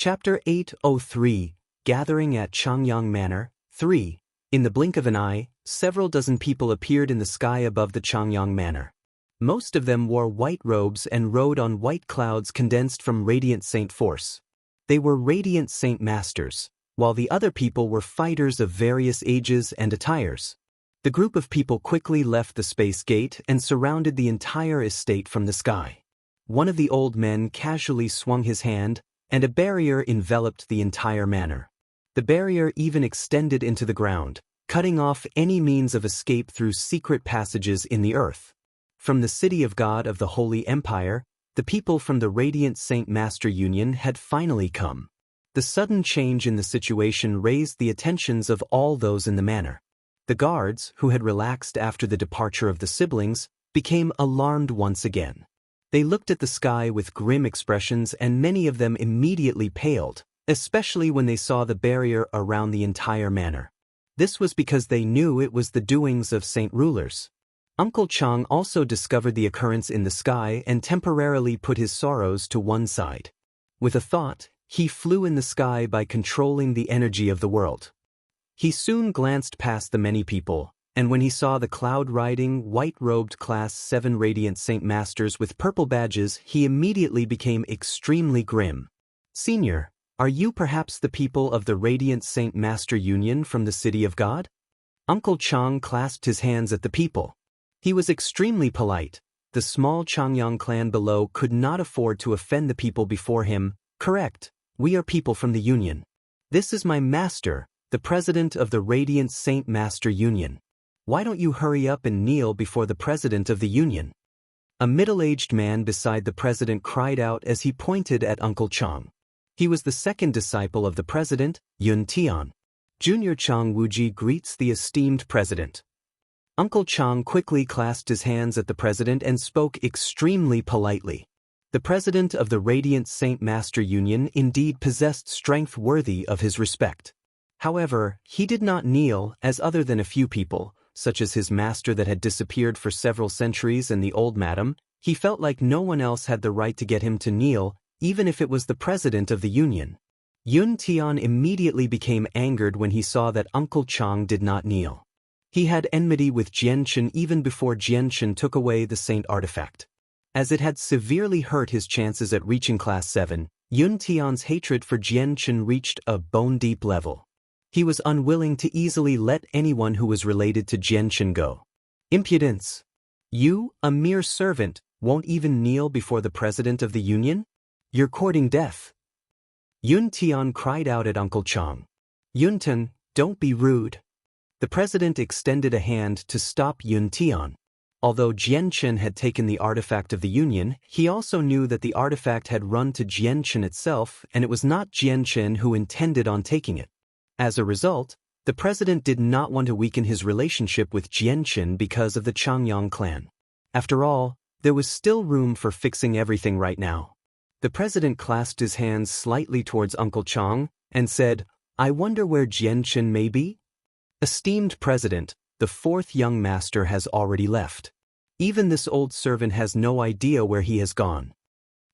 Chapter 803, Gathering at Changyang Manor, 3. In the blink of an eye, several dozen people appeared in the sky above the Changyang Manor. Most of them wore white robes and rode on white clouds condensed from radiant saint force. They were radiant saint masters, while the other people were fighters of various ages and attires. The group of people quickly left the space gate and surrounded the entire estate from the sky. One of the old men casually swung his hand, and a barrier enveloped the entire manor. The barrier even extended into the ground, cutting off any means of escape through secret passages in the earth. From the city of God of the Holy Empire, the people from the Radiant Saint Master Union had finally come. The sudden change in the situation raised the attentions of all those in the manor. The guards, who had relaxed after the departure of the siblings, became alarmed once again. They looked at the sky with grim expressions, and many of them immediately paled, especially when they saw the barrier around the entire manor. This was because they knew it was the doings of saint rulers. Uncle Chang also discovered the occurrence in the sky and temporarily put his sorrows to one side. With a thought, he flew in the sky by controlling the energy of the world. He soon glanced past the many people, and when he saw the cloud-riding, white-robed Class 7 Radiant Saint Masters with purple badges, he immediately became extremely grim. "Senior, are you perhaps the people of the Radiant Saint Master Union from the City of God?" Uncle Chang clasped his hands at the people. He was extremely polite. The small Changyang clan below could not afford to offend the people before him. "Correct, we are people from the Union. This is my master, the president of the Radiant Saint Master Union. Why don't you hurry up and kneel before the president of the union?" A middle-aged man beside the president cried out as he pointed at Uncle Chang. He was the second disciple of the president, Yun Tian. Junior Chang Wuji greets the esteemed president. Uncle Chang quickly clasped his hands at the president and spoke extremely politely. The president of the Radiant Saint Master Union indeed possessed strength worthy of his respect. However, he did not kneel, as other than a few people, such as his master that had disappeared for several centuries and the old madam, he felt like no one else had the right to get him to kneel, even if it was the president of the union. Yun Tian immediately became angered when he saw that Uncle Chang did not kneel. He had enmity with Jianchen even before Jianchen took away the saint artifact. As it had severely hurt his chances at reaching Class 7, Yun Tian's hatred for Jianchen reached a bone-deep level. He was unwilling to easily let anyone who was related to Jianchen go. "Impudence! You, a mere servant, won't even kneel before the president of the union? You're courting death." Yun Tian cried out at Uncle Chang. "Yunten, don't be rude." The president extended a hand to stop Yun Tian. Although Jianchen had taken the artifact of the union, he also knew that the artifact had run to Jianchen itself, and it was not Jianchen who intended on taking it. As a result, the president did not want to weaken his relationship with Jianchen because of the Changyang clan. After all, there was still room for fixing everything right now. The president clasped his hands slightly towards Uncle Chang and said, "I wonder where Jianchen may be?" "Esteemed president, the fourth young master has already left. Even this old servant has no idea where he has gone."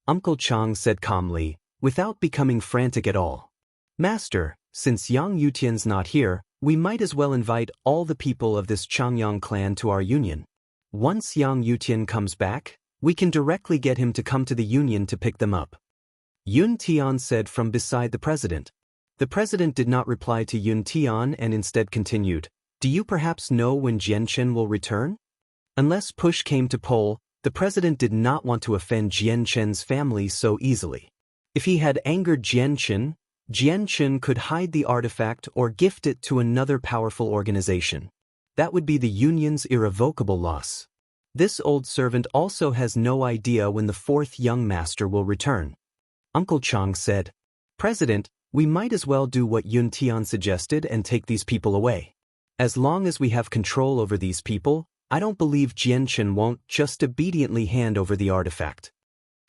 Uncle Chang said calmly, without becoming frantic at all. "Master, since Yang Yutian's not here, we might as well invite all the people of this Changyang clan to our union. Once Yang Yutian comes back, we can directly get him to come to the union to pick them up." Yun Tian said from beside the president. The president did not reply to Yun Tian and instead continued, "Do you perhaps know when Jianchen will return?" Unless push came to pull, the president did not want to offend Jianchen's family so easily. If he had angered Jianchen could hide the artifact or gift it to another powerful organization. That would be the union's irrevocable loss. This old servant also has no idea when the fourth young master will return. Uncle Chang said, "President, we might as well do what Yun Tian suggested and take these people away. As long as we have control over these people, I don't believe Jianchen won't just obediently hand over the artifact."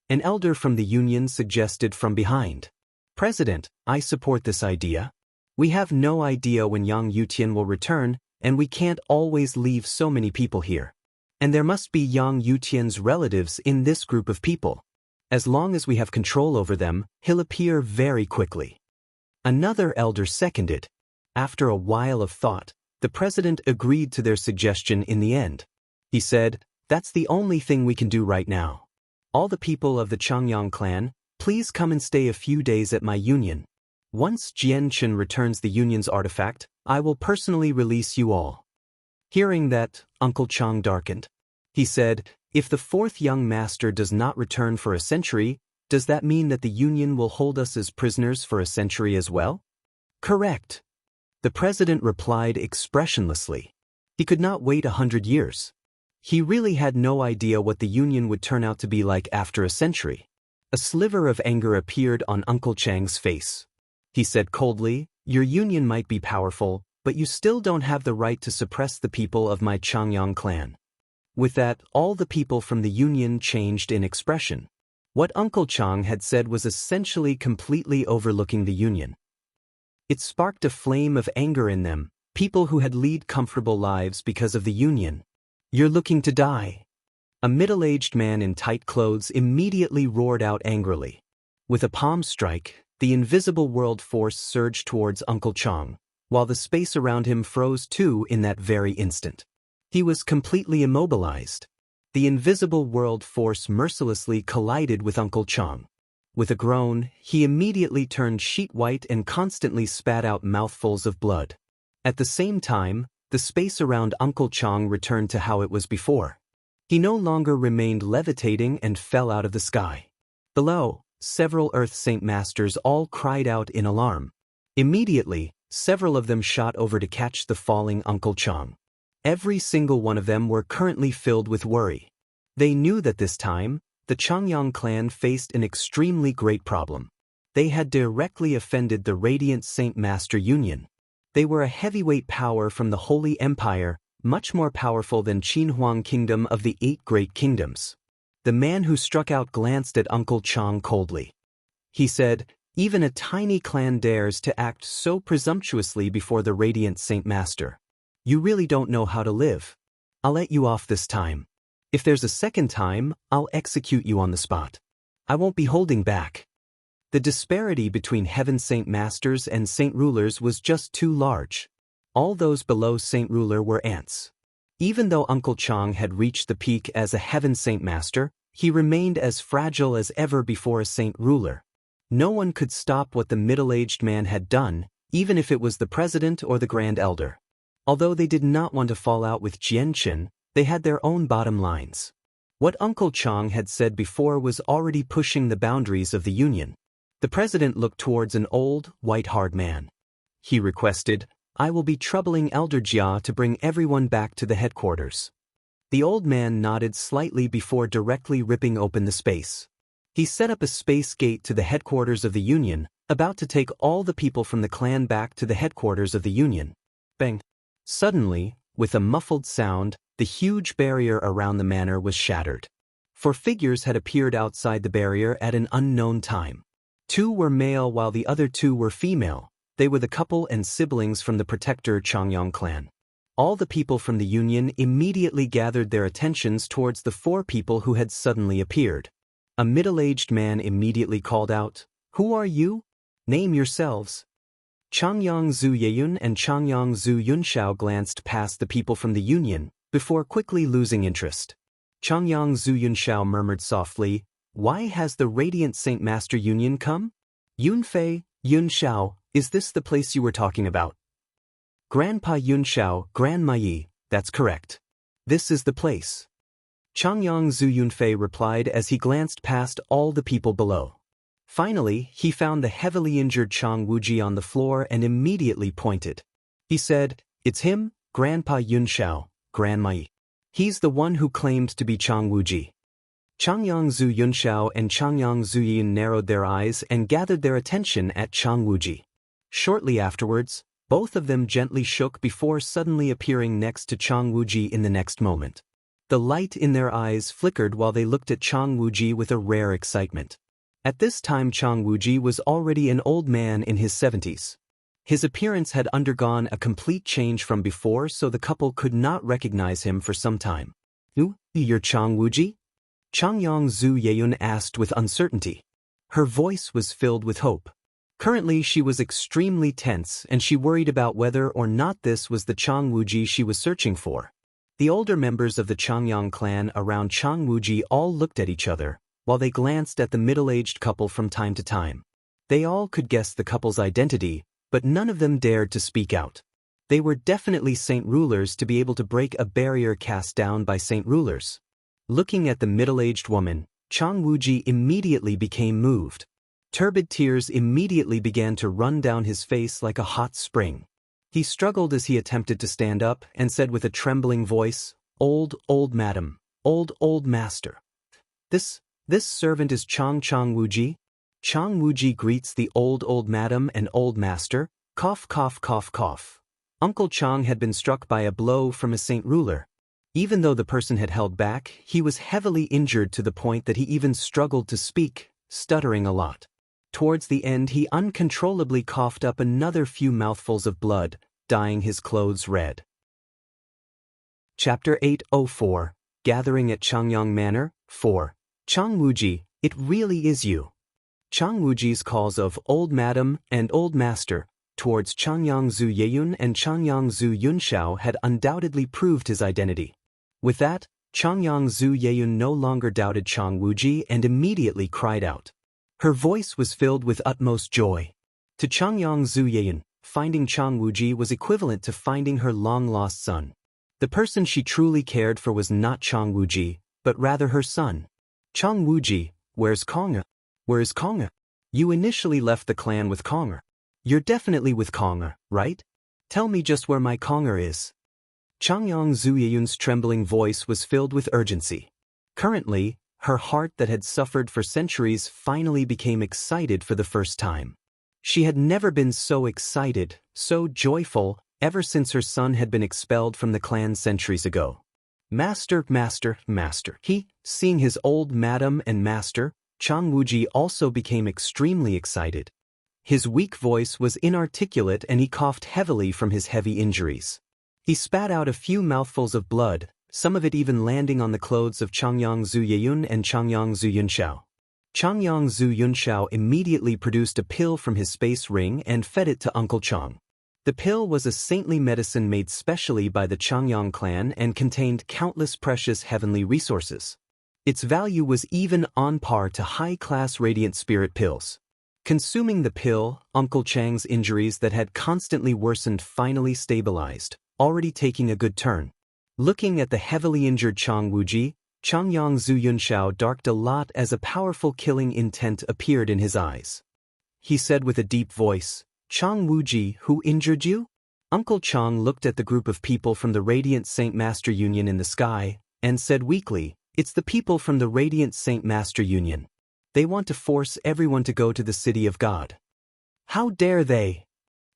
An elder from the union suggested from behind. "President, I support this idea. We have no idea when Yang Yutian will return, and we can't always leave so many people here. And there must be Yang Yutian's relatives in this group of people. As long as we have control over them, he'll appear very quickly. Another elder seconded. After a while of thought, the president agreed to their suggestion in the end. He said, "That's the only thing we can do right now. All the people of the Changyang clan, please come and stay a few days at my union. Once Jianchen returns the union's artifact, I will personally release you all." Hearing that, Uncle Chang darkened. He said, "If the fourth young master does not return for a century, does that mean that the union will hold us as prisoners for a century as well?" "Correct." The president replied expressionlessly. He could not wait 100 years. He really had no idea what the union would turn out to be like after a century. A sliver of anger appeared on Uncle Chang's face. He said coldly, "Your union might be powerful, but you still don't have the right to suppress the people of my Changyang clan." With that, all the people from the union changed in expression. What Uncle Chang had said was essentially completely overlooking the union. It sparked a flame of anger in them, people who had led comfortable lives because of the union. "You're looking to die." A middle-aged man in tight clothes immediately roared out angrily. With a palm strike, the invisible world force surged towards Uncle Chang, while the space around him froze too in that very instant. He was completely immobilized. The invisible world force mercilessly collided with Uncle Chang. With a groan, he immediately turned sheet white and constantly spat out mouthfuls of blood. At the same time, the space around Uncle Chang returned to how it was before. He no longer remained levitating and fell out of the sky. Below, several Earth Saint Masters all cried out in alarm. Immediately, several of them shot over to catch the falling Uncle Chang. Every single one of them were currently filled with worry. They knew that this time, the Changyang clan faced an extremely great problem. They had directly offended the Radiant Saint Master Union. They were a heavyweight power from the Holy Empire, much more powerful than Qinhuang Kingdom of the 8 Great Kingdoms. The man who struck out glanced at Uncle Chang coldly. He said, "Even a tiny clan dares to act so presumptuously before the Radiant Saint Master. You really don't know how to live. I'll let you off this time. If there's a second time, I'll execute you on the spot. I won't be holding back." The disparity between Heaven Saint Masters and Saint Rulers was just too large. All those below Saint Ruler were ants. Even though Uncle Chang had reached the peak as a Heaven Saint Master, he remained as fragile as ever before a Saint Ruler. No one could stop what the middle-aged man had done, even if it was the president or the Grand Elder. Although they did not want to fall out with Jianchen, they had their own bottom lines. What Uncle Chang had said before was already pushing the boundaries of the union. The president looked towards an old, white-haired man. He requested, "I will be troubling Elder Jia to bring everyone back to the headquarters." The old man nodded slightly before directly ripping open the space. He set up a space gate to the headquarters of the union, about to take all the people from the clan back to the headquarters of the union. Bang! Suddenly, with a muffled sound, the huge barrier around the manor was shattered. 4 figures had appeared outside the barrier at an unknown time. 2 were male while the other 2 were female. They were the couple and siblings from the protector Changyang clan. All the people from the union immediately gathered their attentions towards the 4 people who had suddenly appeared. A middle-aged man immediately called out, "Who are you? Name yourselves." Changyang Zhu Yeyun and Changyang Zhu Yunshao glanced past the people from the union, before quickly losing interest. Changyang Zhu Yunshao murmured softly, "Why has the Radiant Saint Master Union come?" "Yunfei, Yunshao, is this the place you were talking about?" "Grandpa Yunshao, Grandma Yi, that's correct. This is the place." Changyang Zhu Yunfei replied as he glanced past all the people below. Finally, he found the heavily injured Chang Wuji on the floor and immediately pointed. He said, "It's him, Grandpa Yunshao, Grandma Yi. He's the one who claimed to be Chang Wuji." Changyang Zhu Yunshao and Changyang Zhu Yin narrowed their eyes and gathered their attention at Chang Wuji. Shortly afterwards, both of them gently shook before suddenly appearing next to Chang Wuji in the next moment. The light in their eyes flickered while they looked at Chang Wuji with a rare excitement. At this time Chang Wuji was already an old man in his 70s. His appearance had undergone a complete change from before, so the couple could not recognize him for some time. "You're Chang Wuji?" Changyang Zhu Yeyun asked with uncertainty. Her voice was filled with hope. Currently she was extremely tense and she worried about whether or not this was the Chang Wuji she was searching for. The older members of the Changyang clan around Chang Wuji all looked at each other, while they glanced at the middle-aged couple from time to time. They all could guess the couple's identity, but none of them dared to speak out. They were definitely saint rulers to be able to break a barrier cast down by saint rulers. Looking at the middle-aged woman, Chang Wuji immediately became moved. Turbid tears immediately began to run down his face like a hot spring. He struggled as he attempted to stand up and said with a trembling voice, old madam, old master. This servant is Chang Wuji? Chang Wuji greets the old madam and old master, cough. Uncle Chang had been struck by a blow from a saint ruler. Even though the person had held back, he was heavily injured to the point that he even struggled to speak, stuttering a lot. Towards the end he uncontrollably coughed up another few mouthfuls of blood, dyeing his clothes red. Chapter 804, Gathering at Changyang Manor, 4. Chang Wuji, it really is you. Chang Wuji's calls of old madam and old master towards Changyang Zhu Yeyun and Changyang Zhu Yunshao had undoubtedly proved his identity. With that, Changyang Zhu Yeyun no longer doubted Chang Wuji and immediately cried out. Her voice was filled with utmost joy. To Changyang Zhu Yeyun, finding Chang Wuji was equivalent to finding her long-lost son. The person she truly cared for was not Chang Wuji, but rather her son. Chang Wuji, where's Konga? Where is Konga? You initially left the clan with Konga. You're definitely with Konga, right? Tell me just where my Konga is. Changyang Zhu Yeyun's trembling voice was filled with urgency. Currently, her heart that had suffered for centuries finally became excited for the first time. She had never been so excited, so joyful, ever since her son had been expelled from the clan centuries ago. Master. Seeing his old madam and master, Chang Wuji also became extremely excited. His weak voice was inarticulate and he coughed heavily from his heavy injuries. He spat out a few mouthfuls of blood, some of it even landing on the clothes of Changyang Zhu Yeyun and Changyang Zhu Yunshao. Changyang Zhu Yunshao immediately produced a pill from his space ring and fed it to Uncle Chang. The pill was a saintly medicine made specially by the Changyang clan and contained countless precious heavenly resources. Its value was even on par to high-class radiant spirit pills. Consuming the pill, Uncle Chang's injuries that had constantly worsened finally stabilized, already taking a good turn. Looking at the heavily injured Chang Wuji, Changyang Zhu Yunshao darked a lot as a powerful killing intent appeared in his eyes. He said with a deep voice, Chang Wuji, who injured you? Uncle Chang looked at the group of people from the Radiant Saint Master Union in the sky, and said weakly, it's the people from the Radiant Saint Master Union. They want to force everyone to go to the City of God. How dare they?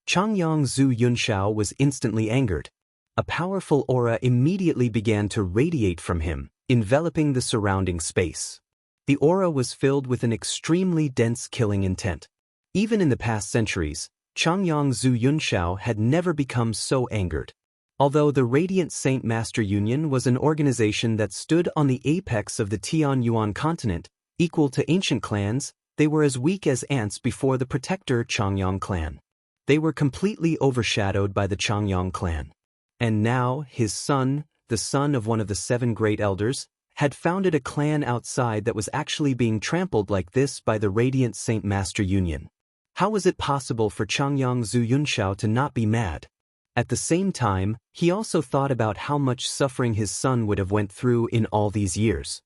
Changyang Zhu Yunshao was instantly angered. A powerful aura immediately began to radiate from him, enveloping the surrounding space. The aura was filled with an extremely dense killing intent. Even in the past centuries, Changyang Zhu Yunshao had never become so angered. Although the Radiant Saint Master Union was an organization that stood on the apex of the Tianyuan continent, equal to ancient clans, they were as weak as ants before the protector Changyang clan. They were completely overshadowed by the Changyang clan. And now, his son, the son of one of the 7 great elders, had founded a clan outside that was actually being trampled like this by the Radiant Saint Master Union. How was it possible for Changyang Zhu Yunshao to not be mad? At the same time, he also thought about how much suffering his son would have went through in all these years.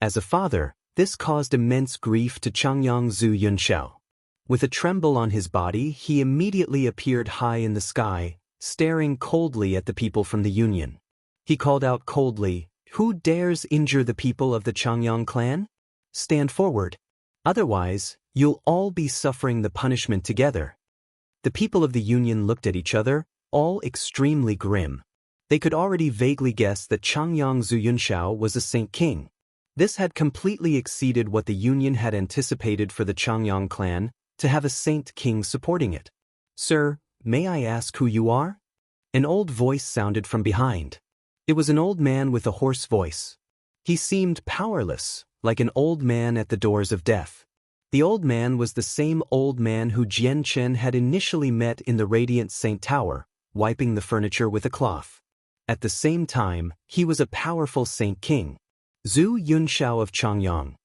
As a father, this caused immense grief to Changyang Zhu Yunshao. With a tremble on his body, he immediately appeared high in the sky, staring coldly at the people from the Union. He called out coldly, who dares injure the people of the Changyang clan? Stand forward. Otherwise, you'll all be suffering the punishment together. The people of the Union looked at each other, all extremely grim. They could already vaguely guess that Changyang Zhu Yunshao was a Saint King. This had completely exceeded what the Union had anticipated for the Changyang clan, to have a Saint King supporting it. Sir, may I ask who you are? An old voice sounded from behind. It was an old man with a hoarse voice. He seemed powerless, like an old man at the doors of death. The old man was the same old man who Jian Chen had initially met in the Radiant Saint Tower, wiping the furniture with a cloth. At the same time, he was a powerful Saint King. Zhu Yunxiao of Changyang.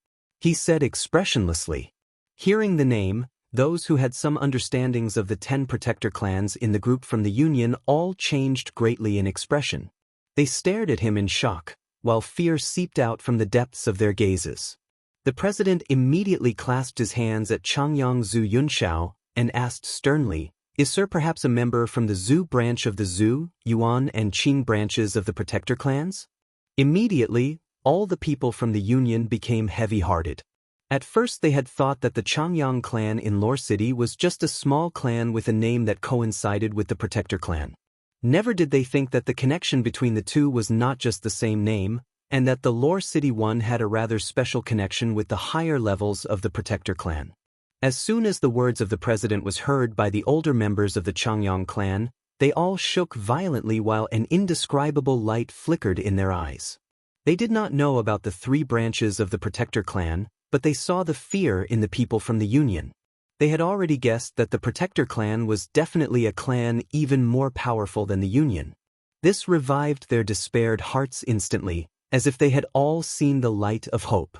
He said expressionlessly. Hearing the name, those who had some understandings of the 10 protector clans in the group from the Union all changed greatly in expression. They stared at him in shock, while fear seeped out from the depths of their gazes. The president immediately clasped his hands at Changyang Zhu Yunxiao and asked sternly, "Is Sir perhaps a member from the Zhu branch of the Zhu, Yuan and Qing branches of the protector clans?" Immediately, all the people from the Union became heavy-hearted. At first they had thought that the Changyang clan in Lore City was just a small clan with a name that coincided with the protector clan. Never did they think that the connection between the two was not just the same name, and that the Lore City one had a rather special connection with the higher levels of the protector clan. As soon as the words of the president was heard by the older members of the Changyang clan, they all shook violently while an indescribable light flickered in their eyes. They did not know about the 3 branches of the protector clan, but they saw the fear in the people from the Union. They had already guessed that the protector clan was definitely a clan even more powerful than the Union. This revived their despaired hearts instantly, as if they had all seen the light of hope.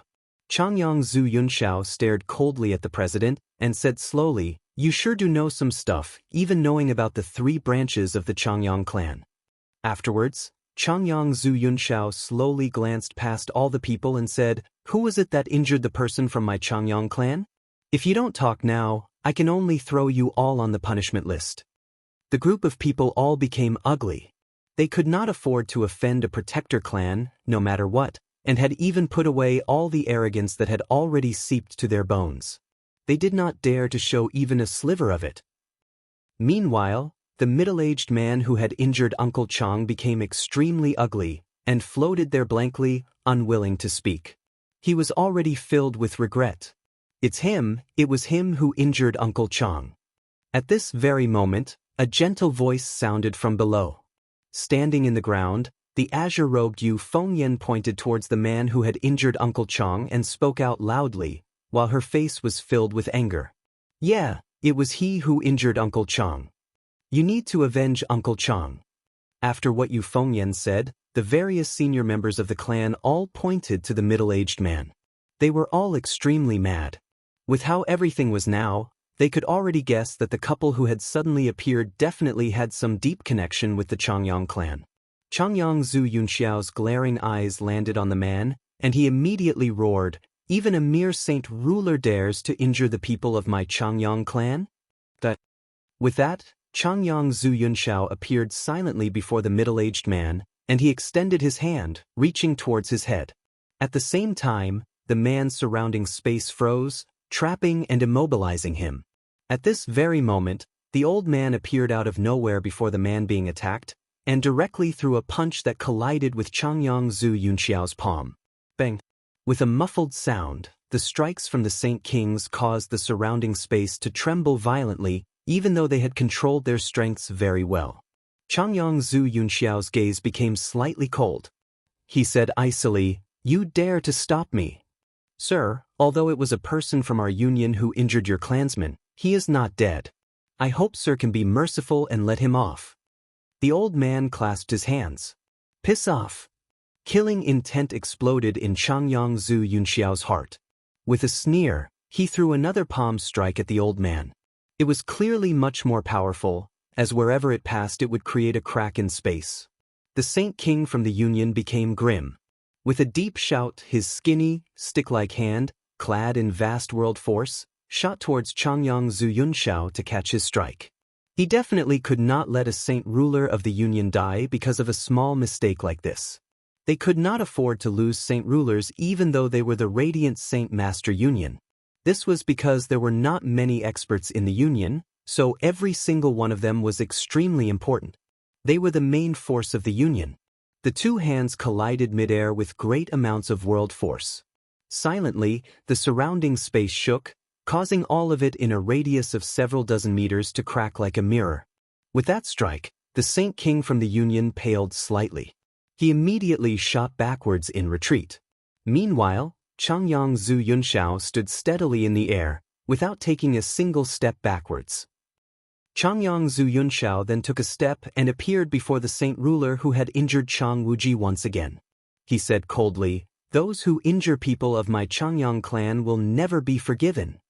Changyang Zhu Yunxiao stared coldly at the president and said slowly, "You sure do know some stuff, even knowing about the 3 branches of the Changyang clan." Afterwards, Changyang Zhu Yunxiao slowly glanced past all the people and said, "Who was it that injured the person from my Changyang clan? If you don't talk now, I can only throw you all on the punishment list." The group of people all became ugly. They could not afford to offend a protector clan, no matter what, and had even put away all the arrogance that had already seeped to their bones. They did not dare to show even a sliver of it. Meanwhile, the middle-aged man who had injured Uncle Chang became extremely ugly and floated there blankly, unwilling to speak. He was already filled with regret. It was him who injured Uncle Chang. At this very moment, a gentle voice sounded from below. Standing in the ground, the azure-robed Yu Fengyan pointed towards the man who had injured Uncle Chang and spoke out loudly, while her face was filled with anger. "Yeah, it was he who injured Uncle Chang. You need to avenge Uncle Chang." After what Yu Fengyan said, the various senior members of the clan all pointed to the middle-aged man. They were all extremely mad. With how everything was now, they could already guess that the couple who had suddenly appeared definitely had some deep connection with the Changyang clan. Changyang Zhu Yunxiao's glaring eyes landed on the man, and he immediately roared, "Even a mere saint ruler dares to injure the people of my Changyang clan?" With that, Changyang Zhu Yunxiao appeared silently before the middle-aged man, and he extended his hand, reaching towards his head. At the same time, the man's surrounding space froze, trapping and immobilizing him. At this very moment, the old man appeared out of nowhere before the man being attacked, and directly threw a punch that collided with Changyang Zhu Yunxiao's palm. Bang! With a muffled sound, the strikes from the Saint Kings caused the surrounding space to tremble violently, even though they had controlled their strengths very well. Changyang Zhu Yunxiao's gaze became slightly cold. He said icily, "You dare to stop me? Sir, although it was a person from our union who injured your clansman, he is not dead. I hope Sir can be merciful and let him off." The old man clasped his hands. "Piss off." Killing intent exploded in Changyang Zhu Yunxiao's heart. With a sneer, he threw another palm strike at the old man. It was clearly much more powerful, as wherever it passed it would create a crack in space. The Saint King from the Union became grim. With a deep shout, his skinny, stick-like hand, clad in vast world force, shot towards Changyang Zhu Yunxiao to catch his strike. He definitely could not let a saint ruler of the Union die because of a small mistake like this. They could not afford to lose saint rulers even though they were the Radiant Saint Master Union. This was because there were not many experts in the Union, so every single one of them was extremely important. They were the main force of the Union. The two hands collided midair with great amounts of world force. Silently, the surrounding space shook, causing all of it in a radius of several dozen meters to crack like a mirror. With that strike, the Saint King from the Union paled slightly. He immediately shot backwards in retreat. Meanwhile, Changyang Zhu Yunxiao stood steadily in the air, without taking a single step backwards. Changyang Zhu Yunxiao then took a step and appeared before the saint ruler who had injured Chang Wuji once again. He said coldly, "Those who injure people of my Changyang clan will never be forgiven."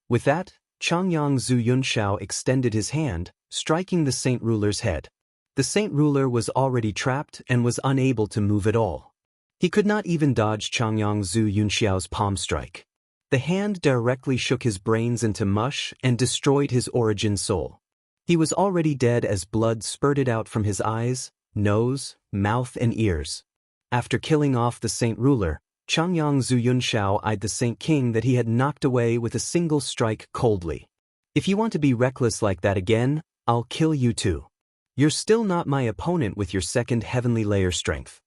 With that, Changyang Zhu Yunxiao extended his hand, striking the saint ruler's head. The saint ruler was already trapped and was unable to move at all. He could not even dodge Changyang Zhu Yunxiao's palm strike. The hand directly shook his brains into mush and destroyed his origin soul. He was already dead as blood spurted out from his eyes, nose, mouth and ears. After killing off the saint ruler, Changyang Zhu Yunxiao eyed the saint king that he had knocked away with a single strike coldly. "If you want to be reckless like that again, I'll kill you too. You're still not my opponent with your second heavenly layer strength."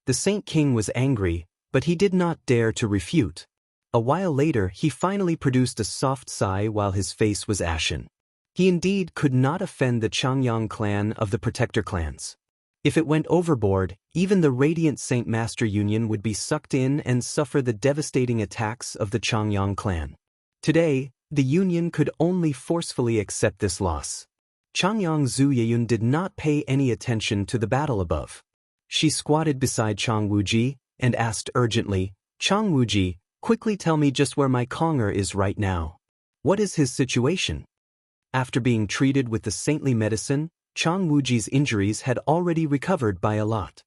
The saint king was angry, but he did not dare to refute. A while later he finally produced a soft sigh while his face was ashen. He indeed could not offend the Changyang clan of the protector clans. If it went overboard, even the Radiant Saint Master Union would be sucked in and suffer the devastating attacks of the Changyang clan. Today, the Union could only forcefully accept this loss. Changyang Zhu Yeyun did not pay any attention to the battle above. She squatted beside Chang Wuji and asked urgently, "Chang Wuji, quickly tell me just where my Konger is right now. What is his situation?" After being treated with the saintly medicine, Chang Wuji's injuries had already recovered by a lot.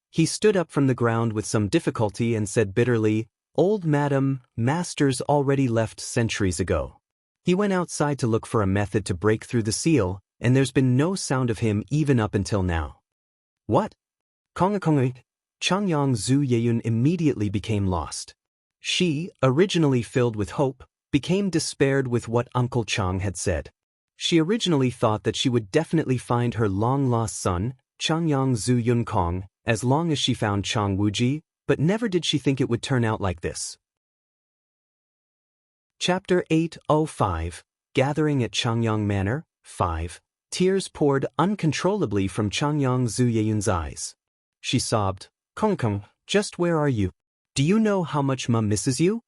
He stood up from the ground with some difficulty and said bitterly, "Old madam, masters already left centuries ago." He went outside to look for a method to break through the seal, and there's been no sound of him even up until now. "What?" Changyang Zhu Yeyun immediately became lost. She, originally filled with hope, became despaired with what Uncle Chang had said. She originally thought that she would definitely find her long-lost son, Changyang Zhu Yunkong, as long as she found Chang Wuji, but never did she think it would turn out like this. Chapter 805, Gathering at Changyang Manor, 5. Tears poured uncontrollably from Changyang Zhu Yeyun's eyes. She sobbed, "Kong, just where are you? Do you know how much Mum misses you?"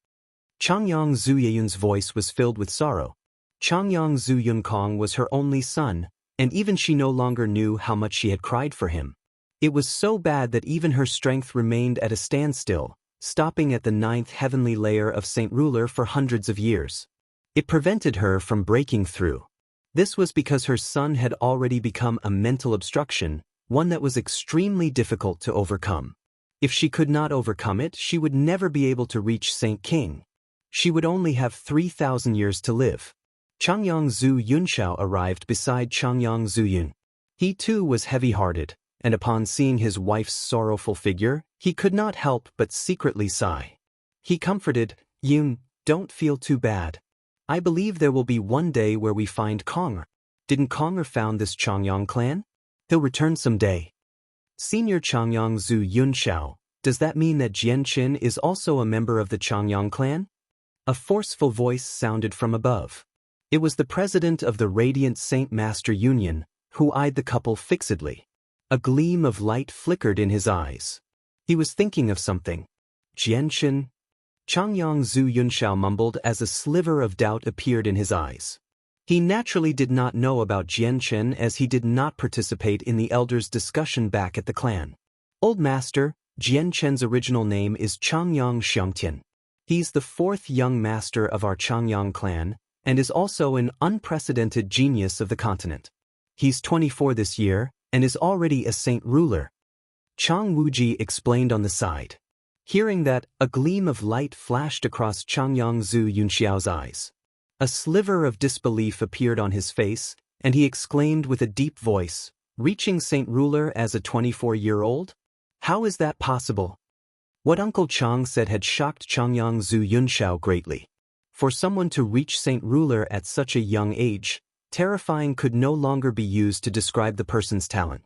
Changyang Zhu Yeyun's voice was filled with sorrow. Changyang Zhu Yunkong was her only son, and even she no longer knew how much she had cried for him. It was so bad that even her strength remained at a standstill, stopping at the 9th heavenly layer of Saint Ruler for hundreds of years. It prevented her from breaking through. This was because her son had already become a mental obstruction, one that was extremely difficult to overcome. If she could not overcome it, she would never be able to reach Saint King. She would only have 3,000 years to live. Changyang Zhu Yunxiao arrived beside Changyang Zhu Yun. He too was heavy-hearted, and upon seeing his wife's sorrowful figure, he could not help but secretly sigh. He comforted, "Yun, don't feel too bad. I believe there will be one day where we find Konger. Didn't Konger found this Changyang clan? He'll return someday." Senior Changyang Zhu Yunxiao, does that mean that Jian Qin is also a member of the Changyang clan? A forceful voice sounded from above. It was the president of the Radiant Saint Master Union, who eyed the couple fixedly. A gleam of light flickered in his eyes. He was thinking of something. "Jian Qin?" Changyang Zhu Yunxiao mumbled as a sliver of doubt appeared in his eyes. He naturally did not know about Jian Qin as he did not participate in the elders' discussion back at the clan. "Old master, Jian Qin's original name is Changyang Xiangtian. He's the 4th young master of our Changyang clan, and is also an unprecedented genius of the continent. He's 24 this year, and is already a saint ruler." Chang Wuji explained on the side. Hearing that, a gleam of light flashed across Changyang Zhu Yunxiao's eyes. A sliver of disbelief appeared on his face, and he exclaimed with a deep voice, "Reaching saint ruler as a 24-year-old? How is that possible?" What Uncle Chang said had shocked Changyang Zhu Yunxiao greatly. For someone to reach Saint Ruler at such a young age, terrifying could no longer be used to describe the person's talent.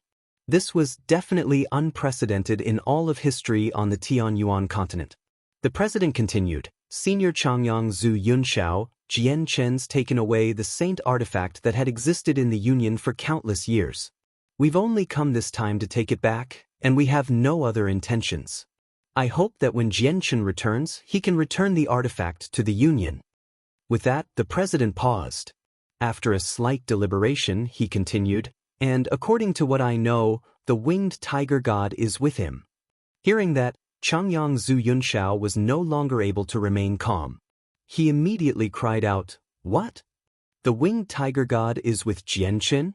This was definitely unprecedented in all of history on the Tianyuan continent. The president continued, "Senior Changyang Zhu Yunxiao, Jian Qin's taken away the saint artifact that had existed in the Union for countless years. We've only come this time to take it back, and we have no other intentions." I hope that when Jianchen returns, he can return the artifact to the Union." With that, the president paused. After a slight deliberation, he continued, "And according to what I know, the winged tiger god is with him." Hearing that, Changyang Zhu Yunxiao was no longer able to remain calm. He immediately cried out, "What? The winged tiger god is with Jianchen?"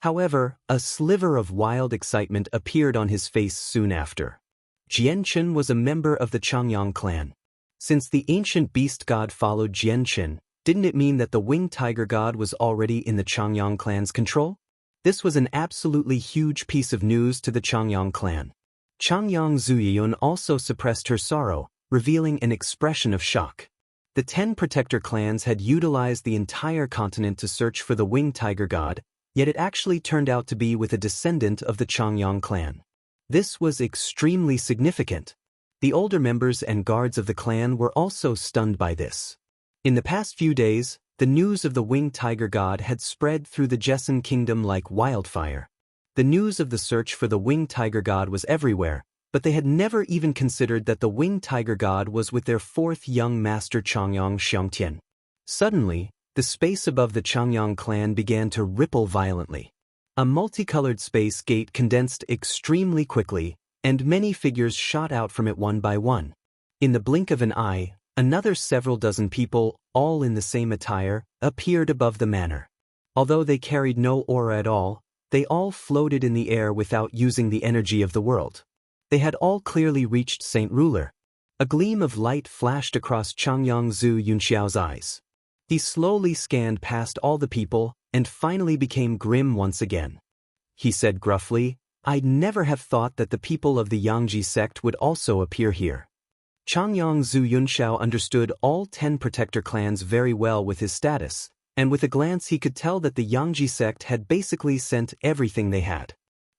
However, a sliver of wild excitement appeared on his face soon after. Jianchen was a member of the Changyang clan. Since the ancient beast god followed Jianchen, didn't it mean that the winged tiger god was already in the Changyang clan's control? This was an absolutely huge piece of news to the Changyang clan. Changyang Zuyun also suppressed her sorrow, revealing an expression of shock. The 10 protector clans had utilized the entire continent to search for the winged tiger god, yet it actually turned out to be with a descendant of the Changyang clan. This was extremely significant. The older members and guards of the clan were also stunned by this. In the past few days, the news of the winged tiger god had spread through the Jessen kingdom like wildfire. The news of the search for the winged tiger god was everywhere, but they had never even considered that the winged tiger god was with their 4th young master Changyang Xiangtian. Suddenly, the space above the Changyang clan began to ripple violently. A multicolored space gate condensed extremely quickly, and many figures shot out from it one by one. In the blink of an eye, another several dozen people, all in the same attire, appeared above the manor. Although they carried no aura at all, they all floated in the air without using the energy of the world. They had all clearly reached Saint Ruler. A gleam of light flashed across Changyang Zhu Yunxiao's eyes. He slowly scanned past all the people, and finally became grim once again. He said gruffly, "I'd never have thought that the people of the Yangji sect would also appear here." Changyang Zhu Yunxiao understood all 10 protector clans very well with his status, and with a glance he could tell that the Yangji sect had basically sent everything they had.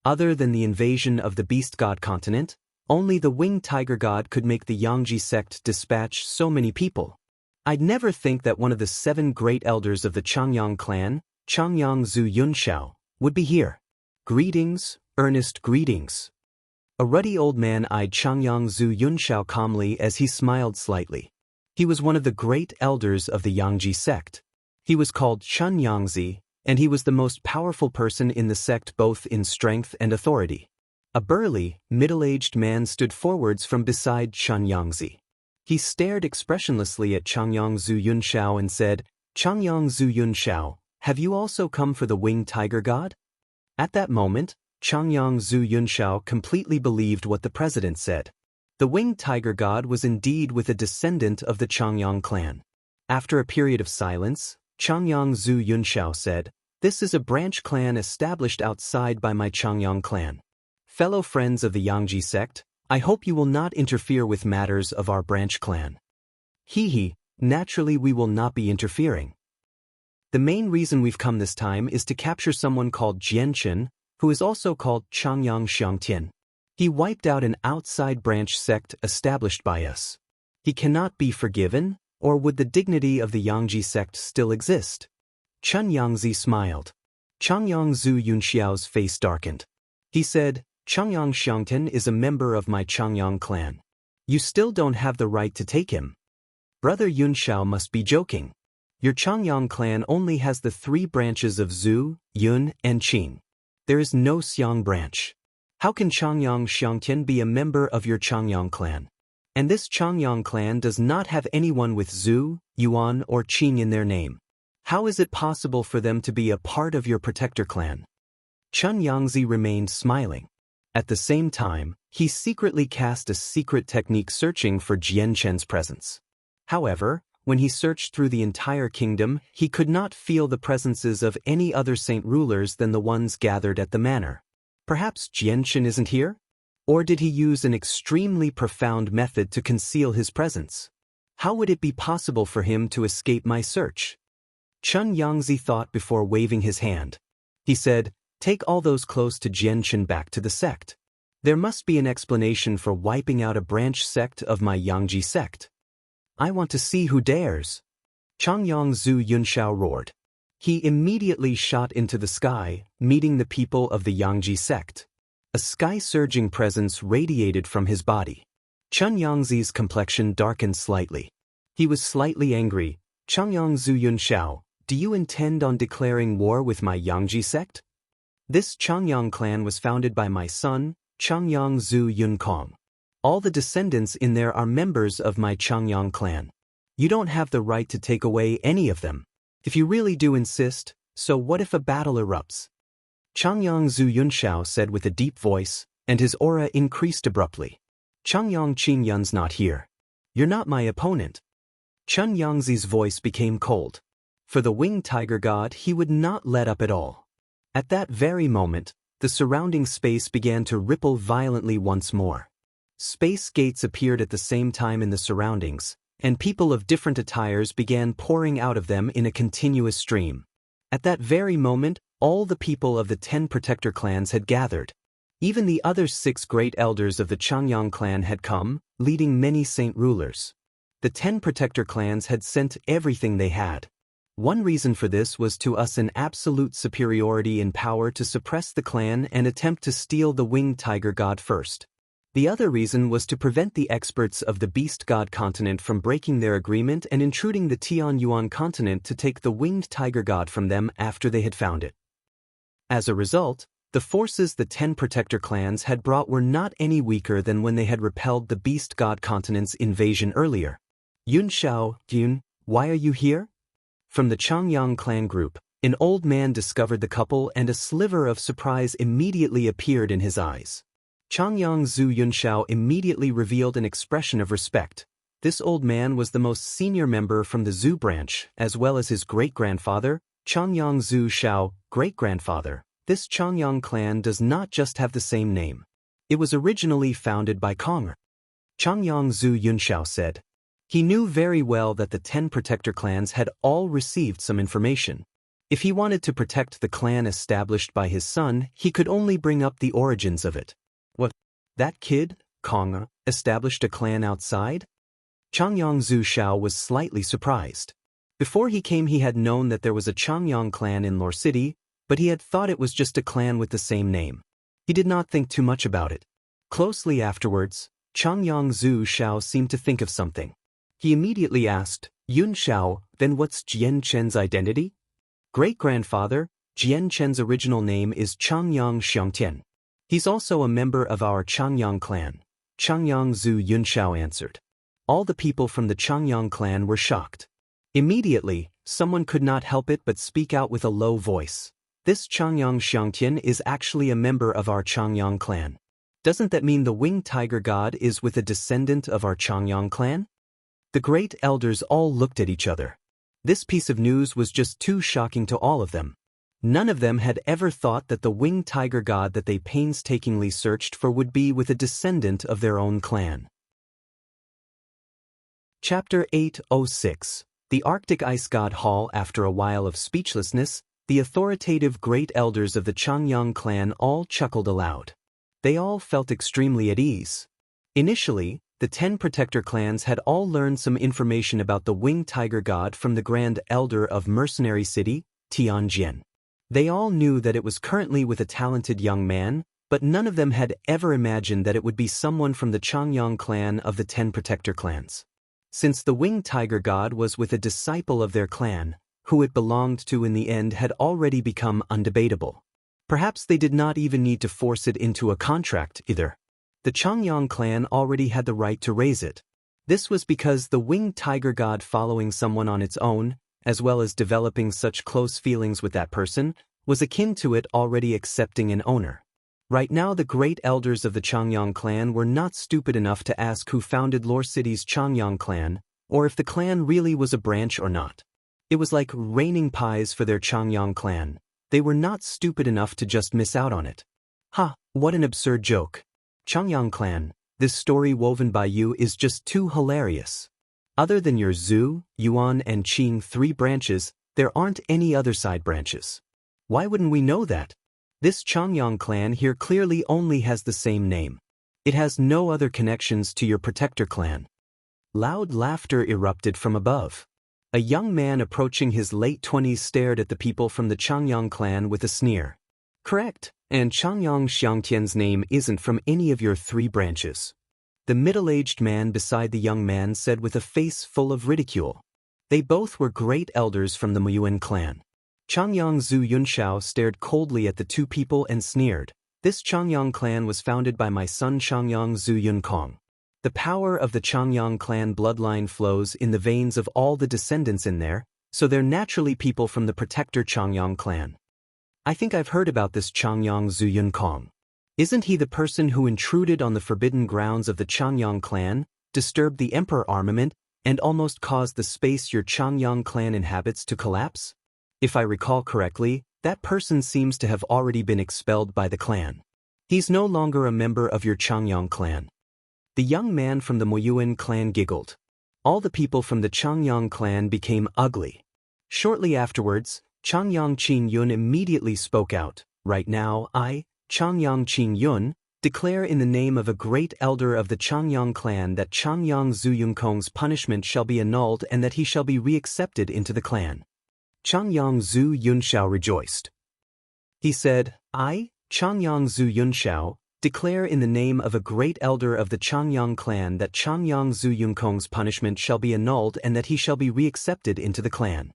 Other than the invasion of the beast god continent, only the winged tiger god could make the Yangji sect dispatch so many people. I'd never think that one of the 7 great elders of the Changyang clan, Changyang Zhu Yunxiao, would be here. "Greetings, earnest greetings." A ruddy old man eyed Changyang Zhu Yunxiao calmly as he smiled slightly. He was one of the great elders of the Yangji sect. He was called Chun Yangzi, and he was the most powerful person in the sect both in strength and authority. A burly, middle-aged man stood forwards from beside Chun Yangzi. He stared expressionlessly at Changyang Zhu Yunxiao and said, "Changyang Zhu Yunxiao, have you also come for the winged tiger god?" At that moment, Changyang Zhu Yunxiao completely believed what the president said. The winged tiger god was indeed with a descendant of the Changyang clan. After a period of silence, Changyang Zhu Yunxiao said, "This is a branch clan established outside by my Changyang clan. Fellow friends of the Yangji sect, I hope you will not interfere with matters of our branch clan." "Hee, naturally we will not be interfering. The main reason we've come this time is to capture someone called Jianchen, who is also called Changyang Xiangtian. He wiped out an outside branch sect established by us. He cannot be forgiven, or would the dignity of the Yangji sect still exist?" Chun Yangzi smiled. Changyang Zhu Yunxiao's face darkened. He said, "Changyang Xiangtian is a member of my Changyang clan. You still don't have the right to take him. Brother Yunxiao must be joking. Your Changyang clan only has the 3 branches of Zhu, Yun, and Qing. There is no Xiang branch. How can Changyang Xiangtian be a member of your Changyang clan? And this Changyang clan does not have anyone with Zhu, Yuan, or Qing in their name. How is it possible for them to be a part of your protector clan?" Chun Yangzi remained smiling. At the same time, he secretly cast a secret technique searching for Jianchen's presence. However, when he searched through the entire kingdom, he could not feel the presences of any other saint rulers than the ones gathered at the manor. Perhaps Jianchen isn't here? Or did he use an extremely profound method to conceal his presence? How would it be possible for him to escape my search? Chun Yangzi thought before waving his hand. He said, "Take all those close to Jianchen back to the sect. There must be an explanation for wiping out a branch sect of my Yangji sect. I want to see who dares." Changyang Zhu Yunxiao roared. He immediately shot into the sky, meeting the people of the Yangji sect. A sky-surging presence radiated from his body. Chen Yangzi's complexion darkened slightly. He was slightly angry. "Changyang Zhu Yunshao, do you intend on declaring war with my Yangji sect? This Changyang clan was founded by my son, Changyang Zhu Yunkong. All the descendants in there are members of my Changyang clan. You don't have the right to take away any of them. If you really do insist, so what if a battle erupts?" Changyang Zhu Yunshao said with a deep voice, and his aura increased abruptly. "Changyang Qingyun's not here. You're not my opponent." Chen Yangzi's voice became cold. For the winged tiger god, he would not let up at all. At that very moment, the surrounding space began to ripple violently once more. Space gates appeared at the same time in the surroundings, and people of different attires began pouring out of them in a continuous stream. At that very moment, all the people of the 10 protector clans had gathered. Even the other 6 great elders of the Changyang clan had come, leading many saint rulers. The 10 protector clans had sent everything they had. One reason for this was to us an absolute superiority in power to suppress the clan and attempt to steal the winged tiger god first. The other reason was to prevent the experts of the beast god continent from breaking their agreement and intruding the Tianyuan continent to take the winged tiger god from them after they had found it. As a result, the forces the 10 protector clans had brought were not any weaker than when they had repelled the beast god continent's invasion earlier. "Yunshao, Yun, why are you here?" From the Changyang clan group, an old man discovered the couple and a sliver of surprise immediately appeared in his eyes. Changyang Zhu Yunshao immediately revealed an expression of respect. This old man was the most senior member from the Zhu branch, as well as his great-grandfather, Changyang Zhu Shao, great-grandfather. This Changyang clan does not just have the same name. It was originally founded by Konger. Changyang Zhu Yunshao said. He knew very well that the 10 protector clans had all received some information. If he wanted to protect the clan established by his son, he could only bring up the origins of it. What? That kid, Konger, established a clan outside? Changyang Zhu Shao was slightly surprised. Before he came he had known that there was a Changyang clan in Lore City, but he had thought it was just a clan with the same name. He did not think too much about it. Closely afterwards, Changyang Zhu Shao seemed to think of something. He immediately asked, "Yun Shao, then what's Jian Chen's identity?" "Great-grandfather, Jian Chen's original name is Changyang Xiangtian. He's also a member of our Changyang clan," Changyang Zhu Yunshao answered. All the people from the Changyang clan were shocked. Immediately, someone could not help it but speak out with a low voice. "This Changyang Xiangtian is actually a member of our Changyang clan. Doesn't that mean the winged tiger god is with a descendant of our Changyang clan?" The great elders all looked at each other. This piece of news was just too shocking to all of them. None of them had ever thought that the winged tiger god that they painstakingly searched for would be with a descendant of their own clan. Chapter 806. The Arctic Ice God Hall. After a while of speechlessness, the authoritative great elders of the Changyang clan all chuckled aloud. They all felt extremely at ease. Initially, the 10 protector clans had all learned some information about the winged tiger god from the Grand Elder of Mercenary City, Tianjin. They all knew that it was currently with a talented young man, but none of them had ever imagined that it would be someone from the Changyang clan of the 10 protector clans. Since the winged tiger god was with a disciple of their clan, who it belonged to in the end had already become undebatable. Perhaps they did not even need to force it into a contract either. The Changyang clan already had the right to raise it. This was because the winged tiger god following someone on its own, as well as developing such close feelings with that person, was akin to it already accepting an owner. Right now the great elders of the Changyang clan were not stupid enough to ask who founded Lore City's Changyang clan, or if the clan really was a branch or not. It was like raining pies for their Changyang clan. They were not stupid enough to just miss out on it. Ha, what an absurd joke. Changyang clan, this story woven by you is just too hilarious. Other than your Zhu, Yuan and Qing 3 branches, there aren't any other side branches. Why wouldn't we know that? This Changyang clan here clearly only has the same name. It has no other connections to your protector clan. Loud laughter erupted from above. A young man approaching his late 20s stared at the people from the Changyang clan with a sneer. Correct, And Changyang Xiangtian's name isn't from any of your 3 branches. The middle-aged man beside the young man said with a face full of ridicule. They both were great elders from the Muyuan clan. Changyang Zhu Yunshao stared coldly at the 2 people and sneered. This Changyang clan was founded by my son Changyang Zhu Yunkong. The power of the Changyang clan bloodline flows in the veins of all the descendants in there, so they're naturally people from the protector Changyang clan. I think I've heard about this Changyang Zhu Yunkong. Isn't he the person who intruded on the forbidden grounds of the Changyang clan, disturbed the emperor armament, and almost caused the space your Changyang clan inhabits to collapse? If I recall correctly, that person seems to have already been expelled by the clan. He's no longer a member of your Changyang clan. The young man from the Muyuan clan giggled. All the people from the Changyang clan became ugly. Shortly afterwards, Changyang Qingyun immediately spoke out. Right now, I, Changyang Qingyun, declare in the name of a great elder of the Changyang clan that Changyang Zhu Yunkong's punishment shall be annulled and that he shall be reaccepted into the clan. Changyang Zhu Yunshao rejoiced. He said, I, Changyang Zhu Yunshao, declare in the name of a great elder of the Changyang clan that Changyang Zhu Yunkong's punishment shall be annulled and that he shall be reaccepted into the clan.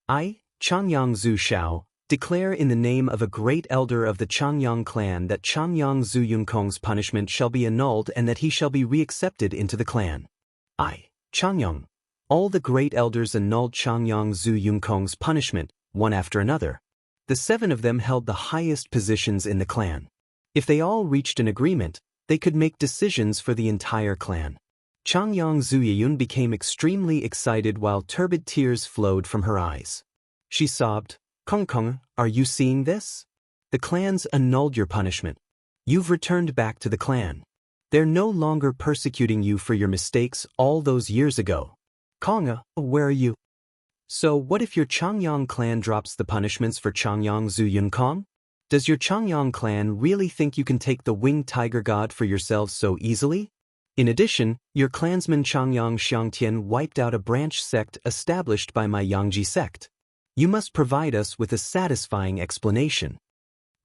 I, Changyang Zhu Shao, declare in the name of a great elder of the Changyang clan that Changyang Zhu Yunkong's punishment shall be annulled and that he shall be reaccepted into the clan. I, Changyang. All the great elders annulled Changyang Zhu Yunkong's punishment, one after another. The 7 of them held the highest positions in the clan. If they all reached an agreement, they could make decisions for the entire clan. Changyang Zhu Yiyun became extremely excited while turbid tears flowed from her eyes. She sobbed, Kong Kong, are you seeing this? The clans annulled your punishment. You've returned back to the clan. They're no longer persecuting you for your mistakes all those years ago. Konga, where are you? So what if your Changyang clan drops the punishments for Changyang Zhu Yunkong? Does your Changyang clan really think you can take the winged tiger god for yourselves so easily? In addition, your clansman Changyang Xiangtian wiped out a branch sect established by my Yangji sect. You must provide us with a satisfying explanation.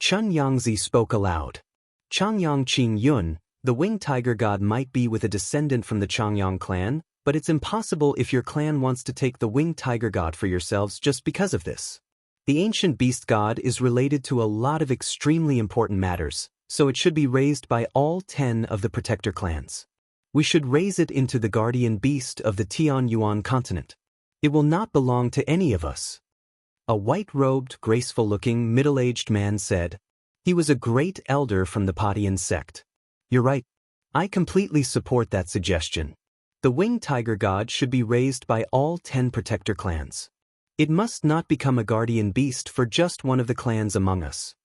Chun Yangzi spoke aloud. Changyang Qingyun, the winged tiger god might be with a descendant from the Changyang clan, but it's impossible if your clan wants to take the winged tiger god for yourselves just because of this. The ancient beast god is related to a lot of extremely important matters, so it should be raised by all 10 of the protector clans. We should raise it into the guardian beast of the Tianyuan continent. It will not belong to any of us. A white-robed, graceful-looking, middle-aged man said. He was a great elder from the Patian sect. You're right. I completely support that suggestion. The winged tiger god should be raised by all 10 protector clans. It must not become a guardian beast for just one of the clans among us.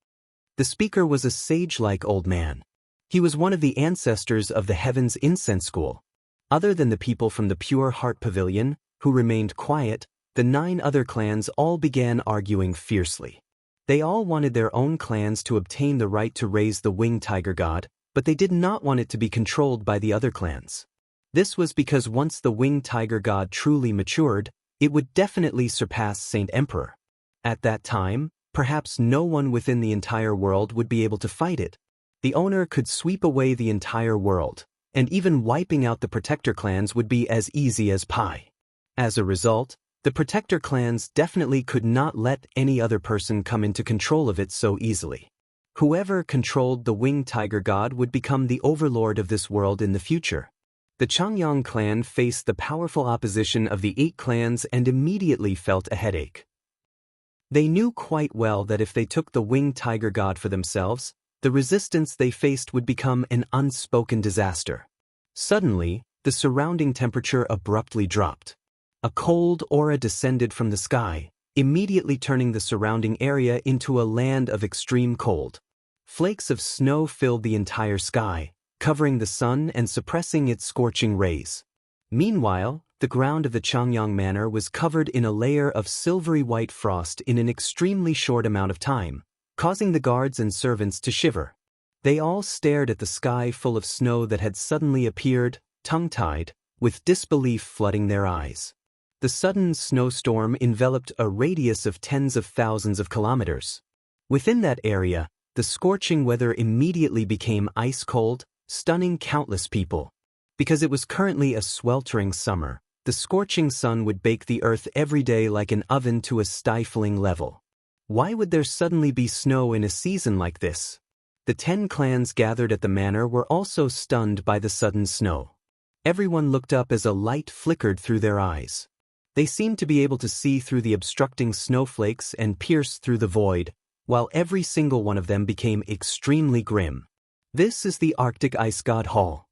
The speaker was a sage-like old man. He was one of the ancestors of the Heaven's Incense School. Other than the people from the Pure Heart Pavilion, who remained quiet, the 9 other clans all began arguing fiercely. They all wanted their own clans to obtain the right to raise the winged tiger god, but they did not want it to be controlled by the other clans. This was because once the winged tiger god truly matured, it would definitely surpass Saint Emperor. At that time, perhaps no one within the entire world would be able to fight it. The owner could sweep away the entire world, and even wiping out the protector clans would be as easy as pie. As a result, the protector clans definitely could not let any other person come into control of it so easily. Whoever controlled the winged tiger god would become the overlord of this world in the future. The Changyang clan faced the powerful opposition of the 8 clans and immediately felt a headache. They knew quite well that if they took the winged tiger god for themselves, the resistance they faced would become an unspoken disaster. Suddenly, the surrounding temperature abruptly dropped. A cold aura descended from the sky, immediately turning the surrounding area into a land of extreme cold. Flakes of snow filled the entire sky, covering the sun and suppressing its scorching rays. Meanwhile, the ground of the Changyang Manor was covered in a layer of silvery white frost in an extremely short amount of time, causing the guards and servants to shiver. They all stared at the sky full of snow that had suddenly appeared, tongue-tied, with disbelief flooding their eyes. The sudden snowstorm enveloped a radius of tens of thousands of kilometers. Within that area, the scorching weather immediately became ice cold, stunning countless people. Because it was currently a sweltering summer, the scorching sun would bake the earth every day like an oven to a stifling level. Why would there suddenly be snow in a season like this? The 10 clans gathered at the manor were also stunned by the sudden snow. Everyone looked up as a light flickered through their eyes. They seemed to be able to see through the obstructing snowflakes and pierce through the void, while every single one of them became extremely grim. This is the Arctic Ice God Hall.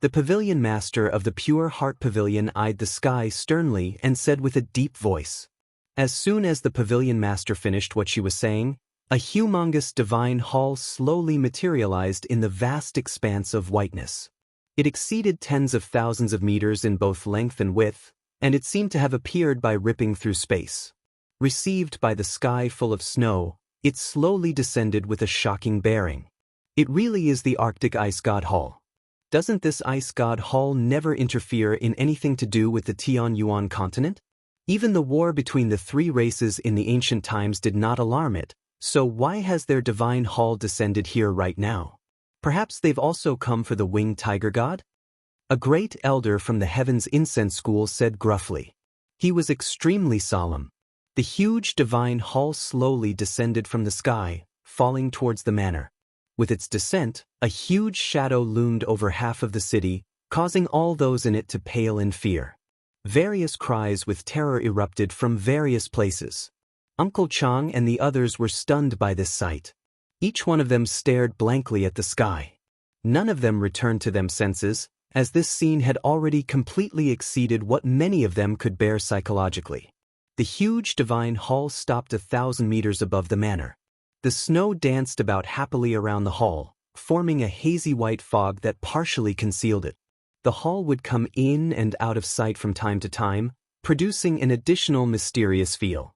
The pavilion master of the Pure Heart Pavilion eyed the sky sternly and said with a deep voice. As soon as the pavilion master finished what she was saying, a humongous divine hall slowly materialized in the vast expanse of whiteness. It exceeded tens of thousands of meters in both length and width, and it seemed to have appeared by ripping through space. Received by the sky full of snow, it slowly descended with a shocking bearing. It really is the Arctic Ice God Hall. Doesn't this Ice God Hall never interfere in anything to do with the Tianyuan continent? Even the war between the 3 races in the ancient times did not alarm it, so why has their divine hall descended here right now? Perhaps they've also come for the winged tiger god? A great elder from the Heaven's Incense School said gruffly. He was extremely solemn. The huge divine hall slowly descended from the sky, falling towards the manor. With its descent, a huge shadow loomed over half of the city, causing all those in it to pale in fear. Various cries with terror erupted from various places. Uncle Chang and the others were stunned by this sight. Each one of them stared blankly at the sky. None of them returned to them senses, as this scene had already completely exceeded what many of them could bear psychologically. The huge divine hall stopped 1,000 meters above the manor. The snow danced about happily around the hall, forming a hazy white fog that partially concealed it. The hall would come in and out of sight from time to time, producing an additional mysterious feel.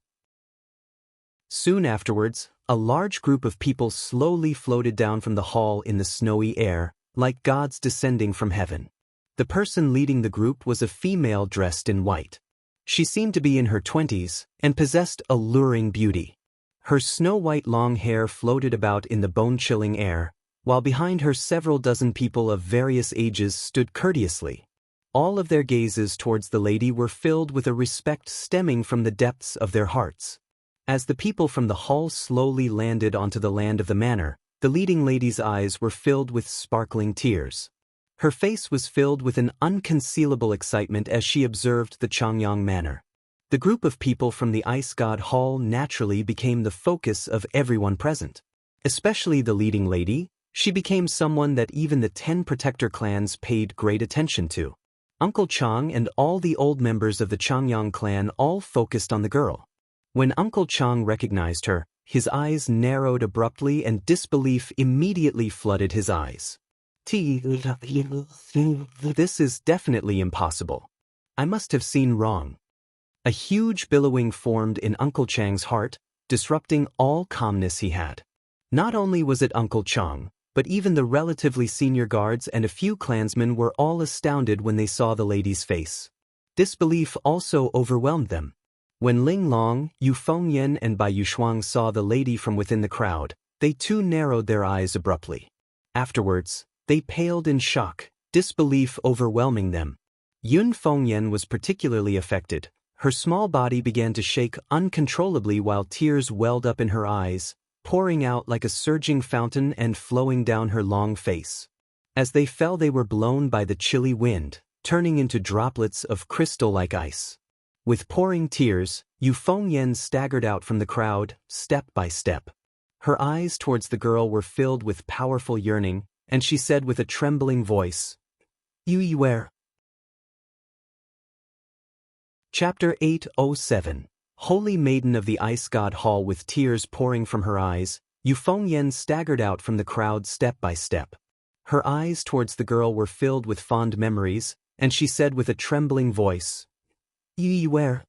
Soon afterwards, a large group of people slowly floated down from the hall in the snowy air, like gods descending from heaven. The person leading the group was a female dressed in white. She seemed to be in her 20s and possessed alluring beauty. Her snow-white long hair floated about in the bone-chilling air, while behind her several dozen people of various ages stood courteously. All of their gazes towards the lady were filled with a respect stemming from the depths of their hearts. As the people from the hall slowly landed onto the land of the manor, the leading lady's eyes were filled with sparkling tears. Her face was filled with an unconcealable excitement as she observed the Changyang manor. The group of people from the Ice God Hall naturally became the focus of everyone present. Especially the leading lady, she became someone that even the 10 protector clans paid great attention to. Uncle Chang and all the old members of the Changyang clan all focused on the girl. When Uncle Chang recognized her, his eyes narrowed abruptly and disbelief immediately flooded his eyes. This is definitely impossible. I must have seen wrong. A huge billowing formed in Uncle Chang's heart, disrupting all calmness he had. Not only was it Uncle Chang, but even the relatively senior guards and a few clansmen were all astounded when they saw the lady's face. Disbelief also overwhelmed them. When Ling Long, Yu Fengyan and Bai Yushuang saw the lady from within the crowd, they too narrowed their eyes abruptly. Afterwards, they paled in shock, disbelief overwhelming them. Yun Fengyan was particularly affected. Her small body began to shake uncontrollably while tears welled up in her eyes, pouring out like a surging fountain and flowing down her long face. As they fell, they were blown by the chilly wind, turning into droplets of crystal-like ice. With pouring tears, Yu Fengyan staggered out from the crowd, step by step. Her eyes towards the girl were filled with powerful yearning, and she said with a trembling voice, "You Yuer." Chapter 807. Holy Maiden of the Ice God Hall. With tears pouring from her eyes, Yu Fengyan staggered out from the crowd step by step. Her eyes towards the girl were filled with fond memories, and she said with a trembling voice, "You Yuer."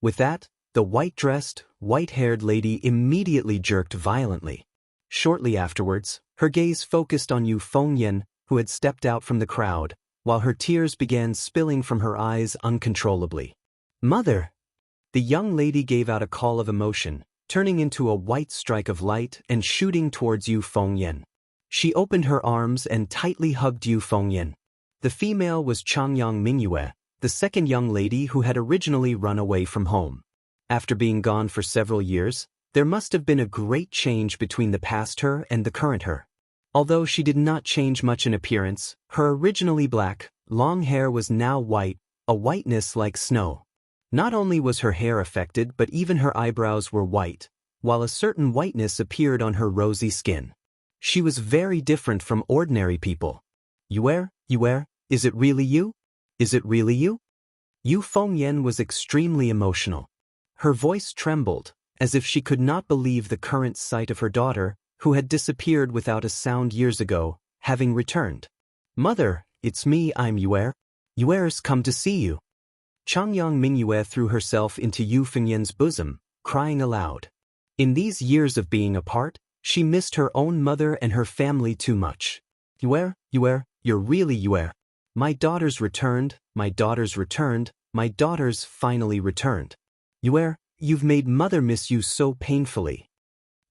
With that, the white-dressed, white-haired lady immediately jerked violently. Shortly afterwards, her gaze focused on Yu Fengyan, who had stepped out from the crowd, while her tears began spilling from her eyes uncontrollably. "Mother!" The young lady gave out a call of emotion, turning into a white strike of light and shooting towards Yu Fengyan. She opened her arms and tightly hugged Yu Fengyan. The female was Changyang Mingyue, the second young lady who had originally run away from home. After being gone for several years, there must have been a great change between the past her and the current her. Although she did not change much in appearance, her originally black, long hair was now white, a whiteness like snow. Not only was her hair affected but even her eyebrows were white, while a certain whiteness appeared on her rosy skin. She was very different from ordinary people. Yue, is it really you? Is it really you? Yu Fengyan was extremely emotional. Her voice trembled, as if she could not believe the current sight of her daughter, who had disappeared without a sound years ago, having returned. Mother, it's me, I'm Yue. Yue's come to see you. Changyang Mingyue threw herself into Yu Fengyan's bosom, crying aloud. In these years of being apart, she missed her own mother and her family too much. Yue, you're really Yue. My daughter's returned, my daughter's returned, my daughter's finally returned. Yue, you've made mother miss you so painfully.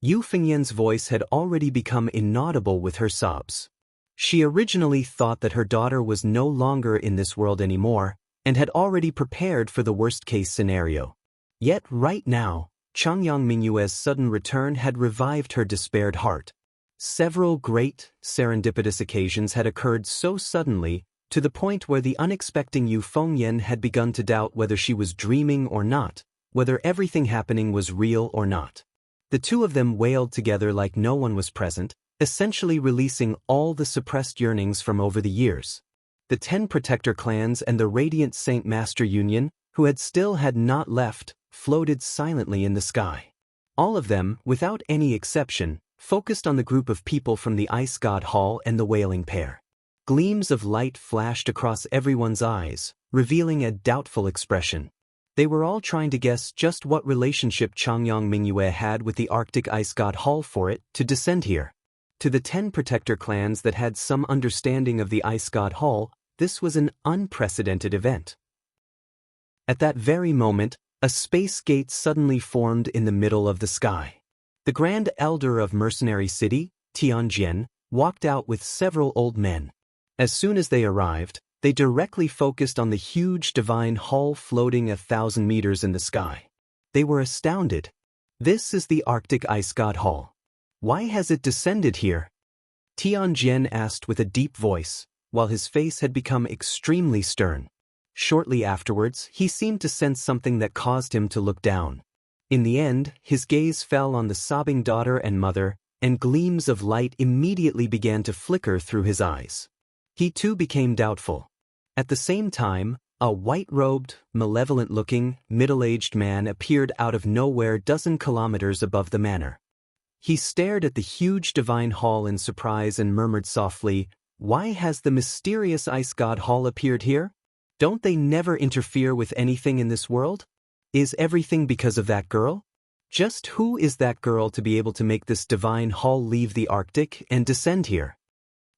Yu Fengyan's voice had already become inaudible with her sobs. She originally thought that her daughter was no longer in this world anymore, and had already prepared for the worst-case scenario. Yet right now, Changyang Mingyue's sudden return had revived her despaired heart. Several great, serendipitous occasions had occurred so suddenly, to the point where the unexpected Yu Fengyan had begun to doubt whether she was dreaming or not, whether everything happening was real or not. The two of them wailed together like no one was present, essentially releasing all the suppressed yearnings from over the years. The 10 protector clans and the Radiant Saint Master Union, who had not left, floated silently in the sky. All of them, without any exception, focused on the group of people from the Ice God Hall and the Wailing Pair. Gleams of light flashed across everyone's eyes, revealing a doubtful expression. They were all trying to guess just what relationship Changyang Mingyue had with the Arctic Ice God Hall for it to descend here. To the 10 protector clans that had some understanding of the Ice God Hall, this was an unprecedented event. At that very moment, a space gate suddenly formed in the middle of the sky. The Grand Elder of Mercenary City, Tianjin, walked out with several old men. As soon as they arrived, they directly focused on the huge divine hall floating 1,000 meters in the sky. They were astounded. This is the Arctic Ice God Hall. Why has it descended here? Tianjin asked with a deep voice, while his face had become extremely stern. Shortly afterwards, he seemed to sense something that caused him to look down. In the end, his gaze fell on the sobbing daughter and mother, and gleams of light immediately began to flicker through his eyes. He too became doubtful. At the same time, a white-robed, malevolent-looking, middle-aged man appeared out of nowhere dozen kilometers above the manor. He stared at the huge divine hall in surprise and murmured softly, "Why has the mysterious Ice God Hall appeared here? Don't they never interfere with anything in this world? Is everything because of that girl? Just who is that girl to be able to make this divine hall leave the Arctic and descend here?"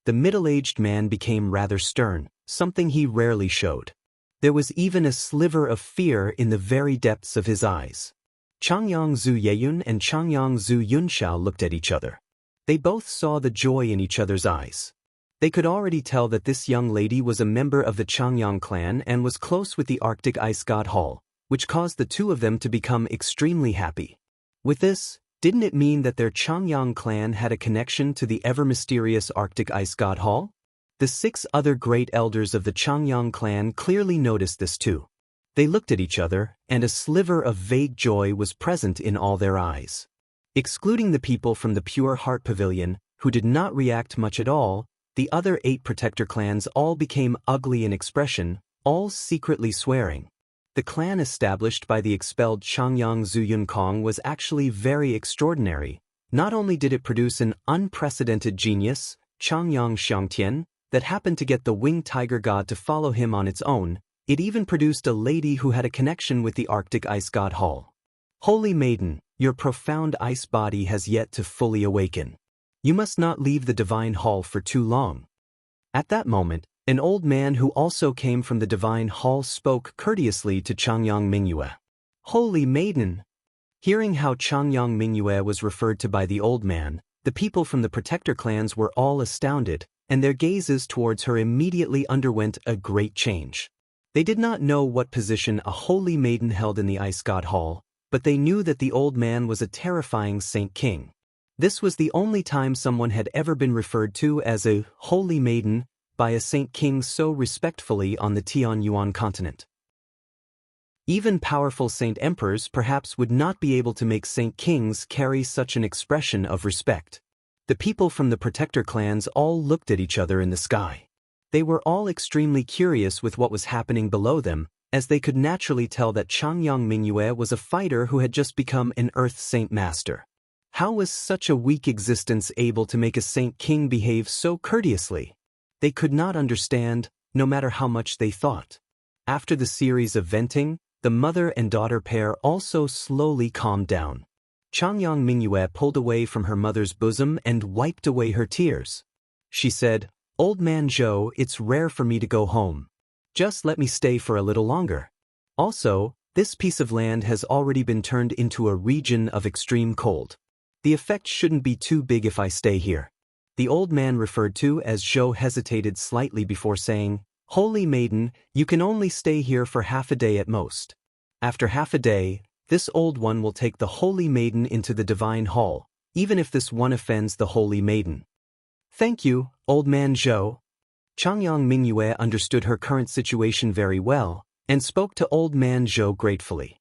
The middle-aged man became rather stern, something he rarely showed. There was even a sliver of fear in the very depths of his eyes. Changyang Zhu Yeyun and Changyang Zhu Yunxiao looked at each other. They both saw the joy in each other's eyes. They could already tell that this young lady was a member of the Changyang clan and was close with the Arctic Ice God Hall, which caused the two of them to become extremely happy. With this, didn't it mean that their Changyang clan had a connection to the ever-mysterious Arctic Ice God Hall? The 6 other great elders of the Changyang clan clearly noticed this too. They looked at each other, and a sliver of vague joy was present in all their eyes. Excluding the people from the Pure Heart Pavilion, who did not react much at all, the other 8 protector clans all became ugly in expression, all secretly swearing. The clan established by the expelled Changyang Zhu Yunkong was actually very extraordinary. Not only did it produce an unprecedented genius, Changyang Xiangtian, that happened to get the winged tiger god to follow him on its own, it even produced a lady who had a connection with the Arctic Ice God Hall. Holy Maiden, your profound ice body has yet to fully awaken. You must not leave the divine hall for too long. At that moment, an old man who also came from the divine hall spoke courteously to Changyang Mingyue. Holy Maiden, Hearing how Changyang Mingyue was referred to by the old man, the people from the protector clans were all astounded, and their gazes towards her immediately underwent a great change. They did not know what position a holy maiden held in the Ice God Hall, but they knew that the old man was a terrifying Saint King. This was the only time someone had ever been referred to as a holy maiden by a Saint King so respectfully on the Tianyuan continent. Even powerful Saint Emperors perhaps would not be able to make Saint Kings carry such an expression of respect. The people from the protector clans all looked at each other in the sky. They were all extremely curious with what was happening below them, as they could naturally tell that Changyang Mingyue was a fighter who had just become an Earth Saint Master. How was such a weak existence able to make a Saint King behave so courteously? They could not understand, no matter how much they thought. After the series of venting, the mother and daughter pair also slowly calmed down. Changyang Mingyue pulled away from her mother's bosom and wiped away her tears. She said, "Old man Zhou, it's rare for me to go home. Just let me stay for a little longer. Also, this piece of land has already been turned into a region of extreme cold. The effect shouldn't be too big if I stay here." The old man referred to as Zhou hesitated slightly before saying, "Holy maiden, you can only stay here for half a day at most. After half a day, this old one will take the holy maiden into the divine hall, even if this one offends the holy maiden." "Thank you, old man Zhou." Changyang Mingyue understood her current situation very well, and spoke to old man Zhou gratefully.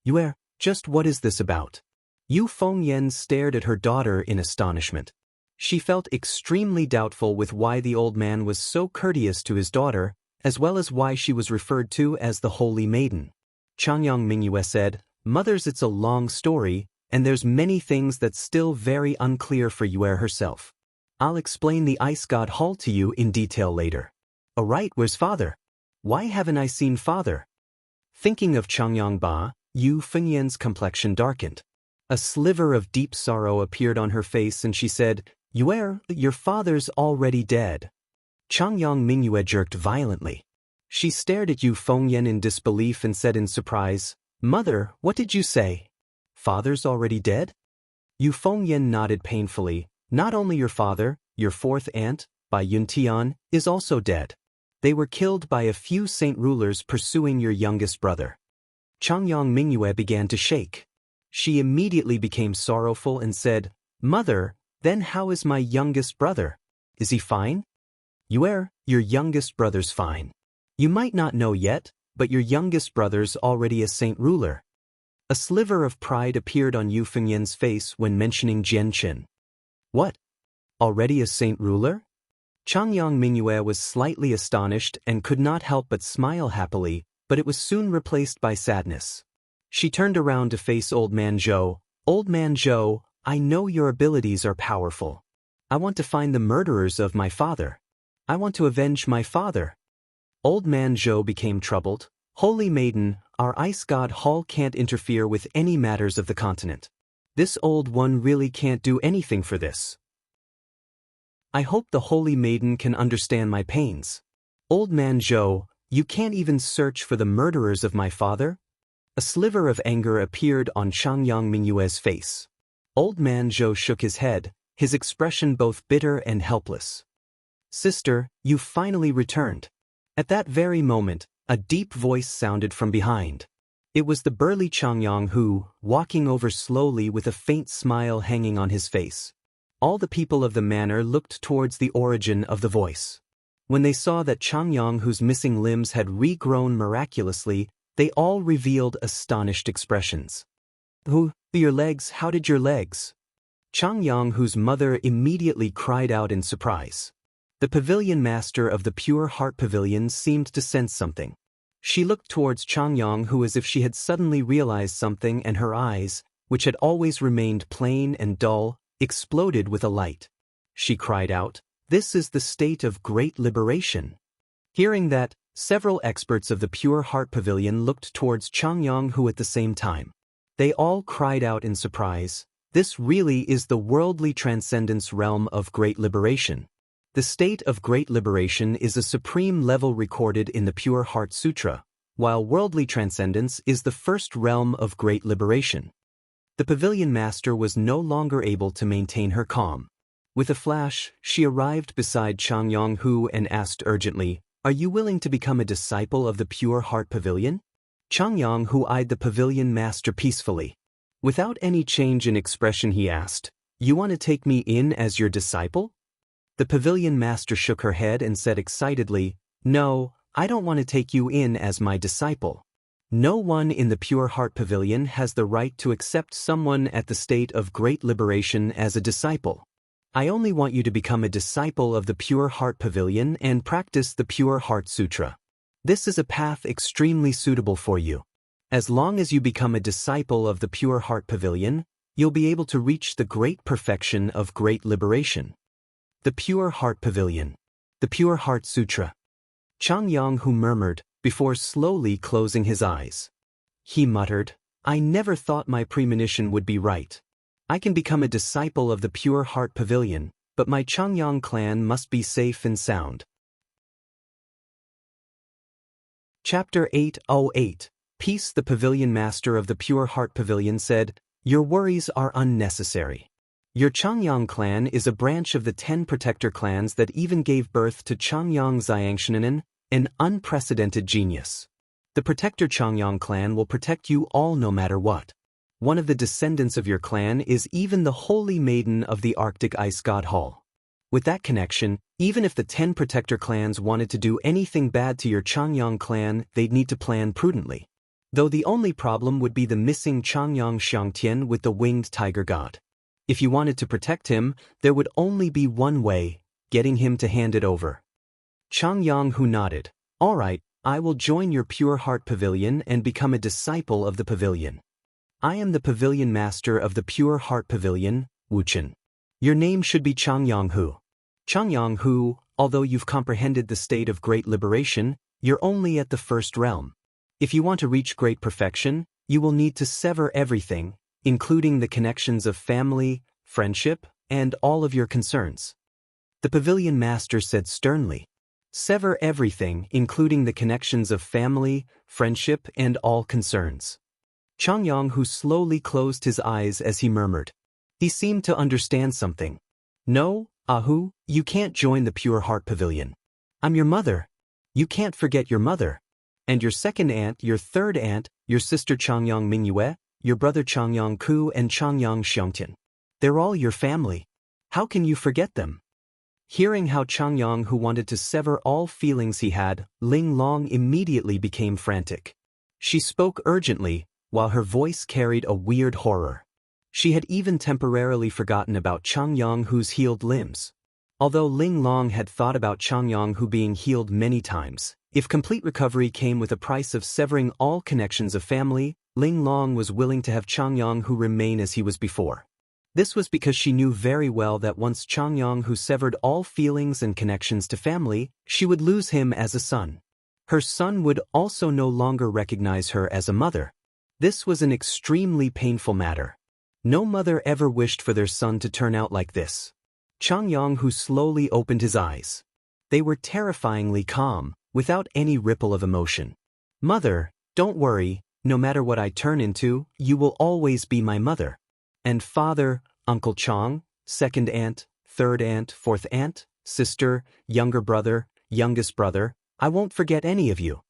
"Yue, just what is this about?" Yu Fengyan stared at her daughter in astonishment. She felt extremely doubtful with why the old man was so courteous to his daughter, as well as why she was referred to as the Holy Maiden. Changyang Mingyue said, "Mothers, it's a long story, and there's many things that's still very unclear for Yue herself. I'll explain the Ice God Hall to you in detail later." "Alright, where's father? Why haven't I seen father?" Thinking of Changyang Ba, Yu Fengyan's complexion darkened. A sliver of deep sorrow appeared on her face and she said, "Yue, your father's already dead." Changyang Mingyue jerked violently. She stared at Yu Fengyan in disbelief and said in surprise, "Mother, what did you say? Father's already dead?" Yu Fengyan nodded painfully. "Not only your father, your fourth aunt, Bai Yuntian, is also dead. They were killed by a few saint rulers pursuing your youngest brother." Changyang Mingyue began to shake. She immediately became sorrowful and said, "Mother, then how is my youngest brother? Is he fine?" "Yue, your youngest brother's fine. You might not know yet, but your youngest brother's already a saint ruler." A sliver of pride appeared on Yu Fengyan's face when mentioning Jian Qin. "What? Already a saint ruler?" Changyang Mingyue was slightly astonished and could not help but smile happily, but it was soon replaced by sadness. She turned around to face Old Man Zhou. "Old Man Zhou, I know your abilities are powerful. I want to find the murderers of my father. I want to avenge my father." Old Man Zhou became troubled. "Holy Maiden, our Ice God Hall can't interfere with any matters of the continent. This old one really can't do anything for this. I hope the Holy Maiden can understand my pains. Old Man Zhou, you can't even search for the murderers of my father?" A sliver of anger appeared on Changyang Mingyue's face. Old Man Zhou shook his head, his expression both bitter and helpless. "Sister, you finally returned." At that very moment, a deep voice sounded from behind. It was the burly Changyang who, walking over slowly with a faint smile hanging on his face. All the people of the manor looked towards the origin of the voice. When they saw that Changyang, whose missing limbs had regrown miraculously, they all revealed astonished expressions. Your legs, how did your legs?" Changyang, whose mother immediately cried out in surprise. The pavilion master of the Pure Heart Pavilion seemed to sense something. She looked towards Changyang, who, as if she had suddenly realized something, and her eyes, which had always remained plain and dull, exploded with a light. She cried out, "This is the state of great liberation." Hearing that, several experts of the Pure Heart Pavilion looked towards Changyang, who at the same time. They all cried out in surprise, "This really is the worldly transcendence realm of great liberation." The state of great liberation is a supreme level recorded in the Pure Heart Sutra, while worldly transcendence is the first realm of great liberation. The pavilion master was no longer able to maintain her calm. With a flash, she arrived beside Changyang Hu and asked urgently, "Are you willing to become a disciple of the Pure Heart Pavilion?" Changyang Hu eyed the pavilion master peacefully. Without any change in expression he asked, "You want to take me in as your disciple?" The pavilion master shook her head and said excitedly, "No, I don't want to take you in as my disciple. No one in the Pure Heart Pavilion has the right to accept someone at the state of great liberation as a disciple. I only want you to become a disciple of the Pure Heart Pavilion and practice the Pure Heart Sutra. This is a path extremely suitable for you. As long as you become a disciple of the Pure Heart Pavilion, you'll be able to reach the great perfection of great liberation." The Pure Heart Pavilion. The Pure Heart Sutra. Changyang Hu murmured, before slowly closing his eyes. He muttered, "I never thought my premonition would be right. I can become a disciple of the Pure Heart Pavilion, but my Changyang clan must be safe and sound." Chapter 808. Peace. The pavilion master of the Pure Heart Pavilion said, "Your worries are unnecessary. Your Changyang clan is a branch of the 10 protector clans that even gave birth to Changyang Xiangshenanen, an unprecedented genius. The protector Changyang clan will protect you all no matter what. One of the descendants of your clan is even the holy maiden of the Arctic ice god Hall. With that connection, even if the 10 protector clans wanted to do anything bad to your Changyang clan, they'd need to plan prudently. Though the only problem would be the missing Changyang Xiangtian with the winged tiger god. If you wanted to protect him, there would only be one way, getting him to hand it over." Changyang Hu nodded. "All right, I will join your Pure Heart Pavilion and become a disciple of the pavilion. I am the pavilion master of the Pure Heart Pavilion, Wuchen. Your name should be Changyang Hu. Changyang Hu, although you've comprehended the state of great liberation, you're only at the first realm. If you want to reach great perfection, you will need to sever everything, including the connections of family, friendship, and all of your concerns." The pavilion master said sternly, "Sever everything, including the connections of family, friendship, and all concerns." Changyang Hu slowly closed his eyes as he murmured. He seemed to understand something. "No, Ahu, you can't join the Pure Heart Pavilion. I'm your mother. You can't forget your mother. And your second aunt, your third aunt, your sister Changyang Mingyue, your brother Changyang Ku and Changyang Xiongtian. They're all your family. How can you forget them?" Hearing how Changyang Hu wanted to sever all feelings he had, Ling Long immediately became frantic. She spoke urgently, while her voice carried a weird horror. She had even temporarily forgotten about Changyang Hu's healed limbs. Although Ling Long had thought about Changyang Hu being healed many times, if complete recovery came with a price of severing all connections of family, Ling Long was willing to have Changyang Hu remain as he was before. This was because she knew very well that once Changyang Hu severed all feelings and connections to family, she would lose him as a son. Her son would also no longer recognize her as a mother. This was an extremely painful matter. No mother ever wished for their son to turn out like this. Changyang Hu slowly opened his eyes. They were terrifyingly calm, without any ripple of emotion. "Mother, don't worry, no matter what I turn into, you will always be my mother. And father, Uncle Chang, second aunt, third aunt, fourth aunt, sister, younger brother, youngest brother, I won't forget any of you."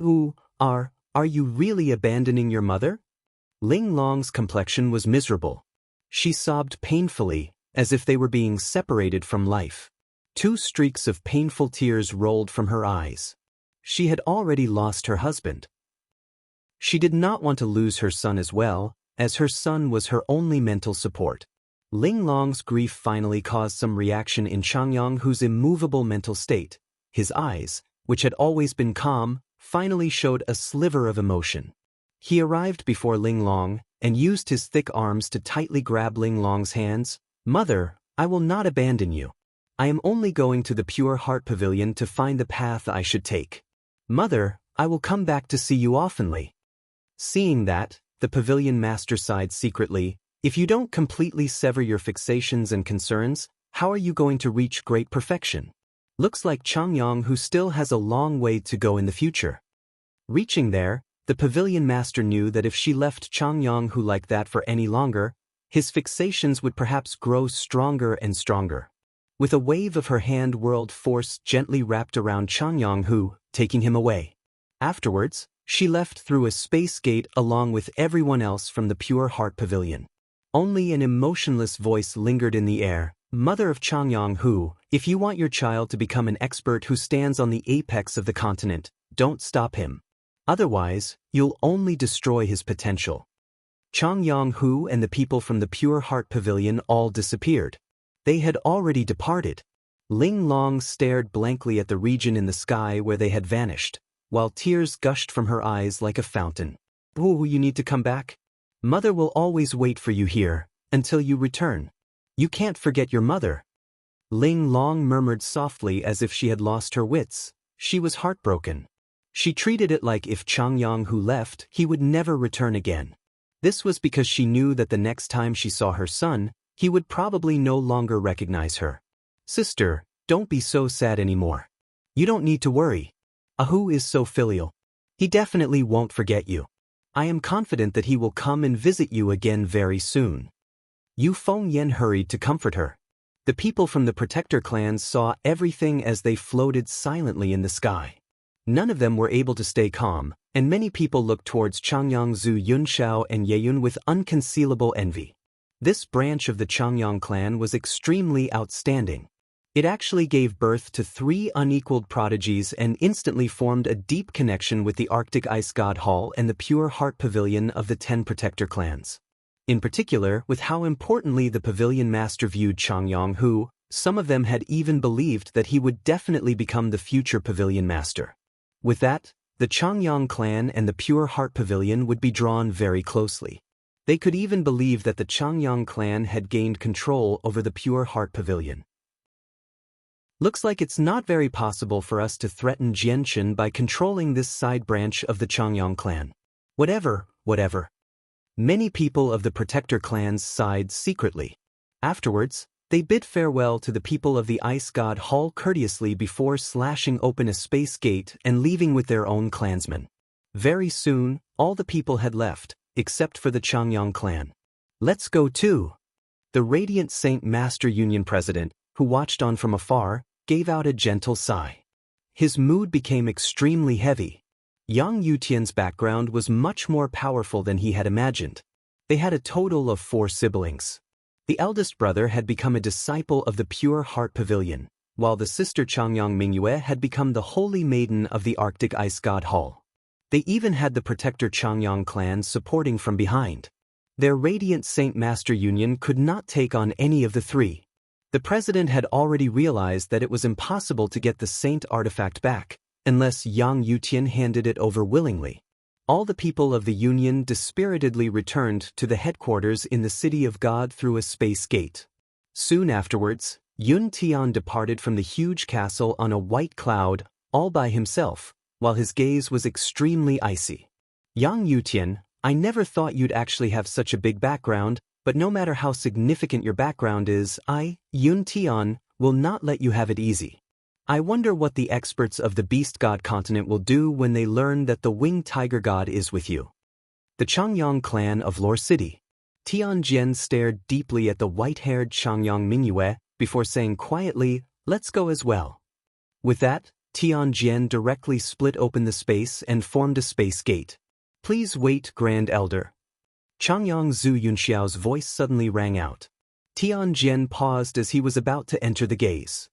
"Ooh, are you really abandoning your mother?" Ling Long's complexion was miserable. She sobbed painfully, as if they were being separated from life. 2 streaks of painful tears rolled from her eyes. She had already lost her husband. She did not want to lose her son as well, as her son was her only mental support. Ling Long's grief finally caused some reaction in Changyang Hu's immovable mental state. His eyes, which had always been calm, finally showed a sliver of emotion. He arrived before Ling Long, and used his thick arms to tightly grab Ling Long's hands. "Mother, I will not abandon you. I am only going to the Pure Heart Pavilion to find the path I should take. Mother, I will come back to see you oftenly." Seeing that, the pavilion master sighed secretly. "If you don't completely sever your fixations and concerns, how are you going to reach great perfection? Looks like Changyang Hu still has a long way to go in the future." Reaching there, The pavilion master knew that if she left Changyang-hu like that for any longer, his fixations would perhaps grow stronger and stronger. With a wave of her hand, world force gently wrapped around Changyang-hu, taking him away. Afterwards, she left through a space gate along with everyone else from the Pure Heart Pavilion. Only an emotionless voice lingered in the air. Mother of Changyang-hu, if you want your child to become an expert who stands on the apex of the continent, don't stop him. Otherwise, you'll only destroy his potential. Changyang-hu and the people from the Pure Heart Pavilion all disappeared. They had already departed. Ling Long stared blankly at the region in the sky where they had vanished, while tears gushed from her eyes like a fountain. Oh, you need to come back? Mother will always wait for you here, until you return. You can't forget your mother. Ling Long murmured softly as if she had lost her wits. She was heartbroken. She treated it like if Changyang-hu left, he would never return again. This was because she knew that the next time she saw her son, he would probably no longer recognize her. Sister, don't be so sad anymore. You don't need to worry. Ahu is so filial. He definitely won't forget you. I am confident that he will come and visit you again very soon. Yu Fengyan hurried to comfort her. The people from the protector clans saw everything as they floated silently in the sky. None of them were able to stay calm, and many people looked towards Changyang Zhu Yunxiao and Yeyun with unconcealable envy. This branch of the Changyang clan was extremely outstanding. It actually gave birth to 3 unequaled prodigies and instantly formed a deep connection with the Arctic Ice God Hall and the Pure Heart Pavilion of the 10 protector clans. In particular, with how importantly the pavilion master viewed Changyang-hu, some of them had even believed that he would definitely become the future pavilion master. With that, the Changyang clan and the Pure Heart Pavilion would be drawn very closely. They could even believe that the Changyang clan had gained control over the Pure Heart Pavilion. Looks like it's not very possible for us to threaten Jianshan by controlling this side branch of the Changyang clan. Whatever. Many people of the protector clans sighed secretly. Afterwards, they bid farewell to the people of the Ice God Hall courteously before slashing open a space gate and leaving with their own clansmen. Very soon, all the people had left, except for the Changyang clan. Let's go too. The Radiant Saint Master Union President, who watched on from afar, gave out a gentle sigh. His mood became extremely heavy. Yang Yutian's background was much more powerful than he had imagined. They had a total of 4 siblings. The eldest brother had become a disciple of the Pure Heart Pavilion, while the sister Changyang Mingyue had become the holy maiden of the Arctic Ice God Hall. They even had the protector Changyang clan supporting from behind. Their Radiant Saint Master Union could not take on any of the 3. The president had already realized that it was impossible to get the Saint artifact back, unless Yang Yutian handed it over willingly. All the people of the Union dispiritedly returned to the headquarters in the City of God through a space gate. Soon afterwards, Yun Tian departed from the huge castle on a white cloud, all by himself, while his gaze was extremely icy. Yang Yutian, I never thought you'd actually have such a big background, but no matter how significant your background is, Yun Tian, will not let you have it easy. I wonder what the experts of the Beast God continent will do when they learn that the Winged Tiger God is with you. The Changyang clan of Lore City. Tianjian stared deeply at the white-haired Changyang Mingyue before saying quietly, let's go as well. With that, Tianjian directly split open the space and formed a space gate. Please wait, Grand Elder. Changyang Zhu Yunxiao's voice suddenly rang out. Tianjian paused as he was about to enter the gaze.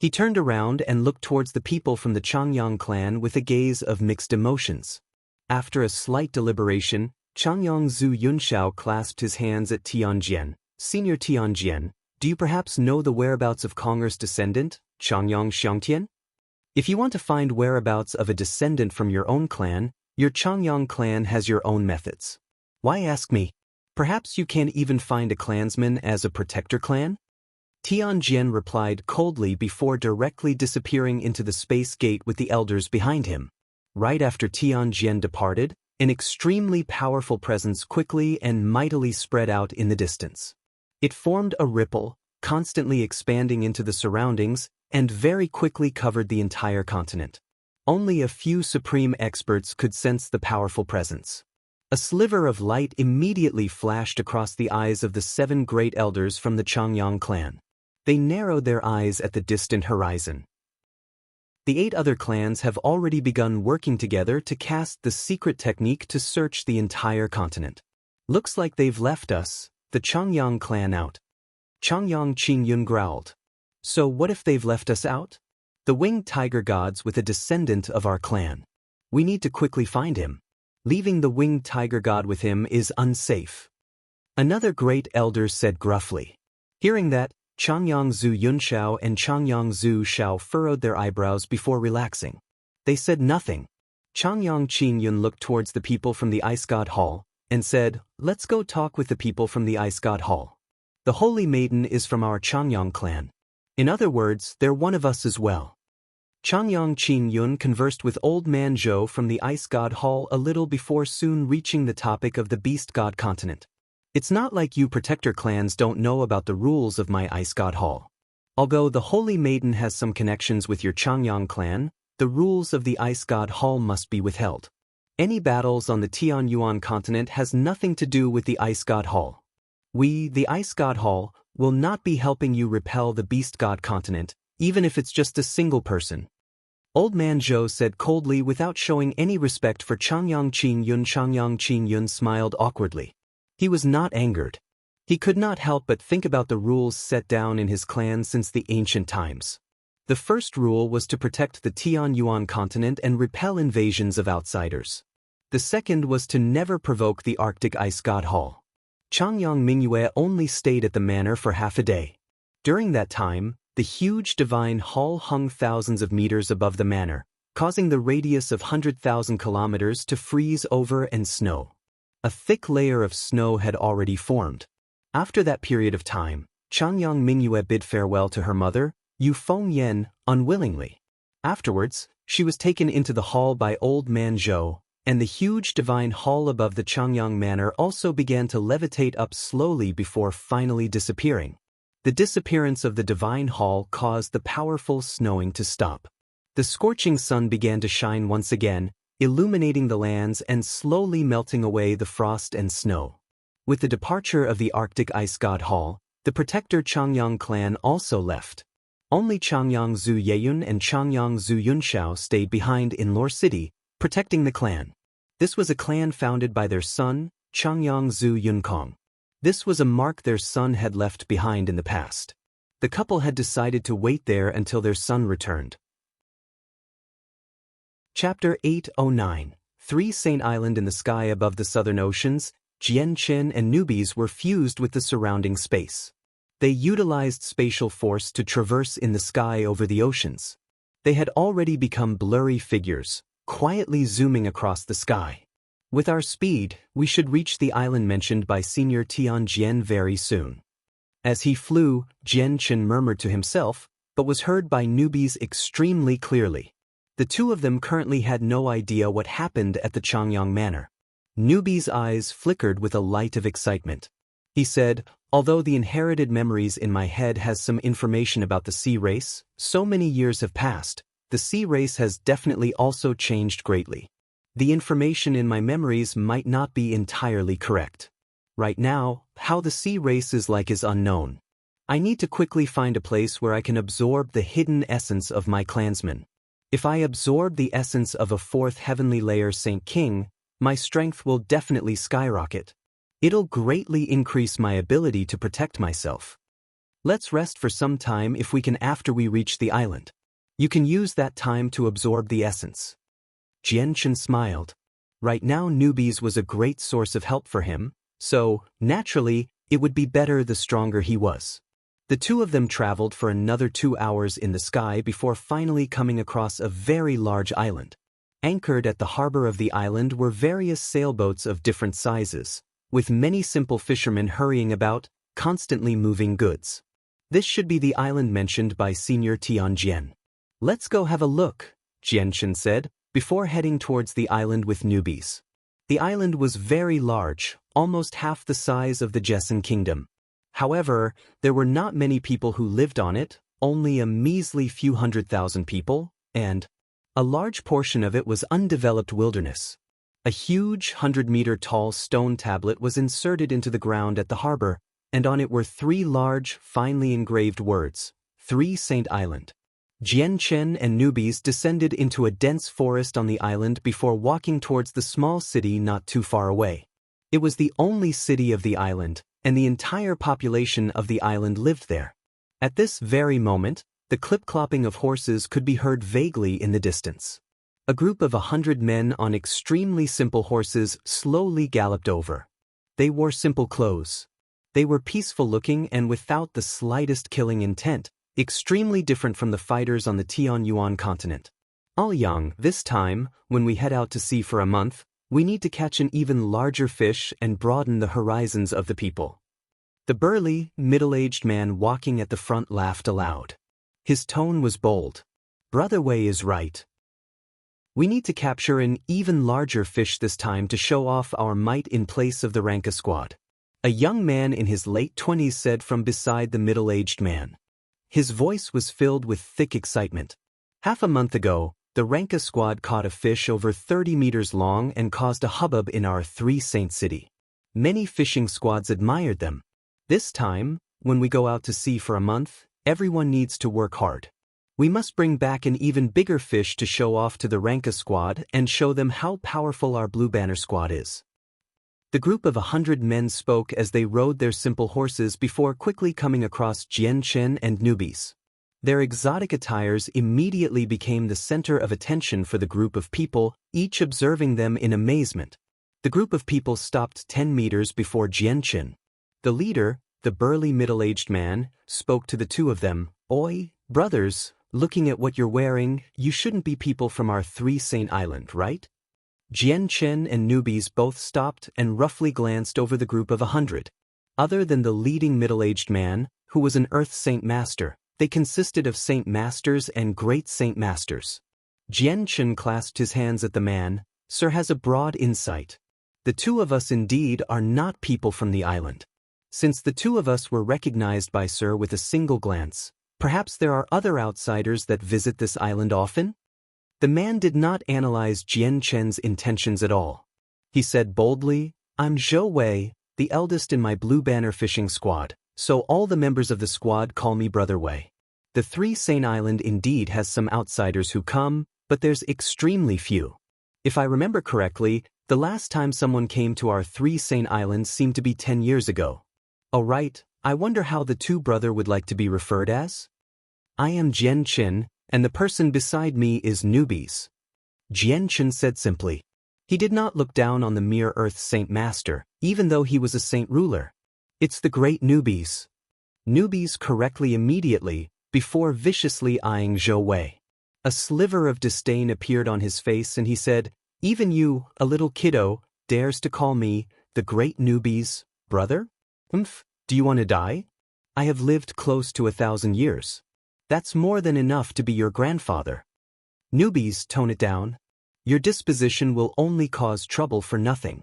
He turned around and looked towards the people from the Changyang clan with a gaze of mixed emotions. After a slight deliberation, Changyang Zhu Yunxiao clasped his hands at Tianjian. Senior Tianjian, do you perhaps know the whereabouts of Konger's descendant, Changyang Xiangtian? If you want to find whereabouts of a descendant from your own clan, your Changyang clan has your own methods. Why ask me? Perhaps you can't even find a clansman as a protector clan? Tianjian replied coldly before directly disappearing into the space gate with the elders behind him. Right after Tianjian departed, an extremely powerful presence quickly and mightily spread out in the distance. It formed a ripple, constantly expanding into the surroundings, and very quickly covered the entire continent. Only a few supreme experts could sense the powerful presence. A sliver of light immediately flashed across the eyes of the 7 great elders from the Changyang clan. They narrowed their eyes at the distant horizon. The 8 other clans have already begun working together to cast the secret technique to search the entire continent. Looks like they've left us, the Changyang clan, out. Changyang Qingyun growled. So what if they've left us out? The winged tiger god's with a descendant of our clan. We need to quickly find him. Leaving the winged tiger god with him is unsafe. Another great elder said gruffly. Hearing that, Changyang Zhu Yunshao and Changyang Zhu Shao furrowed their eyebrows before relaxing. They said nothing. Changyang Qinyun looked towards the people from the Ice God Hall and said, "Let's go talk with the people from the Ice God Hall. The Holy Maiden is from our Changyang clan. In other words, they're one of us as well." Changyang Qinyun conversed with Old Man Zhou from the Ice God Hall a little before soon reaching the topic of the Beast God continent. It's not like you protector clans don't know about the rules of my Ice God Hall. Although the Holy Maiden has some connections with your Changyang clan, the rules of the Ice God Hall must be withheld. Any battles on the Tianyuan continent has nothing to do with the Ice God Hall. We, the Ice God Hall, will not be helping you repel the Beast God continent, even if it's just a single person. Old Man Zhou said coldly without showing any respect for Changyang Qinyun. Changyang Qinyun smiled awkwardly. He was not angered. He could not help but think about the rules set down in his clan since the ancient times. The first rule was to protect the Tianyuan continent and repel invasions of outsiders. The second was to never provoke the Arctic Ice God Hall. Changyang Mingyue only stayed at the manor for half a day. During that time, the huge divine hall hung thousands of meters above the manor, causing the radius of 100,000 kilometers to freeze over and snow. A thick layer of snow had already formed. After that period of time, Changyang Mingyue bid farewell to her mother, Yu Fengyan, unwillingly. Afterwards, she was taken into the hall by Old Man Zhou, and the huge divine hall above the Changyang manor also began to levitate up slowly before finally disappearing. The disappearance of the divine hall caused the powerful snowing to stop. The scorching sun began to shine once again, illuminating the lands and slowly melting away the frost and snow. With the departure of the Arctic Ice God Hall, the protector Changyang clan also left. Only Changyang Zhu Yeyun and Changyang Zhu Yunshao stayed behind in Lore City, protecting the clan. This was a clan founded by their son, Changyang Zhu Yunkong. This was a mark their son had left behind in the past. The couple had decided to wait there until their son returned. Chapter 809. 3 Saint Island in the sky above the southern oceans, Jianqin and newbies were fused with the surrounding space. They utilized spatial force to traverse in the sky over the oceans. They had already become blurry figures, quietly zooming across the sky. With our speed, we should reach the island mentioned by Senior Tianjian very soon. As he flew, Jianqin murmured to himself, but was heard by newbies extremely clearly. The two of them currently had no idea what happened at the Changyang manor. Newbie's eyes flickered with a light of excitement. He said, "Although the inherited memories in my head has some information about the sea race, so many years have passed, the sea race has definitely also changed greatly. The information in my memories might not be entirely correct. Right now, how the sea race is like is unknown. I need to quickly find a place where I can absorb the hidden essence of my clansmen. If I absorb the essence of a 4th heavenly layer Saint King, my strength will definitely skyrocket. It'll greatly increase my ability to protect myself. Let's rest for some time if we can after we reach the island. You can use that time to absorb the essence." Jianqin smiled. Right now newbies was a great source of help for him, so, naturally, it would be better the stronger he was. The two of them traveled for another 2 hours in the sky before finally coming across a very large island. Anchored at the harbor of the island were various sailboats of different sizes, with many simple fishermen hurrying about, constantly moving goods. This should be the island mentioned by Senior Tianjian. "Let's go have a look," Jianqin said, before heading towards the island with newbies. The island was very large, almost half the size of the Jessen kingdom. However, there were not many people who lived on it, only a measly few 100,000 people, and A large portion of it was undeveloped wilderness. A huge 100-meter-tall stone tablet was inserted into the ground at the harbor, and on it were 3 large, finely engraved words, 3 Saint Island. Jian Chen and newbies descended into a dense forest on the island before walking towards the small city not too far away. It was the only city of the island, and the entire population of the island lived there. At this very moment, the clip-clopping of horses could be heard vaguely in the distance. A group of 100 men on extremely simple horses slowly galloped over. They wore simple clothes. They were peaceful-looking and without the slightest killing intent, extremely different from the fighters on the Tianyuan continent. Aoyang, this time, when we head out to sea for a month, we need to catch an even larger fish and broaden the horizons of the people. The burly, middle-aged man walking at the front laughed aloud. His tone was bold. Brother Wei is right. We need to capture an even larger fish this time to show off our might in place of the Ranka squad. A young man in his late 20s said from beside the middle-aged man. His voice was filled with thick excitement. Half a month ago, the Ranka squad caught a fish over 30 meters long and caused a hubbub in our 3 Saint city. Many fishing squads admired them. This time, when we go out to sea for a month, everyone needs to work hard. We must bring back an even bigger fish to show off to the Ranka squad and show them how powerful our Blue Banner squad is. The group of 100 men spoke as they rode their simple horses before quickly coming across Jian Chen and newbies. Their exotic attires immediately became the center of attention for the group of people, each observing them in amazement. The group of people stopped 10 meters before Jian Chen. The leader, the burly middle-aged man, spoke to the 2 of them. Oi, brothers, looking at what you're wearing, you shouldn't be people from our 3 Saint Island, right? Jian Chen and newbies both stopped and roughly glanced over the group of 100. Other than the leading middle-aged man, who was an Earth Saint Master, they consisted of Saint Masters and Great Saint Masters. Jian Chen clasped his hands at the man. Sir has a broad insight. The 2 of us indeed are not people from the island. Since the 2 of us were recognized by Sir with a single glance, perhaps there are other outsiders that visit this island often? The man did not analyze Jian Chen's intentions at all. He said boldly, I'm Zhou Wei, the eldest in my Blue Banner fishing squad, so all the members of the squad call me Brother Wei. The 3 Saint Island indeed has some outsiders who come, but there's extremely few. If I remember correctly, the last time someone came to our 3 Saint Islands seemed to be 10 years ago. Oh right, I wonder how the 2 brother would like to be referred as? I am Jian Chen, and the person beside me is newbies. Jian Chen said simply. He did not look down on the mere Earth Saint Master, even though he was a saint ruler. It's the great newbies. Newbies correctly immediately, before viciously eyeing Zhou Wei. A sliver of disdain appeared on his face and he said, even you, a little kiddo, dares to call me, the great newbies, brother? Do you want to die? I have lived close to 1,000 years. That's more than enough to be your grandfather. Newbies, tone it down. Your disposition will only cause trouble for nothing.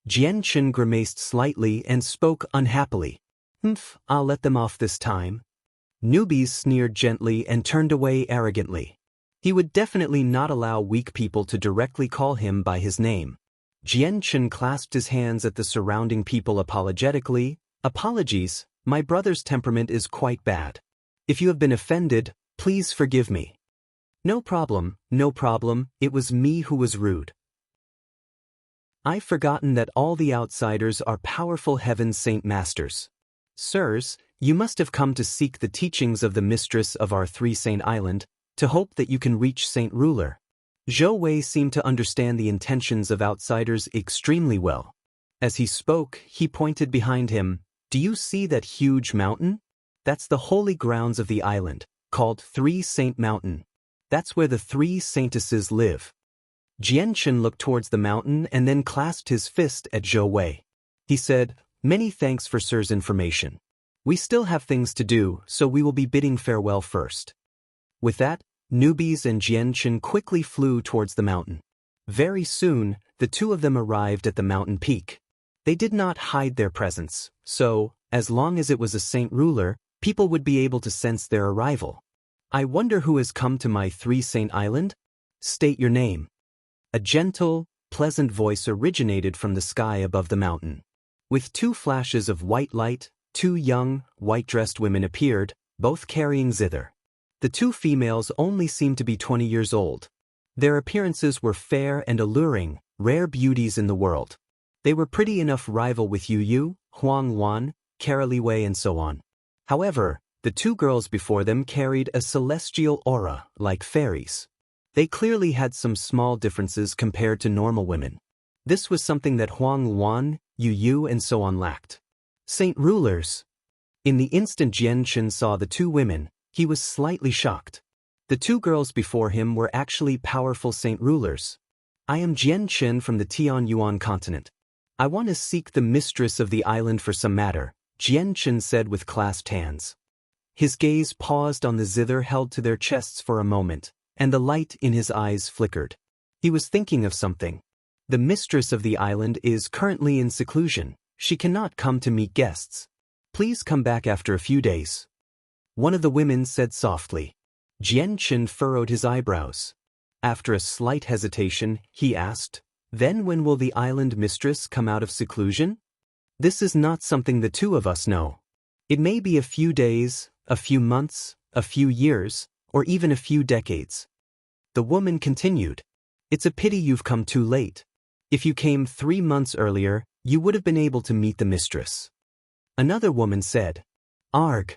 Jian Chen grimaced slightly and spoke unhappily. I'll let them off this time. Newbies sneered gently and turned away arrogantly. He would definitely not allow weak people to directly call him by his name. Jian Chen clasped his hands at the surrounding people apologetically. Apologies, my brother's temperament is quite bad. If you have been offended, please forgive me. No problem, it was me who was rude. I've forgotten that all the outsiders are powerful Heaven Saint Masters. Sirs, you must have come to seek the teachings of the mistress of our 3 Saint Island, to hope that you can reach Saint Ruler. Zhou Wei seemed to understand the intentions of outsiders extremely well. As he spoke, he pointed behind him. Do you see that huge mountain? That's the holy grounds of the island, called 3 Saint Mountain. That's where the 3 saintesses live. Jian Chen looked towards the mountain and then clasped his fist at Zhou Wei. He said, many thanks for Sir's information. We still have things to do, so we will be bidding farewell first. With that, newbies and Jian Chen quickly flew towards the mountain. Very soon, the 2 of them arrived at the mountain peak. They did not hide their presence, so, as long as it was a saint ruler, people would be able to sense their arrival. I wonder who has come to my 3 Saint Island? State your name. A gentle, pleasant voice originated from the sky above the mountain. With 2 flashes of white light, 2 young, white-dressed women appeared, both carrying zither. The 2 females only seemed to be 20 years old. Their appearances were fair and alluring, rare beauties in the world. They were pretty enough rival with Yu Yu, Huang Wan, Carolee Wei and so on. However, the 2 girls before them carried a celestial aura, like fairies. They clearly had some small differences compared to normal women. This was something that Huang Wan, Yu Yu and so on lacked. Saint Rulers. In the instant Jian Chen saw the 2 women, he was slightly shocked. The 2 girls before him were actually powerful Saint Rulers. I am Jian Chen from the Tian Yuan continent. I want to seek the mistress of the island for some matter, Jian Chen said with clasped hands. His gaze paused on the zither held to their chests for a moment, and the light in his eyes flickered. He was thinking of something. The mistress of the island is currently in seclusion. She cannot come to meet guests. Please come back after a few days. One of the women said softly. Jian Chen furrowed his eyebrows. After a slight hesitation, he asked, "Then when will the island mistress come out of seclusion?" "This is not something the 2 of us know. It may be a few days, a few months, a few years, or even a few decades." The woman continued, "It's a pity you've come too late. If you came 3 months earlier, you would have been able to meet the mistress." Another woman said, "Arg."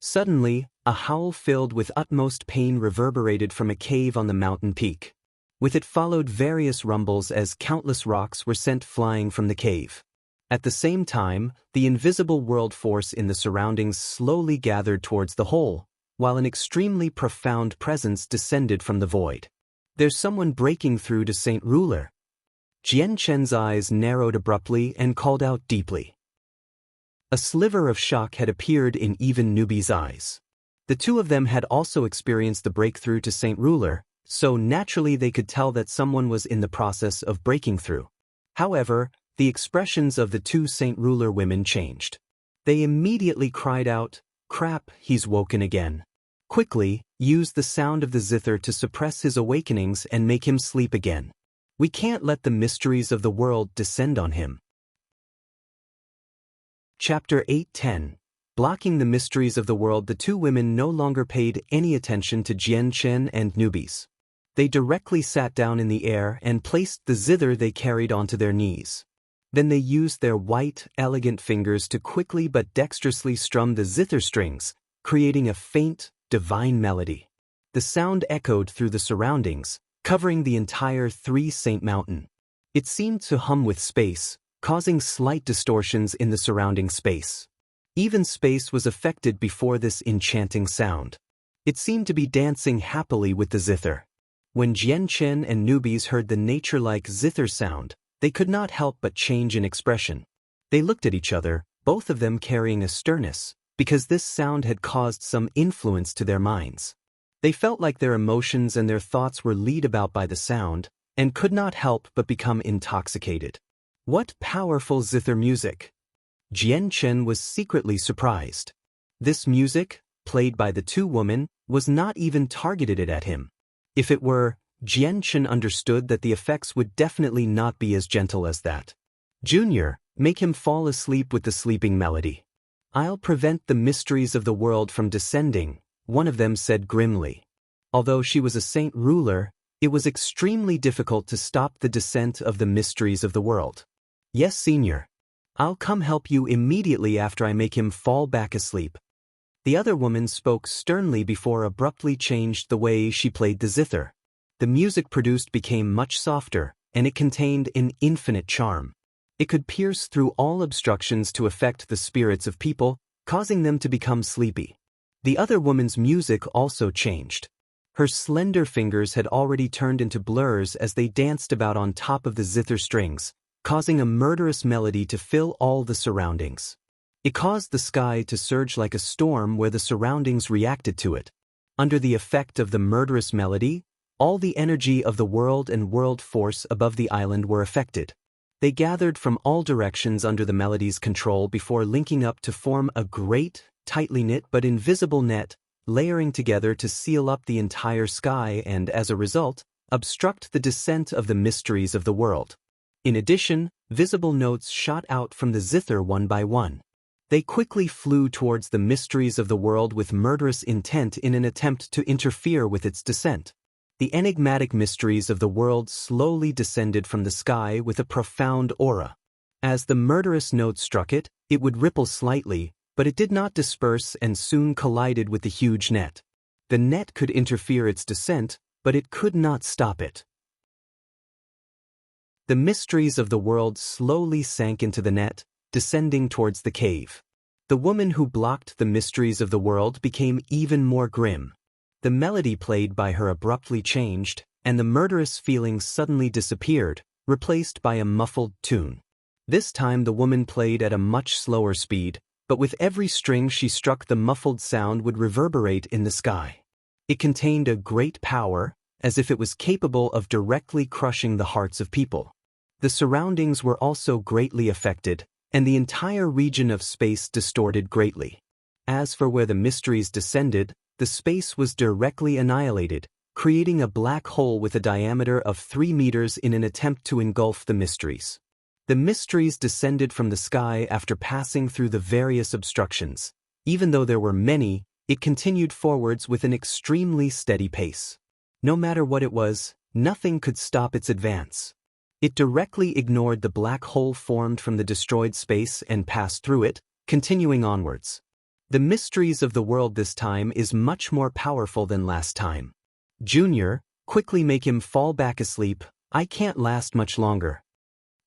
Suddenly, a howl filled with utmost pain reverberated from a cave on the mountain peak. With it followed various rumbles as countless rocks were sent flying from the cave. At the same time, the invisible world force in the surroundings slowly gathered towards the hole, while an extremely profound presence descended from the void. "There's someone breaking through to Saint Ruler." Jian Chen's eyes narrowed abruptly and called out deeply. A sliver of shock had appeared in even Newbie's eyes. The 2 of them had also experienced the breakthrough to Saint Ruler, so naturally they could tell that someone was in the process of breaking through. However, the expressions of the 2 Saint Ruler women changed. They immediately cried out, "Crap, he's woken again. Quickly, use the sound of the zither to suppress his awakenings and make him sleep again. We can't let the mysteries of the world descend on him." Chapter 8:10. Blocking the mysteries of the world. The 2 women no longer paid any attention to Jian Chen and Newbies. They directly sat down in the air and placed the zither they carried onto their knees. Then they used their white, elegant fingers to quickly but dexterously strum the zither strings, creating a faint, divine melody. The sound echoed through the surroundings, covering the entire 3 Saint Mountain. It seemed to hum with space, causing slight distortions in the surrounding space. Even space was affected before this enchanting sound. It seemed to be dancing happily with the zither. When Jian Chen and Newbies heard the nature-like zither sound, they could not help but change in expression. They looked at each other, both of them carrying a sternness, because this sound had caused some influence to their minds. They felt like their emotions and their thoughts were led about by the sound, and could not help but become intoxicated. What powerful zither music! Jian Chen was secretly surprised. This music, played by the 2 women, was not even targeted at him. If it were, Jian Chen understood that the effects would definitely not be as gentle as that. "Junior, make him fall asleep with the sleeping melody. I'll prevent the mysteries of the world from descending," one of them said grimly. Although she was a Saint Ruler, it was extremely difficult to stop the descent of the mysteries of the world. "Yes, senior. I'll come help you immediately after I make him fall back asleep." The other woman spoke sternly before abruptly changed the way she played the zither. The music produced became much softer, and it contained an infinite charm. It could pierce through all obstructions to affect the spirits of people, causing them to become sleepy. The other woman's music also changed. Her slender fingers had already turned into blurs as they danced about on top of the zither strings, causing a murderous melody to fill all the surroundings. It caused the sky to surge like a storm where the surroundings reacted to it. Under the effect of the murderous melody, all the energy of the world and world force above the island were affected. They gathered from all directions under the melody's control before linking up to form a great, tightly knit but invisible net, layering together to seal up the entire sky and, as a result, obstruct the descent of the mysteries of the world. In addition, visible notes shot out from the zither one by one. They quickly flew towards the mysteries of the world with murderous intent in an attempt to interfere with its descent. The enigmatic mysteries of the world slowly descended from the sky with a profound aura. As the murderous notes struck it, it would ripple slightly, but it did not disperse and soon collided with the huge net. The net could interfere its descent, but it could not stop it. The mysteries of the world slowly sank into the net, descending towards the cave. The woman who blocked the mysteries of the world became even more grim. The melody played by her abruptly changed, and the murderous feelings suddenly disappeared, replaced by a muffled tune. This time the woman played at a much slower speed, but with every string she struck the muffled sound would reverberate in the sky. It contained a great power, as if it was capable of directly crushing the hearts of people. The surroundings were also greatly affected, and the entire region of space distorted greatly. As for where the mysteries descended, the space was directly annihilated, creating a black hole with a diameter of 3 meters in an attempt to engulf the mysteries. The mysteries descended from the sky after passing through the various obstructions. Even though there were many, it continued forwards with an extremely steady pace. No matter what it was, nothing could stop its advance. It directly ignored the black hole formed from the destroyed space and passed through it, continuing onwards. The mysteries of the world this time is much more powerful than last time. Junior, quickly make him fall back asleep, I can't last much longer.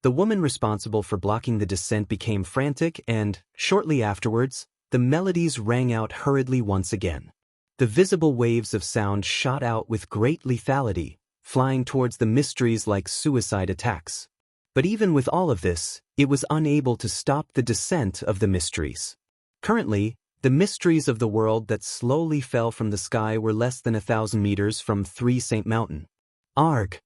The woman responsible for blocking the descent became frantic and, shortly afterwards, the melodies rang out hurriedly once again. The visible waves of sound shot out with great lethality, flying towards the mysteries like suicide attacks. But even with all of this, it was unable to stop the descent of the mysteries. Currently, the mysteries of the world that slowly fell from the sky were less than 1,000 meters from 3 St. Mountain. Arg!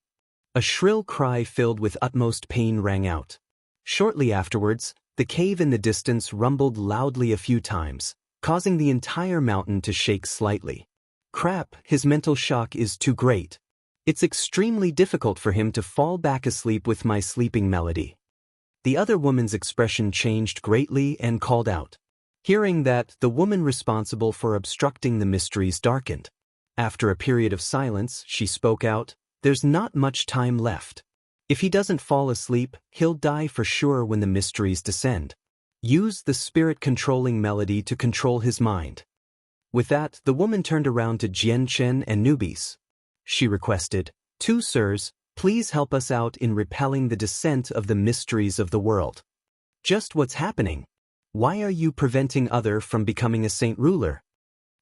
A shrill cry filled with utmost pain rang out. Shortly afterwards, the cave in the distance rumbled loudly a few times, causing the entire mountain to shake slightly. Crap, his mental shock is too great. It's extremely difficult for him to fall back asleep with my sleeping melody. The other woman's expression changed greatly and called out. Hearing that, the woman responsible for obstructing the mysteries darkened. After a period of silence, she spoke out, "There's not much time left. If he doesn't fall asleep, he'll die for sure when the mysteries descend. Use the spirit-controlling melody to control his mind." With that, the woman turned around to Jian Chen and Newbies. She requested, "Two sirs, please help us out in repelling the descent of the mysteries of the world." "Just what's happening? Why are you preventing other from becoming a saint ruler?"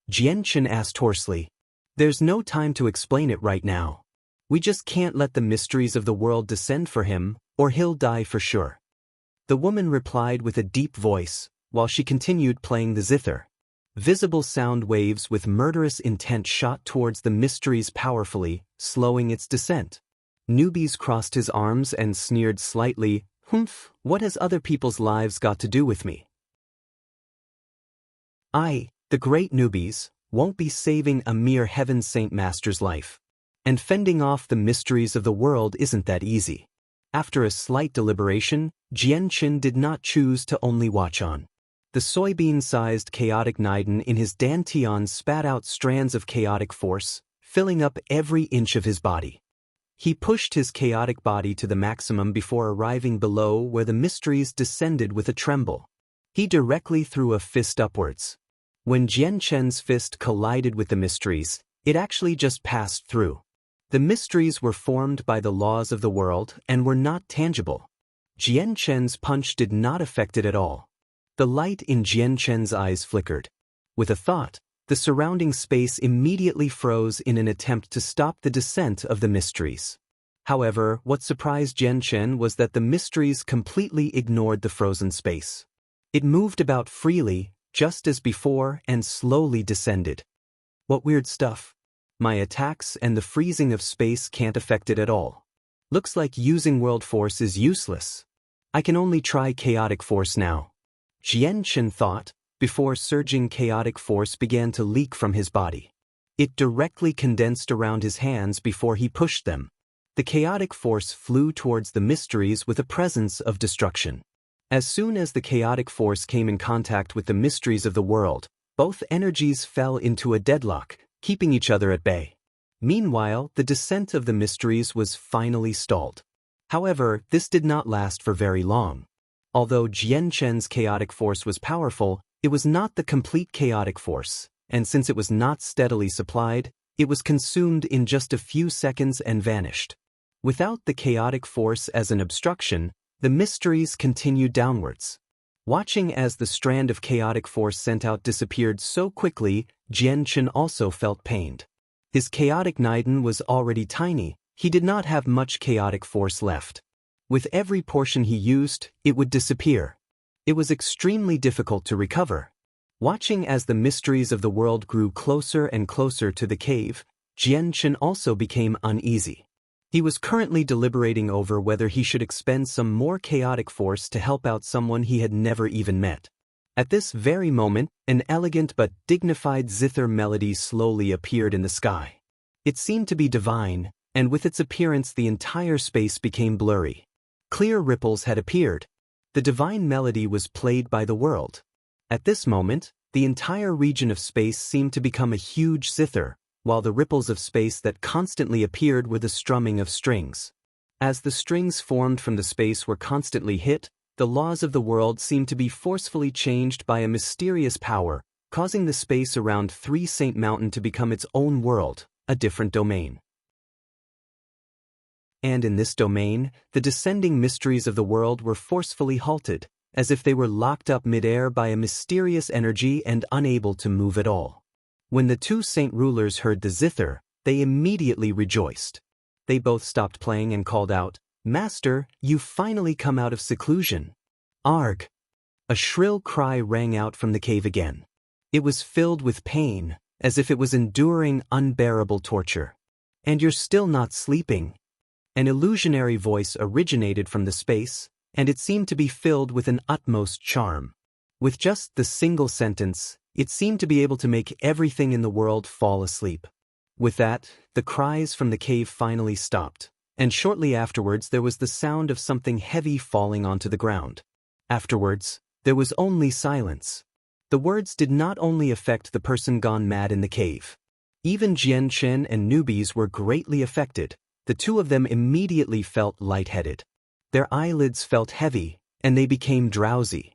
Jian Chen asked hoarsely. "There's no time to explain it right now. We just can't let the mysteries of the world descend for him, or he'll die for sure." The woman replied with a deep voice, while she continued playing the zither. Visible sound waves with murderous intent shot towards the mysteries powerfully, slowing its descent. Newbies crossed his arms and sneered slightly, "Humph, what has other people's lives got to do with me? I, the great Newbies, won't be saving a mere heaven saint master's life. And fending off the mysteries of the world isn't that easy." After a slight deliberation, Jian Chen did not choose to only watch on. The soybean-sized chaotic Niden in his dantian spat out strands of chaotic force, filling up every inch of his body. He pushed his chaotic body to the maximum before arriving below where the mysteries descended with a tremble. He directly threw a fist upwards. When Jian Chen's fist collided with the mysteries, it actually just passed through. The mysteries were formed by the laws of the world and were not tangible. Jian Chen's punch did not affect it at all. The light in Jian Chen's eyes flickered. With a thought, the surrounding space immediately froze in an attempt to stop the descent of the mysteries. However, what surprised Jian Chen was that the mysteries completely ignored the frozen space. It moved about freely, just as before, and slowly descended. What weird stuff. My attacks and the freezing of space can't affect it at all. Looks like using world force is useless. I can only try chaotic force now. Jian Chen thought, before surging chaotic force began to leak from his body. It directly condensed around his hands before he pushed them. The chaotic force flew towards the mysteries with a presence of destruction. As soon as the chaotic force came in contact with the mysteries of the world, both energies fell into a deadlock, keeping each other at bay. Meanwhile, the descent of the mysteries was finally stalled. However, this did not last for very long. Although Jian Chen's chaotic force was powerful, it was not the complete chaotic force, and since it was not steadily supplied, it was consumed in just a few seconds and vanished. Without the chaotic force as an obstruction, the mysteries continued downwards. Watching as the strand of chaotic force sent out disappeared so quickly, Jian Chen also felt pained. His chaotic Naiden was already tiny, he did not have much chaotic force left. With every portion he used, it would disappear. It was extremely difficult to recover. Watching as the mysteries of the world grew closer and closer to the cave, Jian Chen also became uneasy. He was currently deliberating over whether he should expend some more chaotic force to help out someone he had never even met. At this very moment, an elegant but dignified zither melody slowly appeared in the sky. It seemed to be divine, and with its appearance the entire space became blurry. Clear ripples had appeared. The divine melody was played by the world. At this moment, the entire region of space seemed to become a huge zither, while the ripples of space that constantly appeared were the strumming of strings. As the strings formed from the space were constantly hit, the laws of the world seemed to be forcefully changed by a mysterious power, causing the space around 3 Saint Mountain to become its own world, a different domain. And in this domain, the descending mysteries of the world were forcefully halted, as if they were locked up mid-air by a mysterious energy and unable to move at all. When the 2 saint rulers heard the zither, they immediately rejoiced. They both stopped playing and called out, "Master, you've finally come out of seclusion." Arg! A shrill cry rang out from the cave again. It was filled with pain, as if it was enduring unbearable torture. "And you're still not sleeping." An illusionary voice originated from the space, and it seemed to be filled with an utmost charm. With just the single sentence, it seemed to be able to make everything in the world fall asleep. With that, the cries from the cave finally stopped, and shortly afterwards there was the sound of something heavy falling onto the ground. Afterwards, there was only silence. The words did not only affect the person gone mad in the cave. Even Jian Chen and newbies were greatly affected. The 2 of them immediately felt lightheaded. Their eyelids felt heavy, and they became drowsy.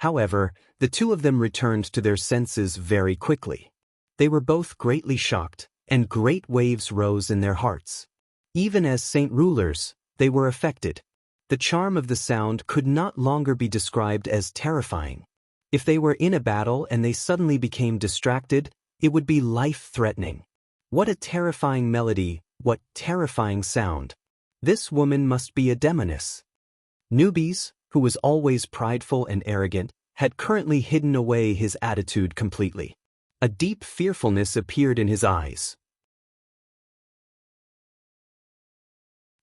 However, the 2 of them returned to their senses very quickly. They were both greatly shocked, and great waves rose in their hearts. Even as saint rulers, they were affected. The charm of the sound could not longer be described as terrifying. If they were in a battle and they suddenly became distracted, it would be life-threatening. What a terrifying melody, what terrifying sound. This woman must be a demoness. Newbies, who was always prideful and arrogant, had currently hidden away his attitude completely. A deep fearfulness appeared in his eyes.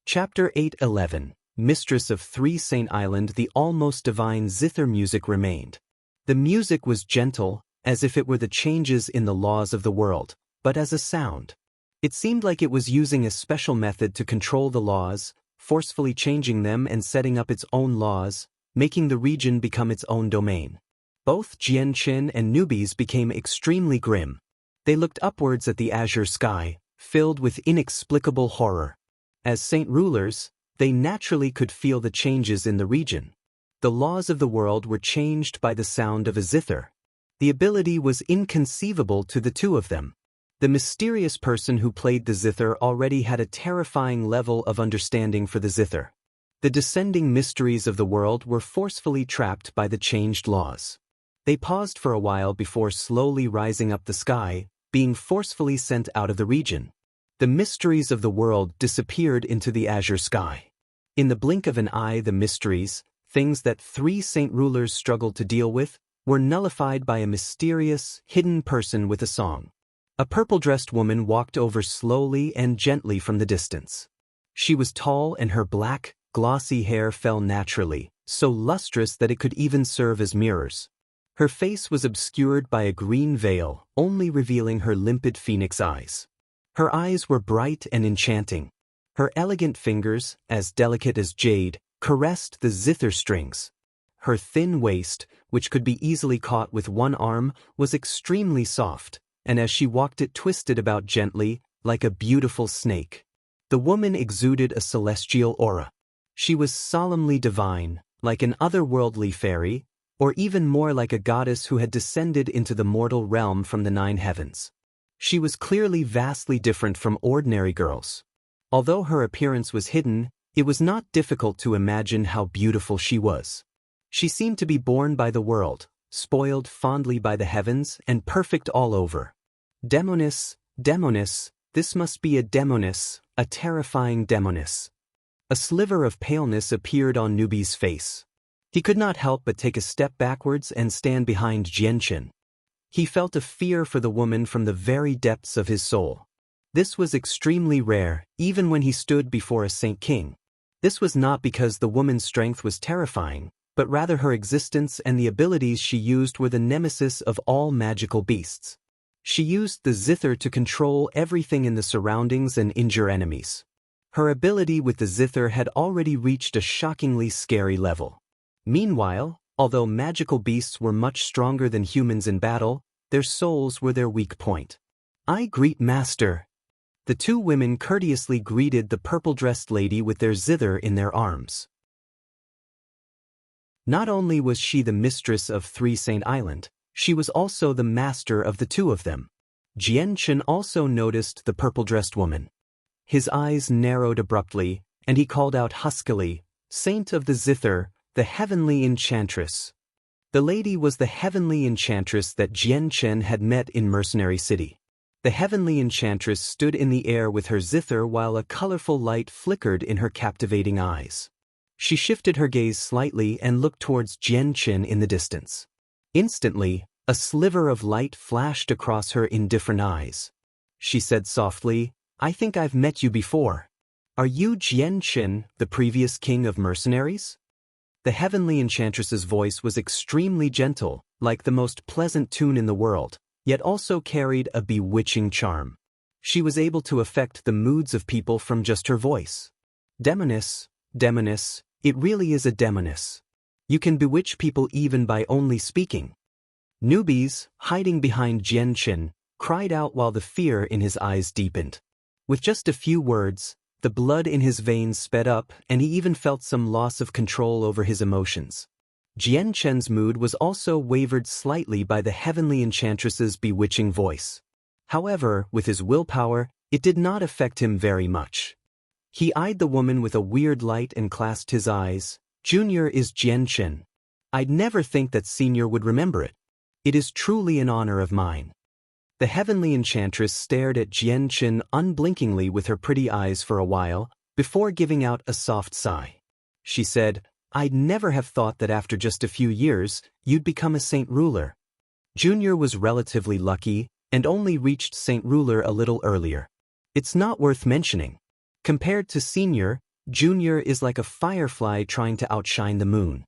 Chapter 8:11 Mistress of 3 Saint Island. The almost divine zither music remained. The music was gentle, as if it were the changes in the laws of the world, but as a sound. It seemed like it was using a special method to control the laws, forcefully changing them and setting up its own laws, making the region become its own domain. Both Jian Chen and newbies became extremely grim. They looked upwards at the azure sky, filled with inexplicable horror. As saint rulers, they naturally could feel the changes in the region. The laws of the world were changed by the sound of a zither. The ability was inconceivable to the 2 of them. The mysterious person who played the zither already had a terrifying level of understanding for the zither. The descending mysteries of the world were forcefully trapped by the changed laws. They paused for a while before slowly rising up the sky, being forcefully sent out of the region. The mysteries of the world disappeared into the azure sky. In the blink of an eye, the mysteries, things that 3 saint rulers struggled to deal with, were nullified by a mysterious, hidden person with a song. A purple-dressed woman walked over slowly and gently from the distance. She was tall and her black, glossy hair fell naturally, so lustrous that it could even serve as mirrors. Her face was obscured by a green veil, only revealing her limpid phoenix eyes. Her eyes were bright and enchanting. Her elegant fingers, as delicate as jade, caressed the zither strings. Her thin waist, which could be easily caught with one arm, was extremely soft, and as she walked it twisted about gently, like a beautiful snake. The woman exuded a celestial aura. She was solemnly divine, like an otherworldly fairy, or even more like a goddess who had descended into the mortal realm from the 9 heavens. She was clearly vastly different from ordinary girls. Although her appearance was hidden, it was not difficult to imagine how beautiful she was. She seemed to be born by the world, spoiled fondly by the heavens, and perfect all over. Demoness, demoness, this must be a demoness, a terrifying demoness. A sliver of paleness appeared on Newbie's face. He could not help but take a step backwards and stand behind Jianchen. He felt a fear for the woman from the very depths of his soul. This was extremely rare, even when he stood before a Saint King. This was not because the woman's strength was terrifying, but rather her existence and the abilities she used were the nemesis of all magical beasts. She used the zither to control everything in the surroundings and injure enemies. Her ability with the zither had already reached a shockingly scary level. Meanwhile, although magical beasts were much stronger than humans in battle, their souls were their weak point. "I greet Master." The 2 women courteously greeted the purple-dressed lady with their zither in their arms. Not only was she the mistress of 3 Saint Island, she was also the master of the 2 of them. Jianchen also noticed the purple-dressed woman. His eyes narrowed abruptly, and he called out huskily, "Saint of the Zither, the heavenly enchantress." The lady was the heavenly enchantress that Jianchen had met in Mercenary City. The heavenly enchantress stood in the air with her zither while a colorful light flickered in her captivating eyes. She shifted her gaze slightly and looked towards Jianchen in the distance. Instantly, a sliver of light flashed across her indifferent eyes. She said softly, "I think I've met you before. Are you Jianchen, the previous king of mercenaries?" The heavenly enchantress's voice was extremely gentle, like the most pleasant tune in the world, yet also carried a bewitching charm. She was able to affect the moods of people from just her voice. "Demoness, demoness, it really is a demoness. You can bewitch people even by only speaking." Newbies, hiding behind Jianchen, cried out while the fear in his eyes deepened. With just a few words, the blood in his veins sped up, and he even felt some loss of control over his emotions. Jianchen's mood was also wavered slightly by the heavenly enchantress's bewitching voice. However, with his willpower, it did not affect him very much. He eyed the woman with a weird light and clasped his eyes. "Junior is Jianchen. I'd never think that Senior would remember it. It is truly an honor of mine." The heavenly enchantress stared at Jianchen unblinkingly with her pretty eyes for a while, before giving out a soft sigh. She said, "I'd never have thought that after just a few years, you'd become a Saint Ruler." Junior was relatively lucky, and only reached Saint Ruler a little earlier. It's not worth mentioning. Compared to Senior, Junior is like a firefly trying to outshine the moon.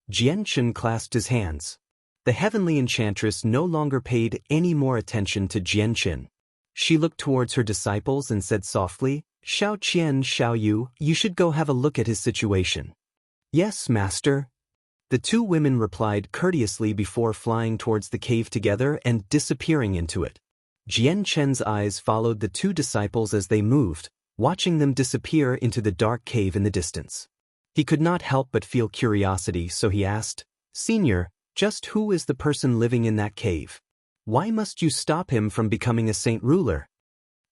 Jianchen clasped his hands. The heavenly enchantress no longer paid any more attention to Jianchen. She looked towards her disciples and said softly, "Xiao Qian, Xiao Yu, you should go have a look at his situation." "Yes, Master." The 2 women replied courteously before flying towards the cave together and disappearing into it. Jianchen's eyes followed the 2 disciples as they moved, watching them disappear into the dark cave in the distance. He could not help but feel curiosity, so he asked, "Senior, just who is the person living in that cave? Why must you stop him from becoming a Saint Ruler?"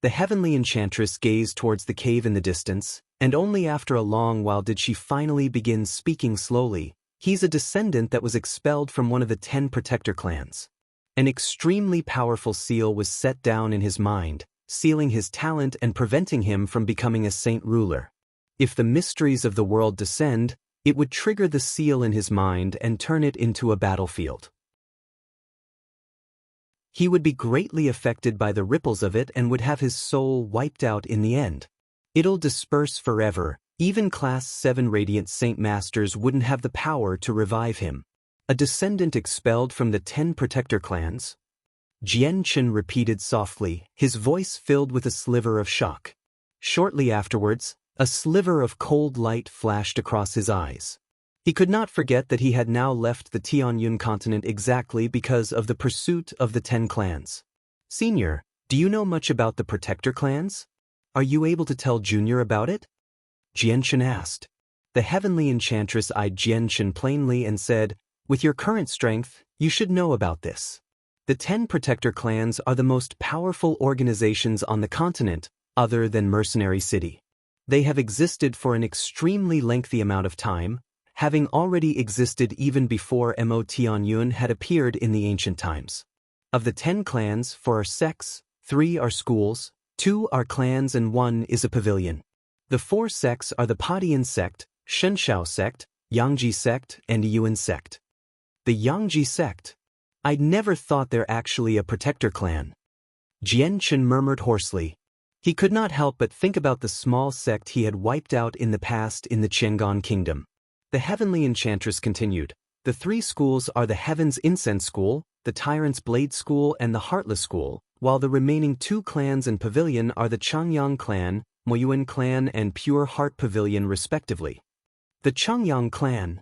The heavenly enchantress gazed towards the cave in the distance, and only after a long while did she finally begin speaking slowly. "He's a descendant that was expelled from one of the 10 protector clans. An extremely powerful seal was set down in his mind, sealing his talent and preventing him from becoming a Saint Ruler. If the mysteries of the world descend, it would trigger the seal in his mind and turn it into a battlefield. He would be greatly affected by the ripples of it and would have his soul wiped out in the end. It'll disperse forever. Even Class 7 Radiant Saint Masters wouldn't have the power to revive him. A descendant expelled from the 10 protector clans? Jian Chen repeated softly, his voice filled with a sliver of shock. Shortly afterwards, a sliver of cold light flashed across his eyes. He could not forget that he had now left the Tianyun continent exactly because of the pursuit of the 10 clans. Senior, do you know much about the protector clans? Are you able to tell Junior about it? Jian Chen asked. The heavenly enchantress eyed Jian Chen plainly and said, with your current strength, you should know about this. The 10 protector clans are the most powerful organizations on the continent, other than Mercenary City. They have existed for an extremely lengthy amount of time, having already existed even before Mo Tianyun had appeared in the ancient times. Of the 10 clans, 4 are sects, 3 are schools, 2 are clans and 1 is a pavilion. The 4 sects are the Padian sect, Shenshao sect, Yangji sect, and Yuan sect. The Yangji sect? I'd never thought they're actually a protector clan. Jian Chen murmured hoarsely. He could not help but think about the small sect he had wiped out in the past in the Chengan kingdom. The heavenly enchantress continued. The 3 schools are the Heaven's Incense School, the Tyrant's Blade School, and the Heartless School, while the remaining 2 clans and pavilion are the Changyang clan, Moyuan clan, and Pure Heart Pavilion respectively. The Changyang clan.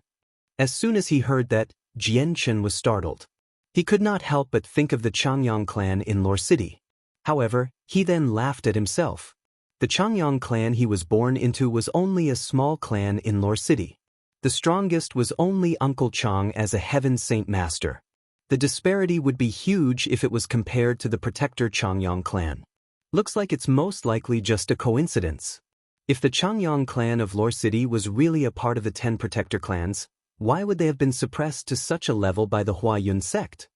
As soon as he heard that, Jian Chen was startled. He could not help but think of the Changyang clan in Lore City. However, he then laughed at himself. The Changyang clan he was born into was only a small clan in Lore City. The strongest was only Uncle Chang as a Heaven Saint Master. The disparity would be huge if it was compared to the protector Changyang clan. Looks like it's most likely just a coincidence. If the Changyang clan of Lore City was really a part of the 10 protector clans, why would they have been suppressed to such a level by the Huayun sect?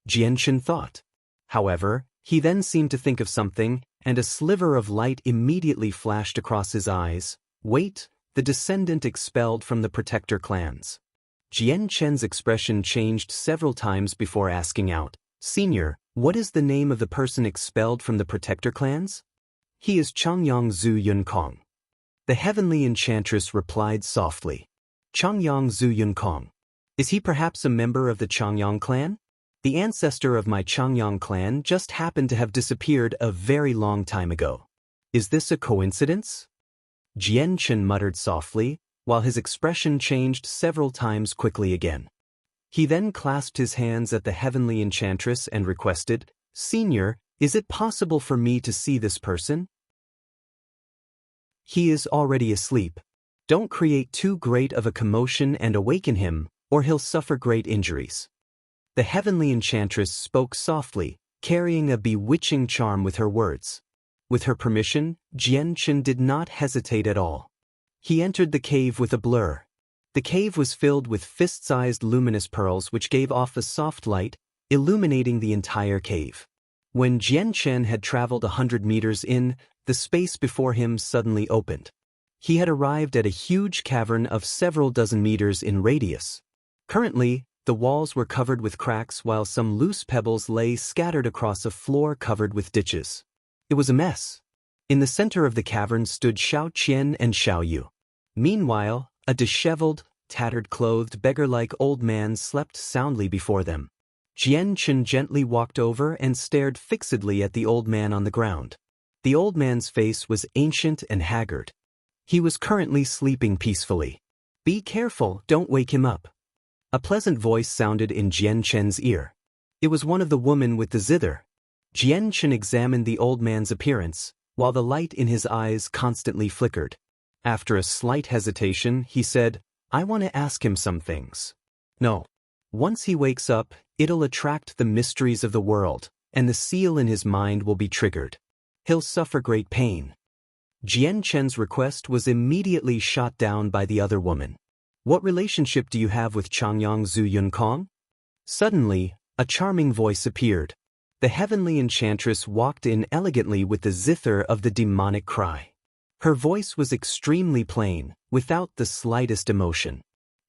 Jian Chen thought. However, he then seemed to think of something, and a sliver of light immediately flashed across his eyes. Wait, the descendant expelled from the protector clans. Jian Chen's expression changed several times before asking out, Senior, what is the name of the person expelled from the protector clans? He is Changyang Zhu Yunkong. The heavenly enchantress replied softly. Changyang Zhu Yunkong. Is he perhaps a member of the Changyang clan? The ancestor of my Changyang clan just happened to have disappeared a very long time ago. Is this a coincidence? Jian Chen muttered softly, while his expression changed several times quickly again. He then clasped his hands at the heavenly enchantress and requested, Senior, is it possible for me to see this person? He is already asleep. Don't create too great of a commotion and awaken him, or he'll suffer great injuries. The heavenly enchantress spoke softly, carrying a bewitching charm with her words. With her permission, Jian Chen did not hesitate at all. He entered the cave with a blur. The cave was filled with fist-sized luminous pearls which gave off a soft light, illuminating the entire cave. When Jian Chen had traveled 100 meters in, the space before him suddenly opened. He had arrived at a huge cavern of several dozen meters in radius. Currently, the walls were covered with cracks while some loose pebbles lay scattered across a floor covered with ditches. It was a mess. In the center of the cavern stood Xiao Qian and Xiao Yu. Meanwhile, a disheveled, tattered-clothed beggar-like old man slept soundly before them. Jian Chen gently walked over and stared fixedly at the old man on the ground. The old man's face was ancient and haggard. He was currently sleeping peacefully. Be careful, don't wake him up. A pleasant voice sounded in Jian Chen's ear. It was one of the women with the zither. Jian Chen examined the old man's appearance, while the light in his eyes constantly flickered. After a slight hesitation, he said, I want to ask him some things. No. Once he wakes up, it'll attract the mysteries of the world, and the seal in his mind will be triggered. He'll suffer great pain. Jian Chen's request was immediately shot down by the other woman. What relationship do you have with Changyang Zhu Yunkong? Suddenly, a charming voice appeared. The heavenly enchantress walked in elegantly with the zither of the demonic cry. Her voice was extremely plain, without the slightest emotion.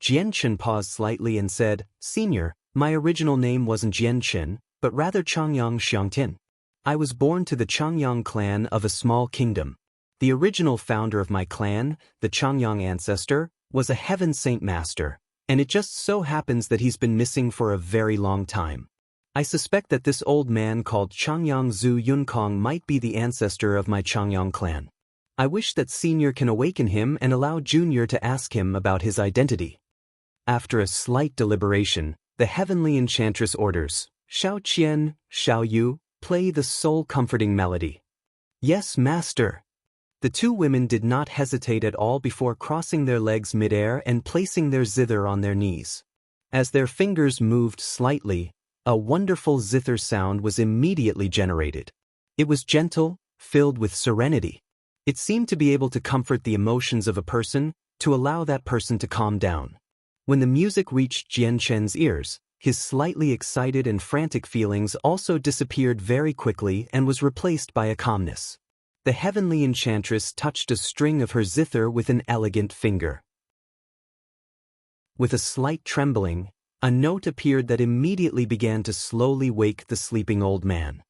Jian Chen paused slightly and said, Senior, my original name wasn't Jian Chen, but rather Changyang Xiangtian. I was born to the Changyang clan of a small kingdom. The original founder of my clan, the Changyang ancestor, was a Heaven Saint Master, And it just so happens that he's been missing for a very long time. I suspect that this old man called Changyang Zhu Yunkong might be the ancestor of my Changyang clan. I wish that Senior can awaken him and allow Junior to ask him about his identity." After a slight deliberation, the heavenly enchantress orders, "Xiao Qian, Xiao Yu, play the soul-comforting melody." "Yes, master." The two women did not hesitate at all before crossing their legs midair and placing their zither on their knees. As their fingers moved slightly, a wonderful zither sound was immediately generated. It was gentle, filled with serenity. It seemed to be able to comfort the emotions of a person, to allow that person to calm down. When the music reached Jian Chen's ears, his slightly excited and frantic feelings also disappeared very quickly and was replaced by a calmness. The heavenly enchantress touched a string of her zither with an elegant finger. With a slight trembling, a note appeared that immediately began to slowly wake the sleeping old man.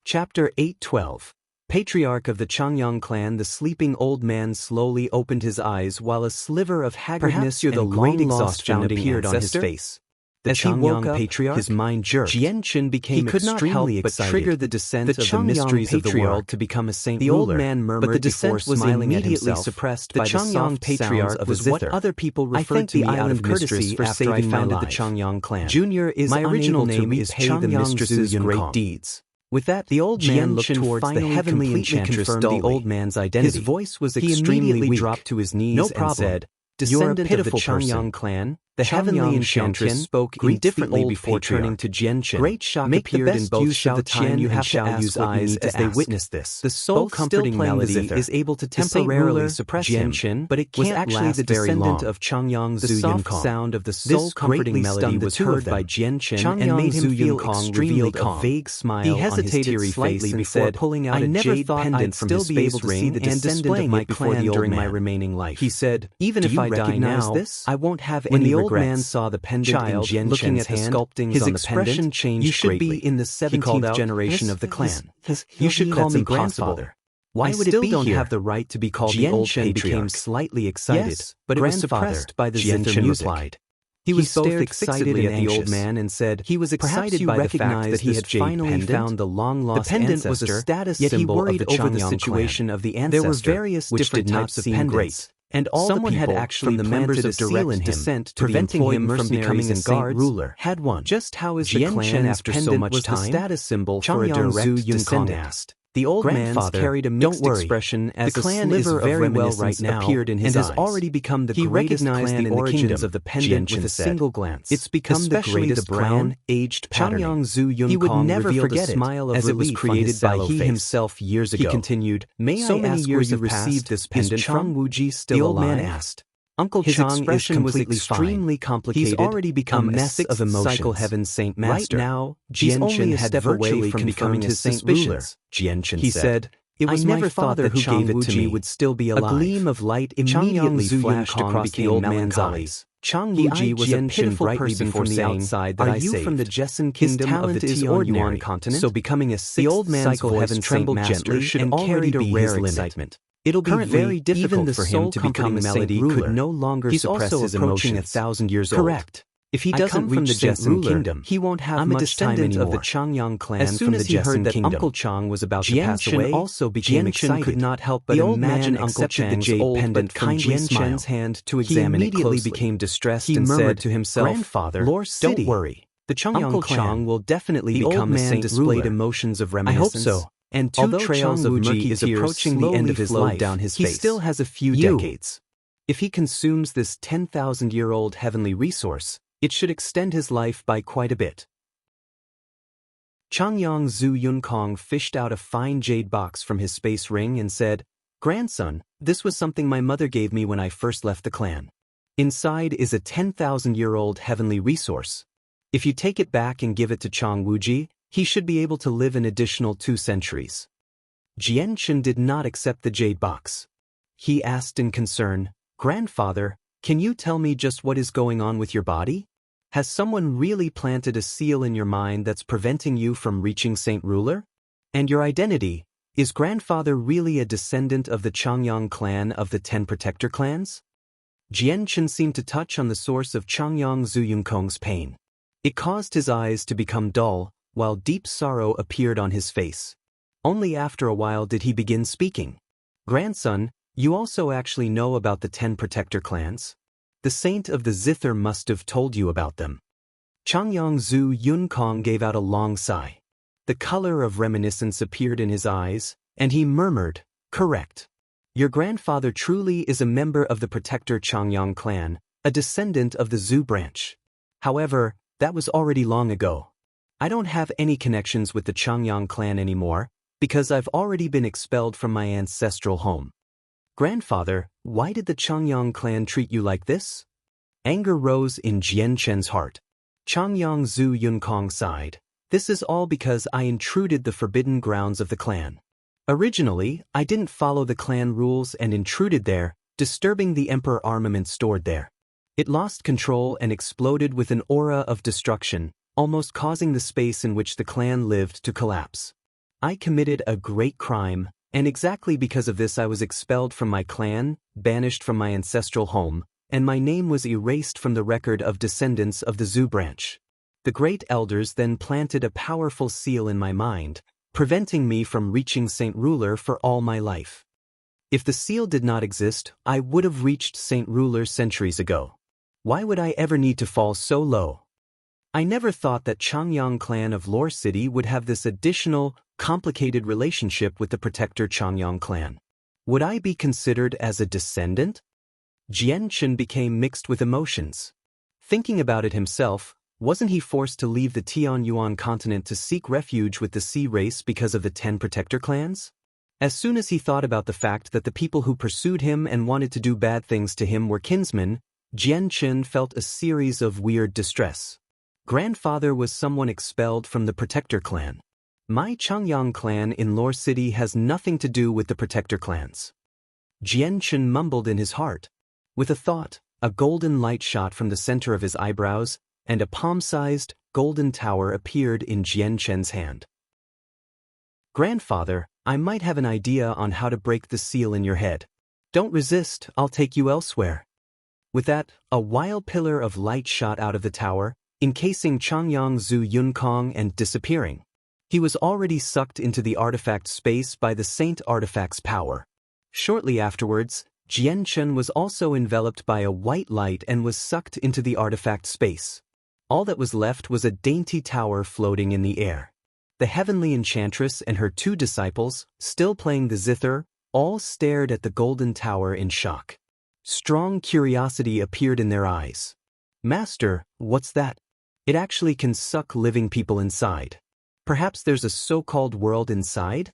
Chapter 8:12. Patriarch of the Changyang clan, the sleeping old man slowly opened his eyes while a sliver of haggardness and great exhaustion appeared on his face. As he woke up, his mind jerked. Jian Chen became extremely excited. But trigger the descent of the mysteries of the world to become a saint ruler. The old man murmured, but the descent was immediately suppressed by the soft sounds of a zither. What other people referred to me out of courtesy after I founded the Changyang clan. Junior is my original name is Changyang the mistress's great deeds. With that, the old man looked towards the heavenly enchantress, confirmed the old man's identity. His voice was extremely weak. Dropped to his knees and said, "Descendant of the Changyang clan." The heavenly enchantress spoke indifferently before turning to Jian Chen. Great shock appeared in both Xiao Qian and Xiao Yu's eyes as they witnessed this. The soul-comforting melody is able to temporarily suppress Jian Chen, but it can't actually the descendant of Changyang Zhu Yunkong. The soft sound of the soul-comforting melody was heard by Jian Chen and made him feel extremely calm. A vague smile. He hesitated slightly before pulling out a jade pendant from his face ring and displaying it before the old man. He said, "Even if I die now, I won't have any regrets." The old man saw the pendant in Jian Chen's hand. His expression changed. "You should be in the 17th generation of the clan. You should call me grandfather. Why would it be here? I still don't have the right to be called the old patriarch." Jian Chen became slightly excited, but it was suppressed by the zither music. He was both excited at the old man and said he was excited by the fact that he had finally found the long-lost ancestor. The pendant was a status symbol of the Changyang situation of the ancestor. There were various different types of pendants. And all someone had actually from the members of direct descent preventing him from becoming a saint ruler had one. Just how is the clan after so much time? The status symbol for a direct descendant. The old man carried a mixed expression as the clan is very well right now appeared in his eyes. And has already become the greatest clan in the kingdom of the pendant with a single glance. It's become the greatest brown, aged patterning. He would never forget it, as it was created by he himself years ago. He continued, "May I ask where you received this pendant from? Wuji still alive?" The old man asked. Uncle Chang is completely extremely complicated. He's already become a sixth cycle heaven saint master. Right now, Jian Chen had step away from becoming his saint ruler. Jian Chen said, "It was my father who gave it to me. Would still be alive." A gleam of light immediately flashed across the old man's eyes. Chang Wuji was a pitiful person from the outside that I saved. Are you from the Jessen kingdom of the Tianyuan continent? So becoming a sixth cycle heaven saint master should already be rare excitement. It'll be very difficult for him to become a saint ruler. Could no longer suppress his emotions. 1,000 years old. Correct. If he doesn't reach the Jessen kingdom, he won't have much time anymore. Of the Changyang clan as soon as he heard that Uncle Chang was about to pass away, also became excited. Jian Chen could not help but imagine Uncle Chang's old pendant from Jian Chen's hand to examine it closely. He immediately became distressed and said to himself, "Grandfather, don't worry. The Changyang clan will definitely become a saint ruler." Displayed emotions of reminiscence. I hope so. And two trails of murky is approaching the end of his life. Down his face. He still has a few decades. If he consumes this 10,000-year-old heavenly resource, it should extend his life by quite a bit. Changyang Zhu Yunkong fished out a fine jade box from his space ring and said, "Grandson, this was something my mother gave me when I first left the clan. Inside is a 10,000-year-old heavenly resource. If you take it back and give it to Chang Wuji, he should be able to live an additional 2 centuries." Jian Chen did not accept the jade box. He asked in concern, "Grandfather, can you tell me just what is going on with your body? Has someone really planted a seal in your mind that's preventing you from reaching Saint Ruler? And your identity, Is grandfather really a descendant of the Changyang clan of the 10 protector clans? Jianchen seemed to touch on the source of Changyang Zuyunkong's pain. It caused his eyes to become dull, while deep sorrow appeared on his face. Only after a while did he begin speaking. Grandson, you also actually know about the 10 protector clans? The saint of the zither must have told you about them. Changyang Zuyunkong gave out a long sigh. The color of reminiscence appeared in his eyes, and he murmured, correct. Your grandfather truly is a member of the protector Changyang clan, a descendant of the Zhu branch. However, that was already long ago. I don't have any connections with the Changyang clan anymore, because I've already been expelled from my ancestral home. Grandfather, why did the Changyang clan treat you like this? Anger rose in Jianchen's heart. Changyang Zuyunkong sighed. This is all because I intruded the forbidden grounds of the clan. Originally, I didn't follow the clan rules and intruded there, disturbing the emperor armament stored there. It lost control and exploded with an aura of destruction, almost causing the space in which the clan lived to collapse. I committed a great crime, and exactly because of this I was expelled from my clan, banished from my ancestral home, and my name was erased from the record of descendants of the Zhu branch. The great elders then planted a powerful seal in my mind, preventing me from reaching Saint Ruler for all my life. If the seal did not exist, I would have reached Saint Ruler centuries ago. Why would I ever need to fall so low? I never thought that Changyang clan of Lore City would have this additional, complicated relationship with the protector Changyang clan. Would I be considered as a descendant? Jianchen became mixed with emotions. Thinking about it himself, wasn't he forced to leave the Tianyuan continent to seek refuge with the Sea race because of the 10 protector clans? As soon as he thought about the fact that the people who pursued him and wanted to do bad things to him were kinsmen, Jianchen felt a series of weird distress. Grandfather was someone expelled from the protector clan. My Changyang clan in Lore City has nothing to do with the protector clans. Jianchen mumbled in his heart. With a thought, a golden light shot from the center of his eyebrows, and a palm-sized, golden tower appeared in Jianchen's hand. Grandfather, I might have an idea on how to break the seal in your head. Don't resist, I'll take you elsewhere. With that, a wild pillar of light shot out of the tower, encasing Changyang Zuyunkong and disappearing. He was already sucked into the artifact space by the Saint Artifact's power. Shortly afterwards, Jianchen was also enveloped by a white light and was sucked into the artifact space. All that was left was a dainty tower floating in the air. The heavenly enchantress and her 2 disciples, still playing the zither, all stared at the golden tower in shock. Strong curiosity appeared in their eyes. Master, what's that? It actually can suck living people inside. Perhaps there's a so-called world inside?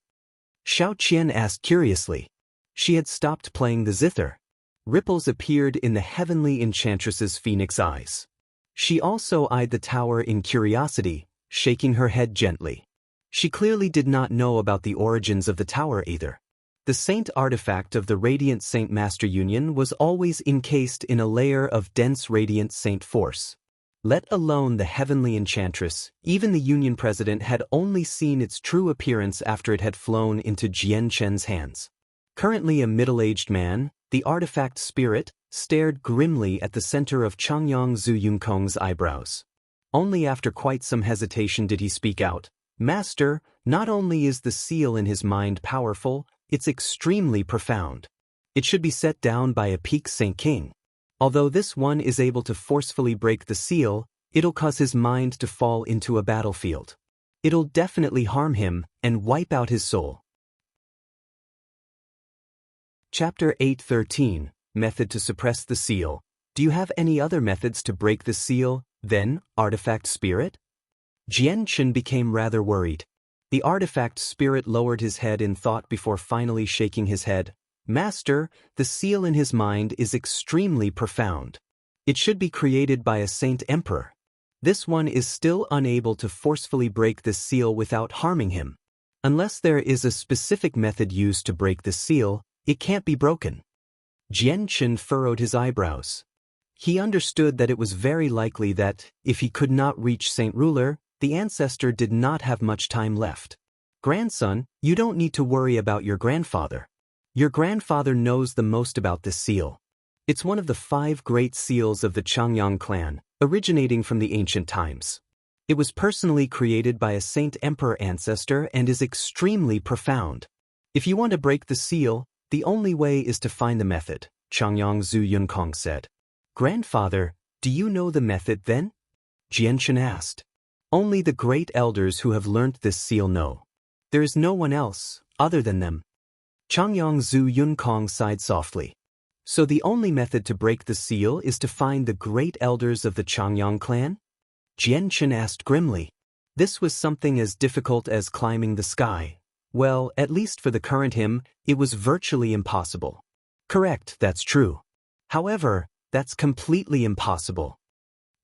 Xiao Qian asked curiously. She had stopped playing the zither. Ripples appeared in the heavenly enchantress's phoenix eyes. She also eyed the tower in curiosity, shaking her head gently. She clearly did not know about the origins of the tower either. The saint artifact of the Radiant Saint Master Union was always encased in a layer of dense radiant saint force. Let alone the heavenly enchantress, even the Union president had only seen its true appearance after it had flown into Jianchen's hands. Currently a middle-aged man, the artifact spirit stared grimly at the center of Changyang Zuyunkong's eyebrows. Only after quite some hesitation did he speak out. Master, not only is the seal in his mind powerful, it's extremely profound. It should be set down by a peak Saint King. Although this one is able to forcefully break the seal, it'll cause his mind to fall into a battlefield. It'll definitely harm him and wipe out his soul. Chapter 8:13 Method to suppress the seal. Do you have any other methods to break the seal, then, artifact spirit? Jianchen became rather worried. The artifact spirit lowered his head in thought before finally shaking his head. Master, the seal in his mind is extremely profound. It should be created by a saint emperor. This one is still unable to forcefully break this seal without harming him. Unless there is a specific method used to break the seal, it can't be broken. Jianchen furrowed his eyebrows. He understood that it was very likely that, if he could not reach Saint Ruler, the ancestor did not have much time left. Grandson, you don't need to worry about your grandfather. Your grandfather knows the most about this seal. It's one of the 5 great seals of the Changyang clan, originating from the ancient times. It was personally created by a Saint Emperor ancestor and is extremely profound. If you want to break the seal, the only way is to find the method, Changyang Zhu Yunkong said. Grandfather, do you know the method then? Jianchen asked. Only the great elders who have learnt this seal know. There is no one else, other than them. Changyang Zhu Yunkong sighed softly. So the only method to break the seal is to find the great elders of the Changyang clan? Jianchen asked grimly. This was something as difficult as climbing the sky. Well, at least for the current him, it was virtually impossible. Correct, that's true. However, that's completely impossible.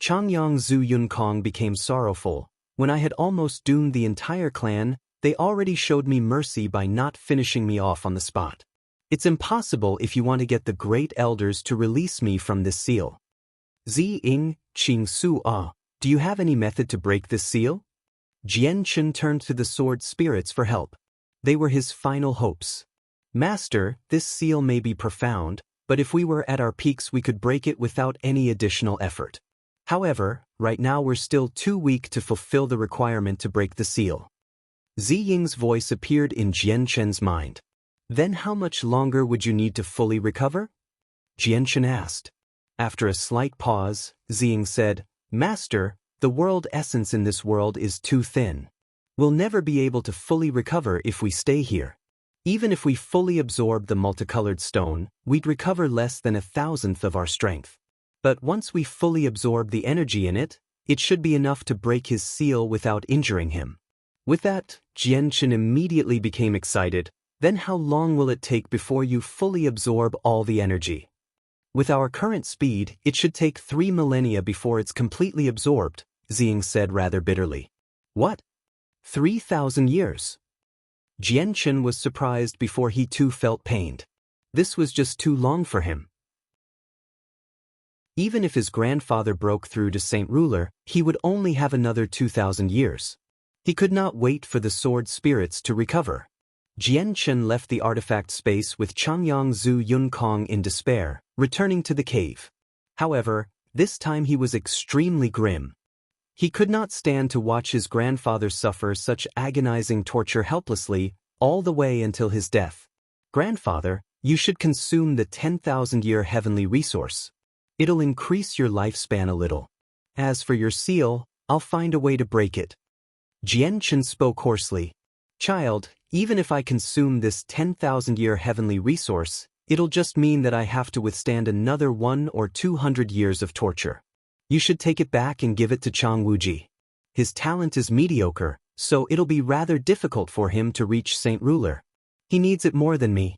Changyang Zhu Yunkong became sorrowful. When I had almost doomed the entire clan, they already showed me mercy by not finishing me off on the spot. It's impossible if you want to get the great elders to release me from this seal. Zi Ying, Qing Su Ah, do you have any method to break this seal? Jianchen turned to the sword spirits for help. They were his final hopes. Master, this seal may be profound, but if we were at our peaks we could break it without any additional effort. However, right now we're still too weak to fulfill the requirement to break the seal. Zi Ying's voice appeared in Jianchen's mind. Then how much longer would you need to fully recover? Jianchen asked. After a slight pause, Zi Ying said, Master, the world essence in this world is too thin. We'll never be able to fully recover if we stay here. Even if we fully absorb the multicolored stone, we'd recover less than 1,000th of our strength. But once we fully absorb the energy in it, it should be enough to break his seal without injuring him. With that, Jianchen immediately became excited. Then how long will it take before you fully absorb all the energy? With our current speed, it should take 3 millennia before it's completely absorbed, Ziying said rather bitterly. What? 3,000 years? Jianchen was surprised before he too felt pained. This was just too long for him. Even if his grandfather broke through to Saint Ruler, he would only have another 2,000 years. He could not wait for the sword spirits to recover. Jianchen left the artifact space with Changyang Zhu Yunkong in despair, returning to the cave. However, this time he was extremely grim. He could not stand to watch his grandfather suffer such agonizing torture helplessly, all the way until his death. Grandfather, you should consume the 10,000-year heavenly resource. It'll increase your lifespan a little. As for your seal, I'll find a way to break it. Jianchen spoke hoarsely. Child, even if I consume this 10,000-year heavenly resource, it'll just mean that I have to withstand another 100 or 200 years of torture. You should take it back and give it to Chang Wuji. His talent is mediocre, so it'll be rather difficult for him to reach Saint Ruler. He needs it more than me.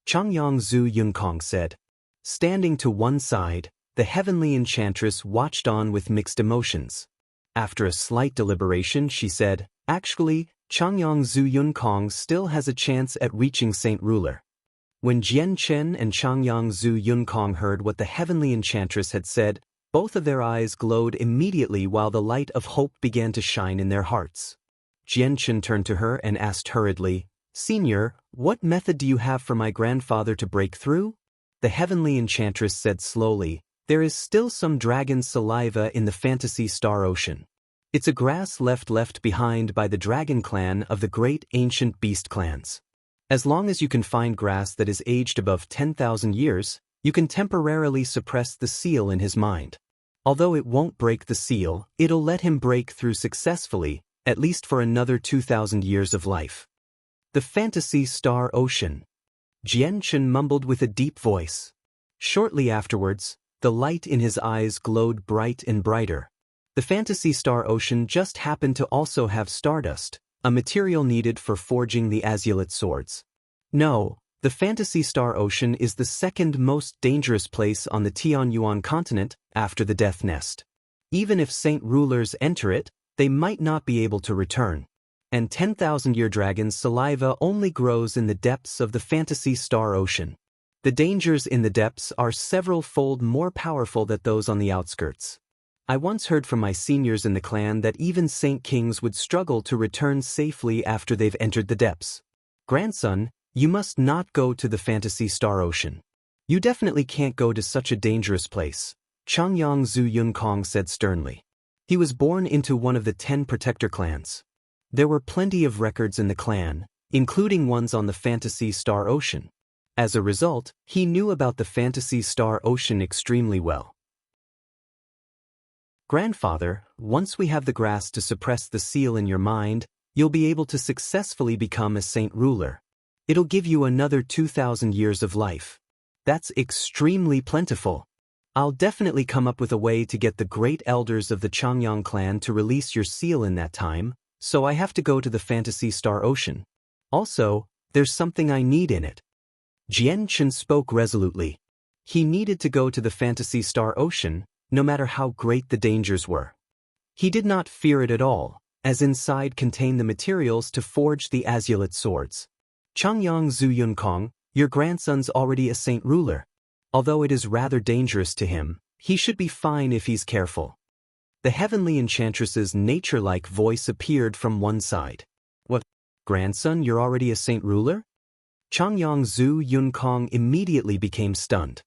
Changyang Zhu Yunkong said. Standing to one side, the heavenly enchantress watched on with mixed emotions. After a slight deliberation, she said, Actually, Changyang Zhu Yunkong still has a chance at reaching Saint Ruler. When Jianchen and Changyang Zhu Yunkong heard what the heavenly enchantress had said, both of their eyes glowed immediately while the light of hope began to shine in their hearts. Jianchen turned to her and asked hurriedly, Senior, what method do you have for my grandfather to break through? The heavenly enchantress said slowly, There is still some dragon saliva in the fantasy star ocean. It's a grass left behind by the dragon clan of the great ancient beast clans. As long as you can find grass that is aged above 10,000 years, you can temporarily suppress the seal in his mind. Although it won't break the seal, it'll let him break through successfully, at least for another 2,000 years of life. The fantasy star ocean. Jianchen mumbled with a deep voice. Shortly afterwards, the light in his eyes glowed bright and brighter. The fantasy star ocean just happened to also have stardust, a material needed for forging the azulite swords. No, the fantasy star ocean is the second most dangerous place on the Tianyuan continent after the Death Nest. Even if Saint Rulers enter it, they might not be able to return. And 10,000-year dragon's saliva only grows in the depths of the fantasy star ocean. The dangers in the depths are several-fold more powerful than those on the outskirts. I once heard from my seniors in the clan that even Saint Kings would struggle to return safely after they've entered the depths. Grandson, you must not go to the Fantasy Star Ocean. You definitely can't go to such a dangerous place, Changyang Zhu Yunkong said sternly. He was born into one of the 10 protector clans. There were plenty of records in the clan, including ones on the Fantasy Star Ocean. As a result, he knew about the Fantasy Star Ocean extremely well. Grandfather, once we have the grass to suppress the seal in your mind, you'll be able to successfully become a saint ruler. It'll give you another 2,000 years of life. That's extremely plentiful. I'll definitely come up with a way to get the great elders of the Changyang clan to release your seal in that time, so I have to go to the Fantasy Star Ocean. Also, there's something I need in it. Jian Chen spoke resolutely. He needed to go to the Fantasy Star Ocean, no matter how great the dangers were. He did not fear it at all, as inside contained the materials to forge the azulate swords. Changyang Zhu Yunkong, your grandson's already a saint ruler. Although it is rather dangerous to him, he should be fine if he's careful. The heavenly enchantress's nature-like voice appeared from one side. What, grandson, you're already a saint ruler? Changyang Zhu Yunkong immediately became stunned.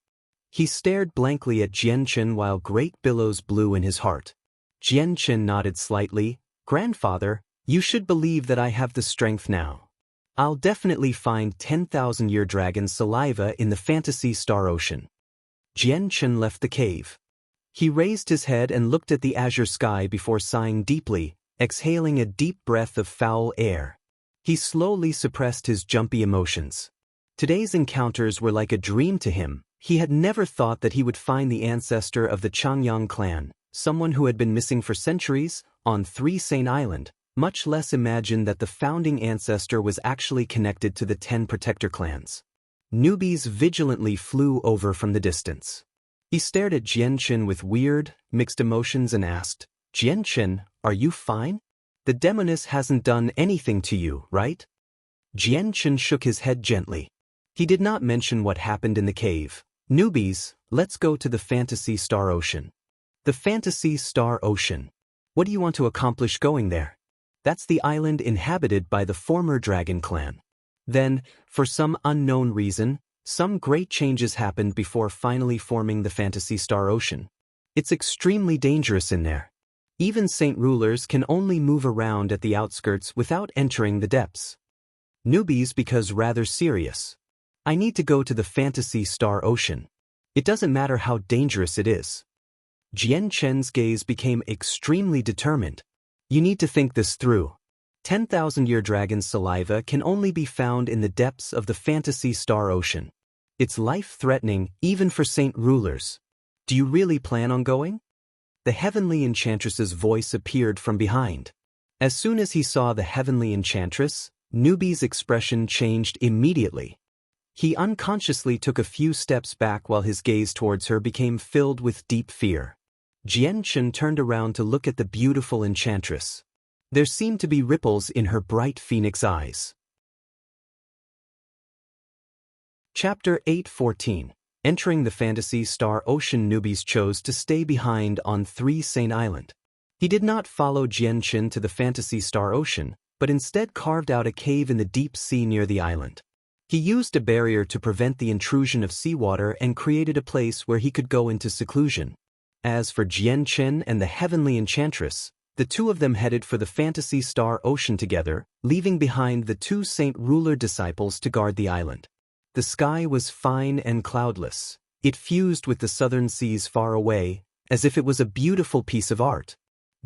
He stared blankly at Jian Chen while great billows blew in his heart. Jian Chen nodded slightly. Grandfather, you should believe that I have the strength now. I'll definitely find 10,000-year dragon saliva in the Fantasy Star Ocean. Jian Chen left the cave. He raised his head and looked at the azure sky before sighing deeply, exhaling a deep breath of foul air. He slowly suppressed his jumpy emotions. Today's encounters were like a dream to him. He had never thought that he would find the ancestor of the Changyang clan, someone who had been missing for centuries, on Three Saint Island, much less imagine that the founding ancestor was actually connected to the 10 protector clans. Newbies vigilantly flew over from the distance. He stared at Jian Chen with weird, mixed emotions and asked, Jian Chen, are you fine? The demoness hasn't done anything to you, right? Jian Chen shook his head gently. He did not mention what happened in the cave. Newbies, let's go to the Fantasy Star Ocean. The Fantasy Star Ocean. What do you want to accomplish going there? That's the island inhabited by the former dragon clan. Then, for some unknown reason, some great changes happened before finally forming the Fantasy Star Ocean. It's extremely dangerous in there. Even saint rulers can only move around at the outskirts without entering the depths. Newbies because rather serious. I need to go to the Fantasy Star Ocean. It doesn't matter how dangerous it is. Jian Chen's gaze became extremely determined. You need to think this through. 10,000-year dragon saliva can only be found in the depths of the Fantasy Star Ocean. It's life-threatening even for saint rulers. Do you really plan on going? The heavenly enchantress's voice appeared from behind. As soon as he saw the heavenly enchantress, Newbie's expression changed immediately. He unconsciously took a few steps back while his gaze towards her became filled with deep fear. Jian Chen turned around to look at the beautiful enchantress. There seemed to be ripples in her bright phoenix eyes. Chapter 8:14. Entering the Fantasy Star Ocean. Newbies chose to stay behind on Three Saint Island. He did not follow Jian Chen to the Fantasy Star Ocean, but instead carved out a cave in the deep sea near the island. He used a barrier to prevent the intrusion of seawater and created a place where he could go into seclusion. As for Jian Chen and the heavenly enchantress, the two of them headed for the Fantasy Star Ocean together, leaving behind the two saint ruler disciples to guard the island. The sky was fine and cloudless. It fused with the southern seas far away, as if it was a beautiful piece of art.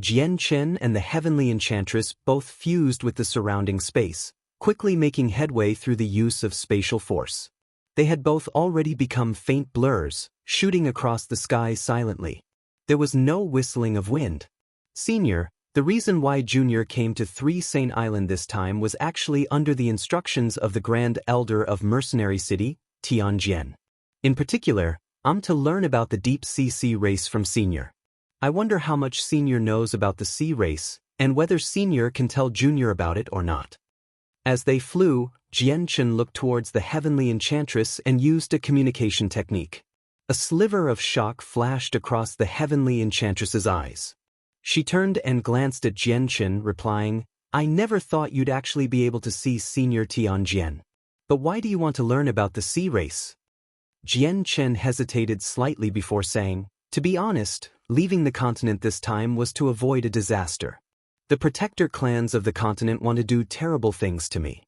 Jian Chen and the heavenly enchantress both fused with the surrounding space, quickly making headway through the use of spatial force. They had both already become faint blurs, shooting across the sky silently. There was no whistling of wind. Senior, the reason why Junior came to Three Saint Island this time was actually under the instructions of the Grand Elder of Mercenary City, Tianjian. In particular, I'm to learn about the deep sea race from Senior. I wonder how much Senior knows about the sea race, and whether Senior can tell Junior about it or not. As they flew, Jian Chen looked towards the heavenly enchantress and used a communication technique. A sliver of shock flashed across the heavenly enchantress's eyes. She turned and glanced at Jianchen, replying, "I never thought you'd actually be able to see Senior Tianjian. But why do you want to learn about the sea race?" Jianchen hesitated slightly before saying, "To be honest, leaving the continent this time was to avoid a disaster. The protector clans of the continent want to do terrible things to me.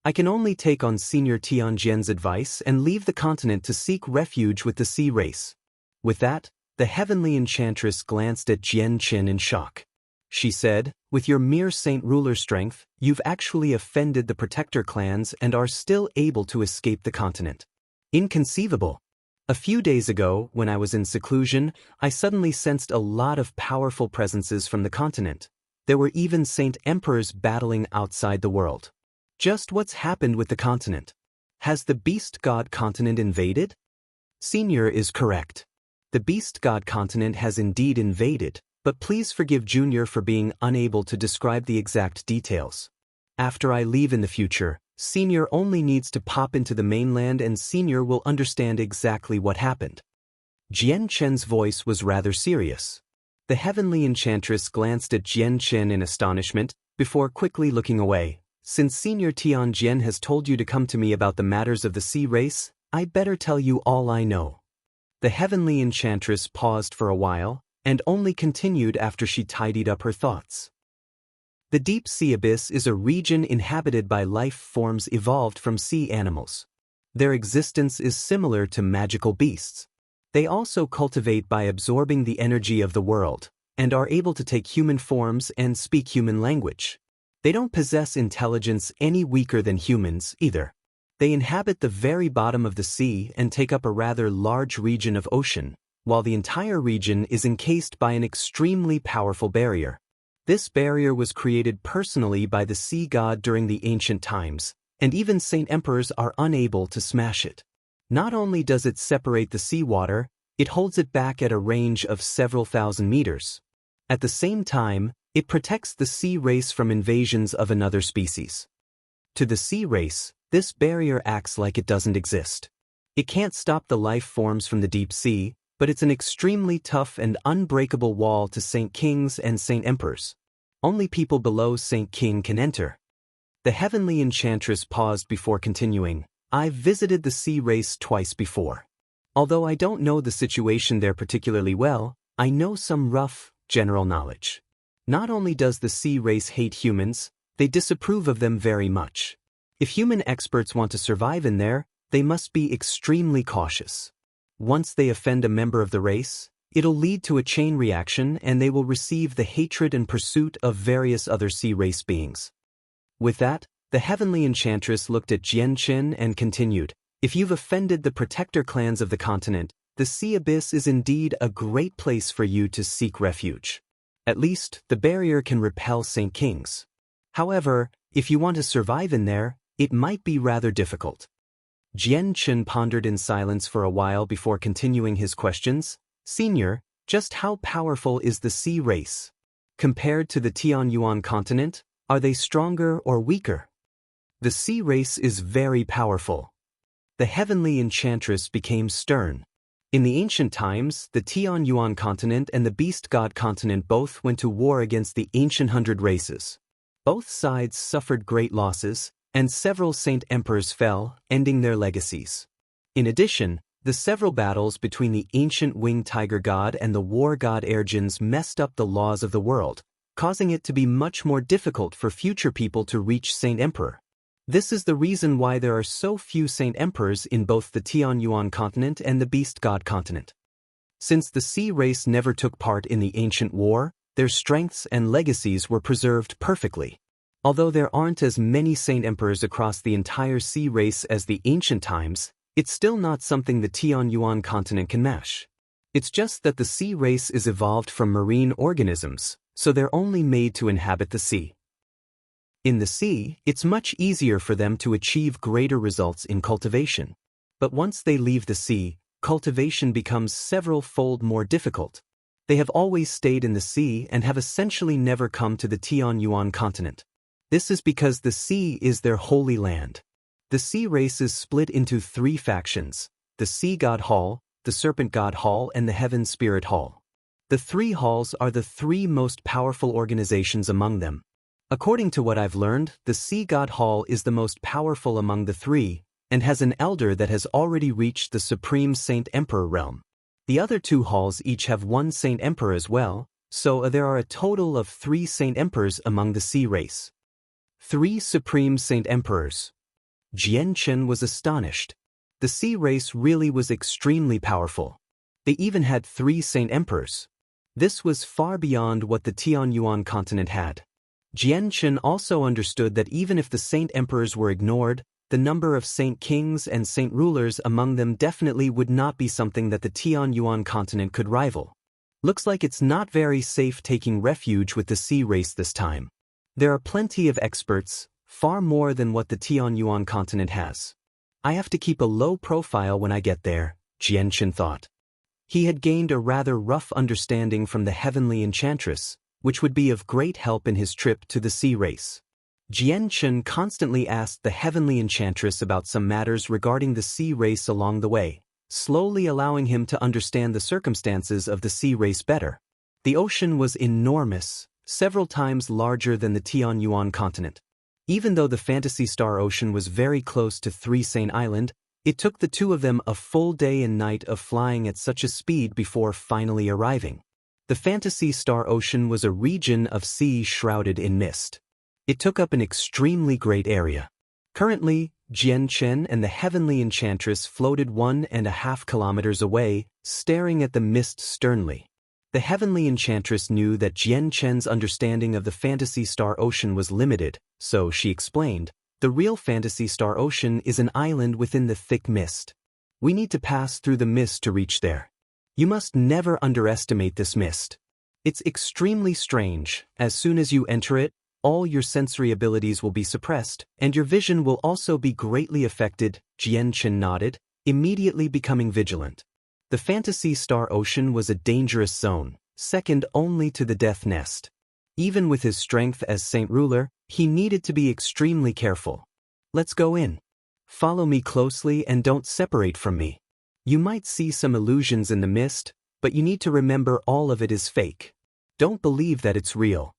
I can only take on Senior Tianjian's advice and leave the continent to seek refuge with the sea race." With that, the heavenly enchantress glanced at Jianchen in shock. She said, "With your mere saint ruler strength, you've actually offended the protector clans and are still able to escape the continent. Inconceivable. A few days ago, when I was in seclusion, I suddenly sensed a lot of powerful presences from the continent. There were even saint emperors battling outside the world. Just what's happened with the continent? Has the beast god continent invaded?" Senior is correct. The beast god continent has indeed invaded, but please forgive Junior for being unable to describe the exact details. After I leave in the future, Senior only needs to pop into the mainland and Senior will understand exactly what happened. Jianchen's voice was rather serious. The heavenly enchantress glanced at Jianchen in astonishment, before quickly looking away. "Since Senior Tianjian has told you to come to me about the matters of the sea race, I better tell you all I know." The heavenly enchantress paused for a while, and only continued after she tidied up her thoughts. The deep sea abyss is a region inhabited by life forms evolved from sea animals. Their existence is similar to magical beasts. They also cultivate by absorbing the energy of the world, and are able to take human forms and speak human language. They don't possess intelligence any weaker than humans, either. They inhabit the very bottom of the sea and take up a rather large region of ocean, while the entire region is encased by an extremely powerful barrier. This barrier was created personally by the sea god during the ancient times, and even saint emperors are unable to smash it. Not only does it separate the seawater, it holds it back at a range of several thousand meters. At the same time, it protects the sea race from invasions of another species. To the sea race, this barrier acts like it doesn't exist. It can't stop the life forms from the deep sea, but it's an extremely tough and unbreakable wall to Saint Kings and Saint Emperors. Only people below Saint King can enter. The heavenly enchantress paused before continuing, "I've visited the sea race twice before. Although I don't know the situation there particularly well, I know some rough, general knowledge. Not only does the sea race hate humans, they disapprove of them very much. If human experts want to survive in there, they must be extremely cautious. Once they offend a member of the race, it'll lead to a chain reaction and they will receive the hatred and pursuit of various other sea race beings." With that, the heavenly enchantress looked at Jianchen and continued, "If you've offended the protector clans of the continent, the sea abyss is indeed a great place for you to seek refuge. At least, the barrier can repel Saint Kings. However, if you want to survive in there, it might be rather difficult." Jianchen pondered in silence for a while before continuing his questions. "Senior, just how powerful is the sea race? Compared to the Tianyuan continent, are they stronger or weaker?" "The sea race is very powerful." The heavenly enchantress became stern. In the ancient times, the Tianyuan continent and the beast god continent both went to war against the ancient 100 races. Both sides suffered great losses, and several saint emperors fell, ending their legacies. In addition, the several battles between the ancient winged tiger god and the war god Ergens messed up the laws of the world, causing it to be much more difficult for future people to reach Saint Emperor. This is the reason why there are so few Saint Emperors in both the Tianyuan continent and the beast god continent. Since the sea race never took part in the ancient war, their strengths and legacies were preserved perfectly. Although there aren't as many Saint Emperors across the entire sea race as the ancient times, it's still not something the Tianyuan continent can match. It's just that the sea race is evolved from marine organisms, so they're only made to inhabit the sea. In the sea, it's much easier for them to achieve greater results in cultivation. But once they leave the sea, cultivation becomes several-fold more difficult. They have always stayed in the sea and have essentially never come to the Tianyuan continent. This is because the sea is their holy land. The sea race is split into 3 factions: the sea god Hall, the Serpent God Hall, and the Heaven Spirit Hall. The three halls are the three most powerful organizations among them. According to what I've learned, the Sea God Hall is the most powerful among the three, and has an elder that has already reached the Supreme Saint Emperor realm. The other two halls each have one Saint Emperor as well, so there are a total of 3 Saint Emperors among the Sea race. 3 Supreme Saint Emperors. Jian Chen was astonished. The Sea race really was extremely powerful. They even had 3 Saint Emperors. This was far beyond what the Tianyuan continent had. Jian Chen also understood that even if the Saint Emperors were ignored, the number of Saint Kings and Saint Rulers among them definitely would not be something that the Tianyuan continent could rival. Looks like it's not very safe taking refuge with the Sea race this time. There are plenty of experts, far more than what the Tianyuan continent has. I have to keep a low profile when I get there, Jian Chen thought. He had gained a rather rough understanding from the Heavenly Enchantress, which would be of great help in his trip to the Sea race. Jian Chen constantly asked the Heavenly Enchantress about some matters regarding the Sea race along the way, slowly allowing him to understand the circumstances of the Sea race better. The ocean was enormous, several times larger than the Tianyuan continent. Even though the Fantasy Star Ocean was very close to Three Saint Island, it took the two of them a full day and night of flying at such a speed before finally arriving. The Fantasy Star Ocean was a region of sea shrouded in mist. It took up an extremely great area. Currently, Jian Chen and the Heavenly Enchantress floated 1.5 kilometers away, staring at the mist sternly. The Heavenly Enchantress knew that Jian Chen's understanding of the Fantasy Star Ocean was limited, so she explained, "The real Fantasy Star Ocean is an island within the thick mist. We need to pass through the mist to reach there. You must never underestimate this mist. It's extremely strange. As soon as you enter it, all your sensory abilities will be suppressed, and your vision will also be greatly affected." Jian Chen nodded, immediately becoming vigilant. The Fantasy Star Ocean was a dangerous zone, second only to the Death Nest. Even with his strength as Saint Ruler, he needed to be extremely careful. "Let's go in. Follow me closely and don't separate from me. You might see some illusions in the mist, but you need to remember all of it is fake. Don't believe that it's real."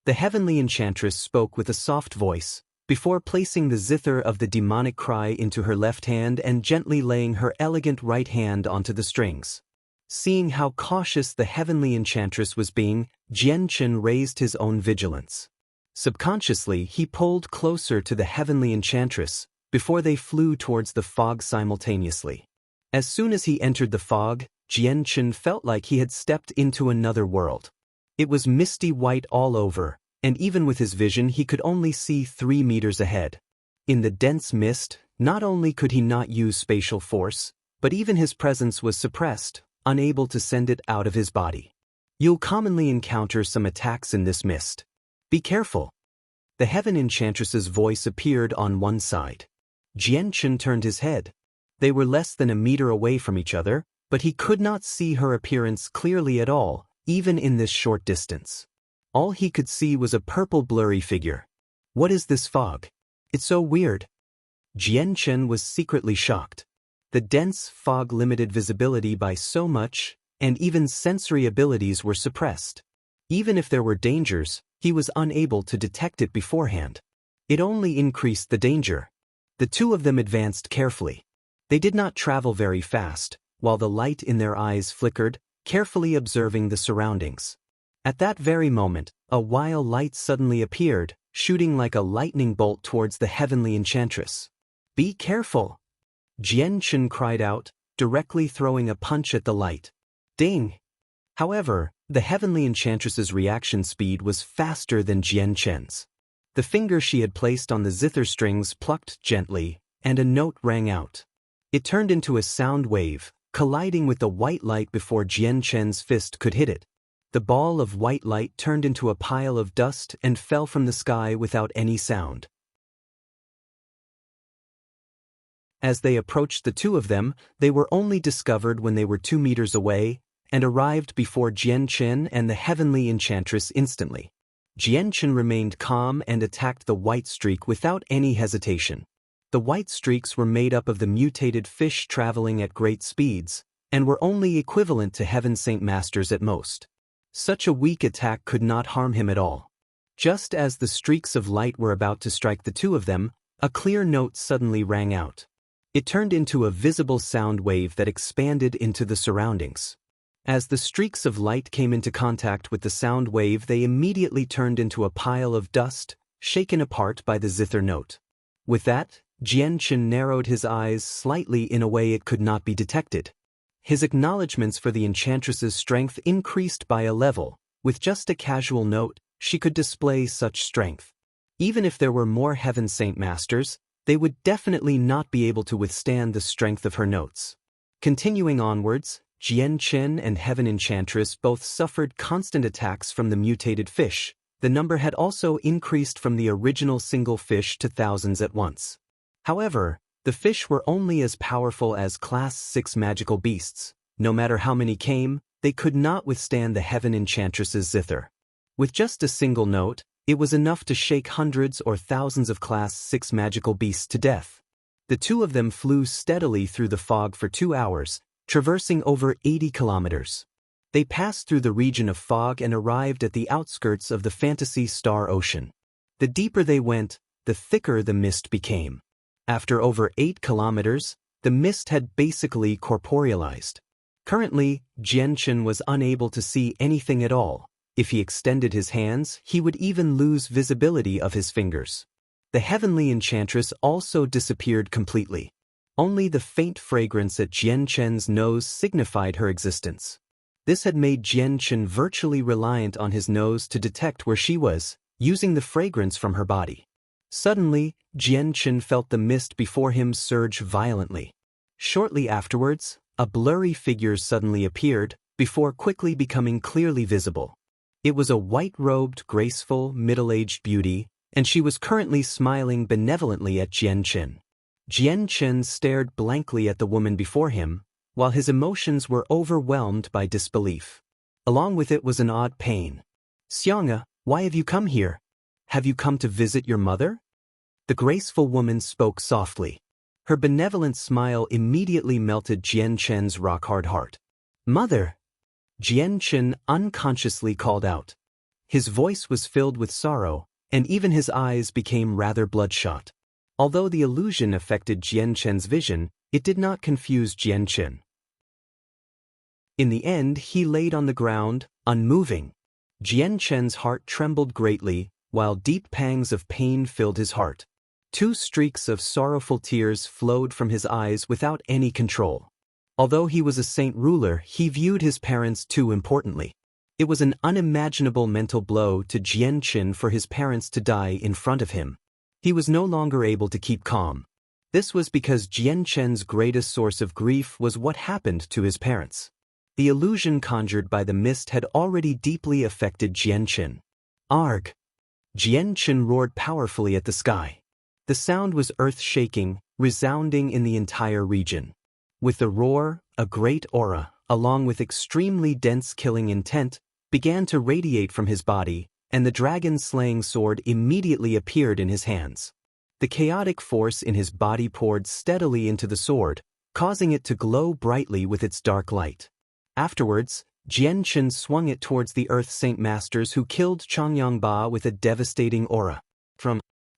The Heavenly Enchantress spoke with a soft voice, before placing the zither of the demonic cry into her left hand and gently laying her elegant right hand onto the strings. Seeing how cautious the Heavenly Enchantress was being, Jian Chen raised his own vigilance. Subconsciously, he pulled closer to the Heavenly Enchantress, before they flew towards the fog simultaneously. As soon as he entered the fog, Jian Chen felt like he had stepped into another world. It was misty white all over, and even with his vision he could only see 3 meters ahead. In the dense mist, not only could he not use spatial force, but even his presence was suppressed, unable to send it out of his body. You'll commonly encounter some attacks in this mist. Be careful. The Heaven Enchantress's voice appeared on one side. Jian Chen turned his head. They were less than a meter away from each other, but he could not see her appearance clearly at all, even in this short distance. All he could see was a purple blurry figure. What is this fog? It's so weird. Jian Chen was secretly shocked. The dense fog limited visibility by so much, and even sensory abilities were suppressed. Even if there were dangers, he was unable to detect it beforehand. It only increased the danger. The two of them advanced carefully. They did not travel very fast, while the light in their eyes flickered, carefully observing the surroundings. At that very moment, a wild light suddenly appeared, shooting like a lightning bolt towards the Heavenly Enchantress. "Be careful!" Jian Chen cried out, directly throwing a punch at the light. Ding! However, the Heavenly Enchantress's reaction speed was faster than Jian Chen's. The finger she had placed on the zither strings plucked gently, and a note rang out. It turned into a sound wave, colliding with the white light before Jian Chen's fist could hit it. The ball of white light turned into a pile of dust and fell from the sky without any sound. As they approached the two of them, they were only discovered when they were 2 meters away, and arrived before Jian Chen and the Heavenly Enchantress instantly. Jian Chen remained calm and attacked the white streak without any hesitation. The white streaks were made up of the mutated fish traveling at great speeds, and were only equivalent to Heaven Saint Masters at most. Such a weak attack could not harm him at all. Just as the streaks of light were about to strike the two of them, a clear note suddenly rang out. It turned into a visible sound wave that expanded into the surroundings. As the streaks of light came into contact with the sound wave, they immediately turned into a pile of dust, shaken apart by the zither note. With that, Jianchen narrowed his eyes slightly in a way it could not be detected. His acknowledgments for the enchantress's strength increased by a level. With just a casual note, she could display such strength. Even if there were more Heaven Saint Masters, they would definitely not be able to withstand the strength of her notes. Continuing onwards, Jianchen and Heaven Enchantress both suffered constant attacks from the mutated fish. The number had also increased from the original single fish to thousands at once. However, the fish were only as powerful as Class 6 magical beasts. No matter how many came, they could not withstand the Heaven Enchantress's zither. With just a single note, it was enough to shake hundreds or thousands of Class 6 magical beasts to death. The two of them flew steadily through the fog for 2 hours, traversing over 80 kilometers. They passed through the region of fog and arrived at the outskirts of the Fantasy Star Ocean. The deeper they went, the thicker the mist became. After over 8 kilometers, the mist had basically corporealized. Currently, Jianchen was unable to see anything at all. If he extended his hands, he would even lose visibility of his fingers. The heavenly enchantress also disappeared completely. Only the faint fragrance at Jianchen's nose signified her existence. This had made Jianchen virtually reliant on his nose to detect where she was, using the fragrance from her body. Suddenly, Jianchen felt the mist before him surge violently. Shortly afterwards, a blurry figure suddenly appeared, before quickly becoming clearly visible. It was a white-robed, graceful, middle-aged beauty, and she was currently smiling benevolently at Jianchen. Jianchen stared blankly at the woman before him, while his emotions were overwhelmed by disbelief. Along with it was an odd pain. "Xiang'a, why have you come here? Have you come to visit your mother?" The graceful woman spoke softly. Her benevolent smile immediately melted Jianchen's rock-hard heart. "Mother!" Jianchen unconsciously called out. His voice was filled with sorrow, and even his eyes became rather bloodshot. Although the illusion affected Jianchen's vision, it did not confuse Jianchen. In the end, he laid on the ground, unmoving. Jianchen's heart trembled greatly, while deep pangs of pain filled his heart. 2 streaks of sorrowful tears flowed from his eyes without any control. Although he was a saint ruler, he viewed his parents too importantly. It was an unimaginable mental blow to Jianchen for his parents to die in front of him. He was no longer able to keep calm. This was because Jianchen's greatest source of grief was what happened to his parents. The illusion conjured by the mist had already deeply affected Jianchen. "Arg!" Jianchen roared powerfully at the sky. The sound was earth-shaking, resounding in the entire region. With the roar, a great aura, along with extremely dense killing intent, began to radiate from his body, and the dragon-slaying sword immediately appeared in his hands. The chaotic force in his body poured steadily into the sword, causing it to glow brightly with its dark light. Afterwards, Jianchen swung it towards the Earth Saint Masters who killed Changyangba with a devastating aura.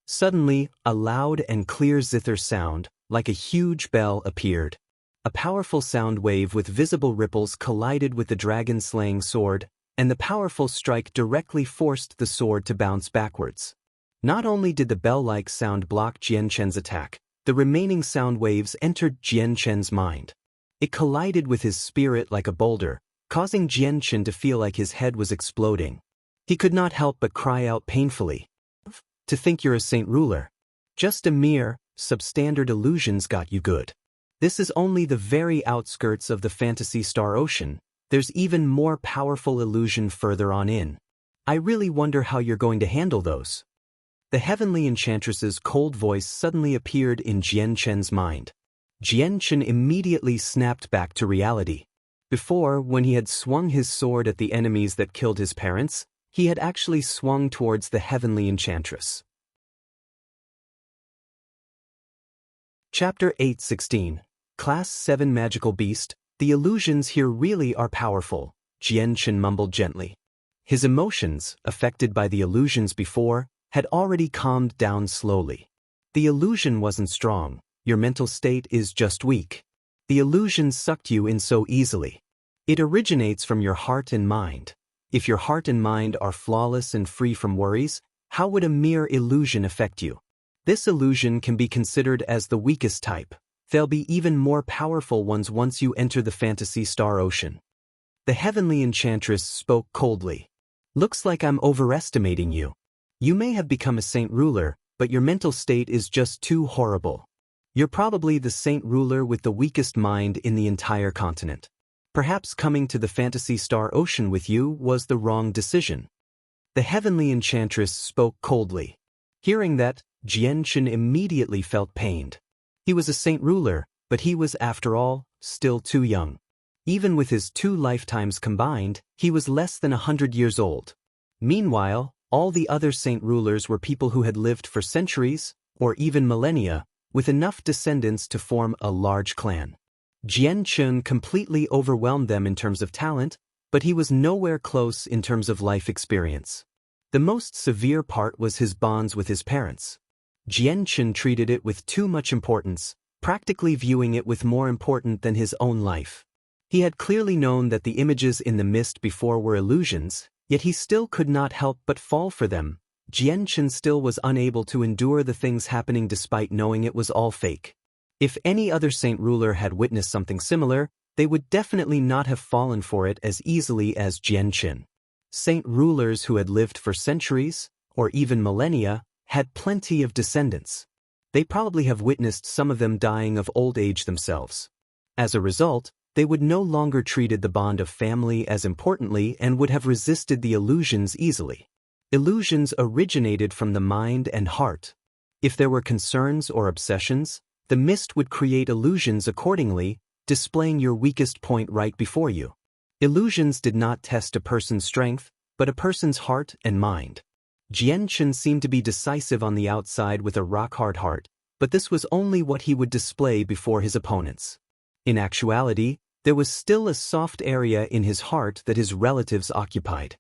Suddenly, a loud and clear zither sound, like a huge bell, appeared. A powerful sound wave with visible ripples collided with the dragon-slaying sword, and the powerful strike directly forced the sword to bounce backwards. Not only did the bell-like sound block Jianchen's attack, the remaining sound waves entered Jianchen's mind. It collided with his spirit like a boulder, causing Jianchen to feel like his head was exploding. He could not help but cry out painfully. "To think you're a saint ruler. Just a mere, substandard illusions got you good. This is only the very outskirts of the Fantasy Star Ocean. There's even more powerful illusion further on in. I really wonder how you're going to handle those." The heavenly enchantress's cold voice suddenly appeared in Jianchen's mind. Jianchen immediately snapped back to reality. Before, when he had swung his sword at the enemies that killed his parents, he had actually swung towards the heavenly enchantress. Chapter 8:16. Class 7 Magical Beast. The illusions here really are powerful, Jian-Chen mumbled gently. His emotions, affected by the illusions before, had already calmed down slowly. The illusion wasn't strong, your mental state is just weak. The illusion sucked you in so easily. It originates from your heart and mind. If your heart and mind are flawless and free from worries, how would a mere illusion affect you? This illusion can be considered as the weakest type. There'll be even more powerful ones once you enter the fantasy star ocean. The heavenly enchantress spoke coldly. Looks like I'm overestimating you. You may have become a saint ruler, but your mental state is just too horrible. You're probably the saint ruler with the weakest mind in the entire continent. Perhaps coming to the fantasy star ocean with you was the wrong decision. The heavenly enchantress spoke coldly. Hearing that, Jian-Chen immediately felt pained. He was a saint ruler, but he was, after all, still too young. Even with his 2 lifetimes combined, he was less than 100 years old. Meanwhile, all the other saint rulers were people who had lived for centuries, or even millennia, with enough descendants to form a large clan. Jian-Chen completely overwhelmed them in terms of talent, but he was nowhere close in terms of life experience. The most severe part was his bonds with his parents. Jian-Chen treated it with too much importance, practically viewing it with more important than his own life. He had clearly known that the images in the mist before were illusions, yet he still could not help but fall for them. Jian-Chen still was unable to endure the things happening despite knowing it was all fake. If any other saint ruler had witnessed something similar, they would definitely not have fallen for it as easily as Jian-Chen. Saint rulers who had lived for centuries, or even millennia, had plenty of descendants. They probably have witnessed some of them dying of old age themselves. As a result, they would no longer treated the bond of family as importantly and would have resisted the illusions easily. Illusions originated from the mind and heart. If there were concerns or obsessions, the mist would create illusions accordingly, displaying your weakest point right before you. Illusions did not test a person's strength, but a person's heart and mind. Jian-Chen seemed to be decisive on the outside with a rock-hard heart, but this was only what he would display before his opponents. In actuality, there was still a soft area in his heart that his relatives occupied.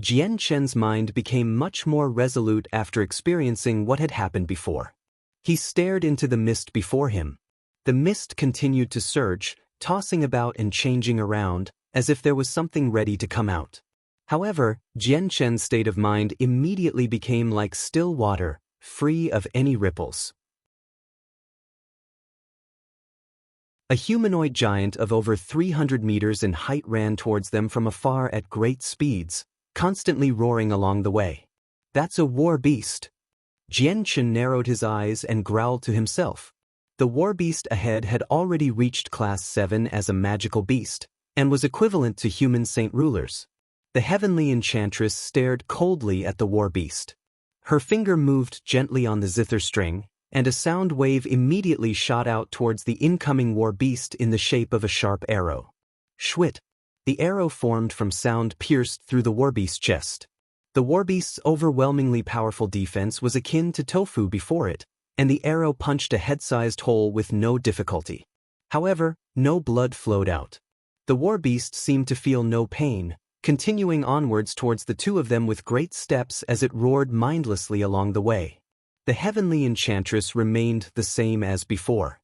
Jian-Chen's mind became much more resolute after experiencing what had happened before. He stared into the mist before him. The mist continued to surge, tossing about and changing around, as if there was something ready to come out. However, Jian-Chen's state of mind immediately became like still water, free of any ripples. A humanoid giant of over 300 meters in height ran towards them from afar at great speeds, constantly roaring along the way. That's a war beast. Jian-Chen narrowed his eyes and growled to himself. The war beast ahead had already reached Class 7 as a magical beast, and was equivalent to human saint rulers. The heavenly enchantress stared coldly at the war beast. Her finger moved gently on the zither string, and a sound wave immediately shot out towards the incoming war beast in the shape of a sharp arrow. Shwit! The arrow formed from sound pierced through the war beast's chest. The war beast's overwhelmingly powerful defense was akin to tofu before it, and the arrow punched a head-sized hole with no difficulty. However, no blood flowed out. The war beast seemed to feel no pain, continuing onwards towards the two of them with great steps as it roared mindlessly along the way. The heavenly enchantress remained the same as before.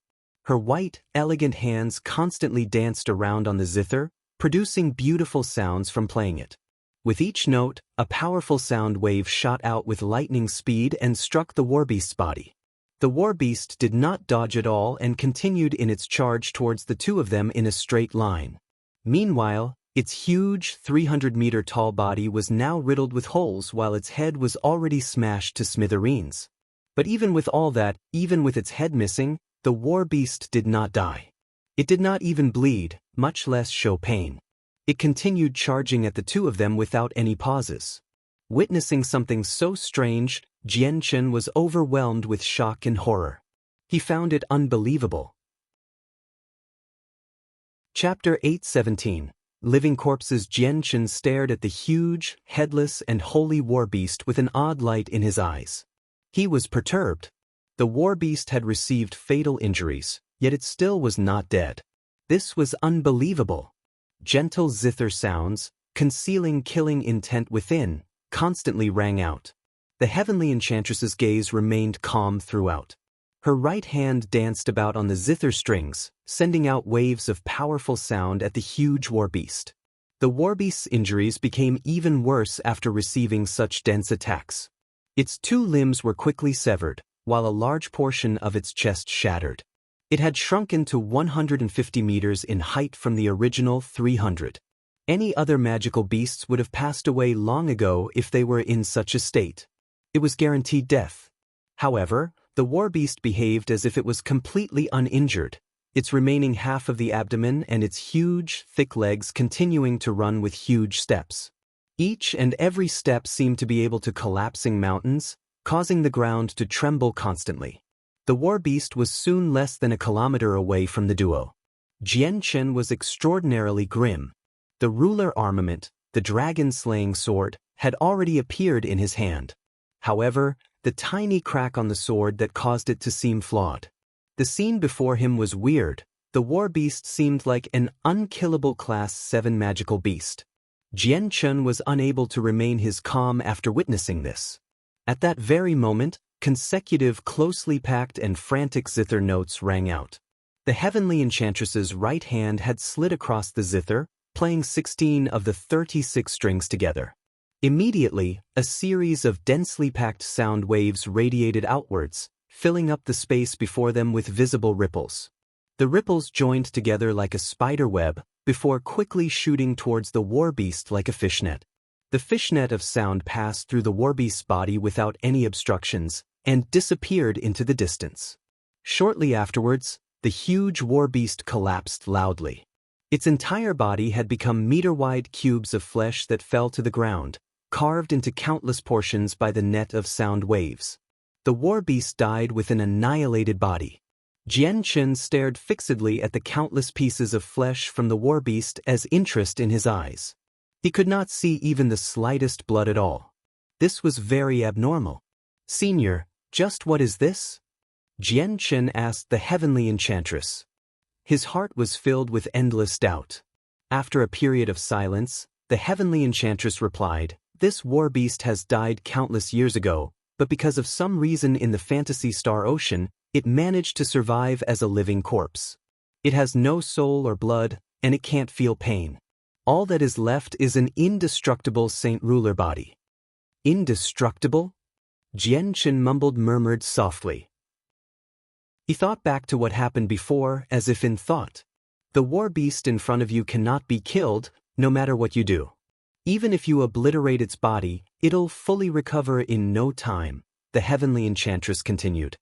Her white, elegant hands constantly danced around on the zither, producing beautiful sounds from playing it. With each note, a powerful sound wave shot out with lightning speed and struck the warbeast's body. The warbeast did not dodge at all and continued in its charge towards the two of them in a straight line. Meanwhile, its huge, 300-meter-tall body was now riddled with holes while its head was already smashed to smithereens. But even with all that, even with its head missing, the war beast did not die. It did not even bleed, much less show pain. It continued charging at the two of them without any pauses. Witnessing something so strange, Jian-Chen was overwhelmed with shock and horror. He found it unbelievable. Chapter 8:17. Living corpses. Jian-Chen stared at the huge, headless and holy war beast with an odd light in his eyes. He was perturbed. The war beast had received fatal injuries, yet it still was not dead. This was unbelievable. Gentle zither sounds, concealing killing intent within, constantly rang out. The heavenly enchantress's gaze remained calm throughout. Her right hand danced about on the zither strings, sending out waves of powerful sound at the huge war beast. The war beast's injuries became even worse after receiving such dense attacks. Its 2 limbs were quickly severed, while a large portion of its chest shattered. It had shrunken to 150 meters in height from the original 300. Any other magical beasts would have passed away long ago if they were in such a state. It was guaranteed death. However, the war beast behaved as if it was completely uninjured, its remaining half of the abdomen and its huge, thick legs continuing to run with huge steps. Each and every step seemed to be able to collapsing mountains, causing the ground to tremble constantly. The war beast was soon less than a kilometer away from the duo. Jian Chen was extraordinarily grim. The ruler armament, the dragon-slaying sword, had already appeared in his hand. However, the tiny crack on the sword that caused it to seem flawed. The scene before him was weird. The war beast seemed like an unkillable Class 7 magical beast. Jian Chen was unable to remain his calm after witnessing this. At that very moment, consecutive closely packed and frantic zither notes rang out. The heavenly enchantress's right hand had slid across the zither, playing 16 of the 36 strings together. Immediately, a series of densely packed sound waves radiated outwards, filling up the space before them with visible ripples. The ripples joined together like a spider web, before quickly shooting towards the war beast like a fishnet. The fishnet of sound passed through the war beast's body without any obstructions, and disappeared into the distance. Shortly afterwards, the huge war beast collapsed loudly. Its entire body had become meter-wide cubes of flesh that fell to the ground, carved into countless portions by the net of sound waves. The war beast died with an annihilated body. Jian Chen stared fixedly at the countless pieces of flesh from the war beast as interest in his eyes. He could not see even the slightest blood at all. This was very abnormal. "Senior, just what is this?" Jian Chen asked the heavenly enchantress. His heart was filled with endless doubt. After a period of silence, the heavenly enchantress replied, "This war beast has died countless years ago, but because of some reason in the Fantasy Star Ocean, it managed to survive as a living corpse. It has no soul or blood, and it can't feel pain. All that is left is an indestructible Saint Ruler body." "Indestructible?" Jian Chen murmured softly. He thought back to what happened before, as if in thought. The war beast in front of you cannot be killed, no matter what you do. Even if you obliterate its body, it'll fully recover in no time, the heavenly enchantress continued.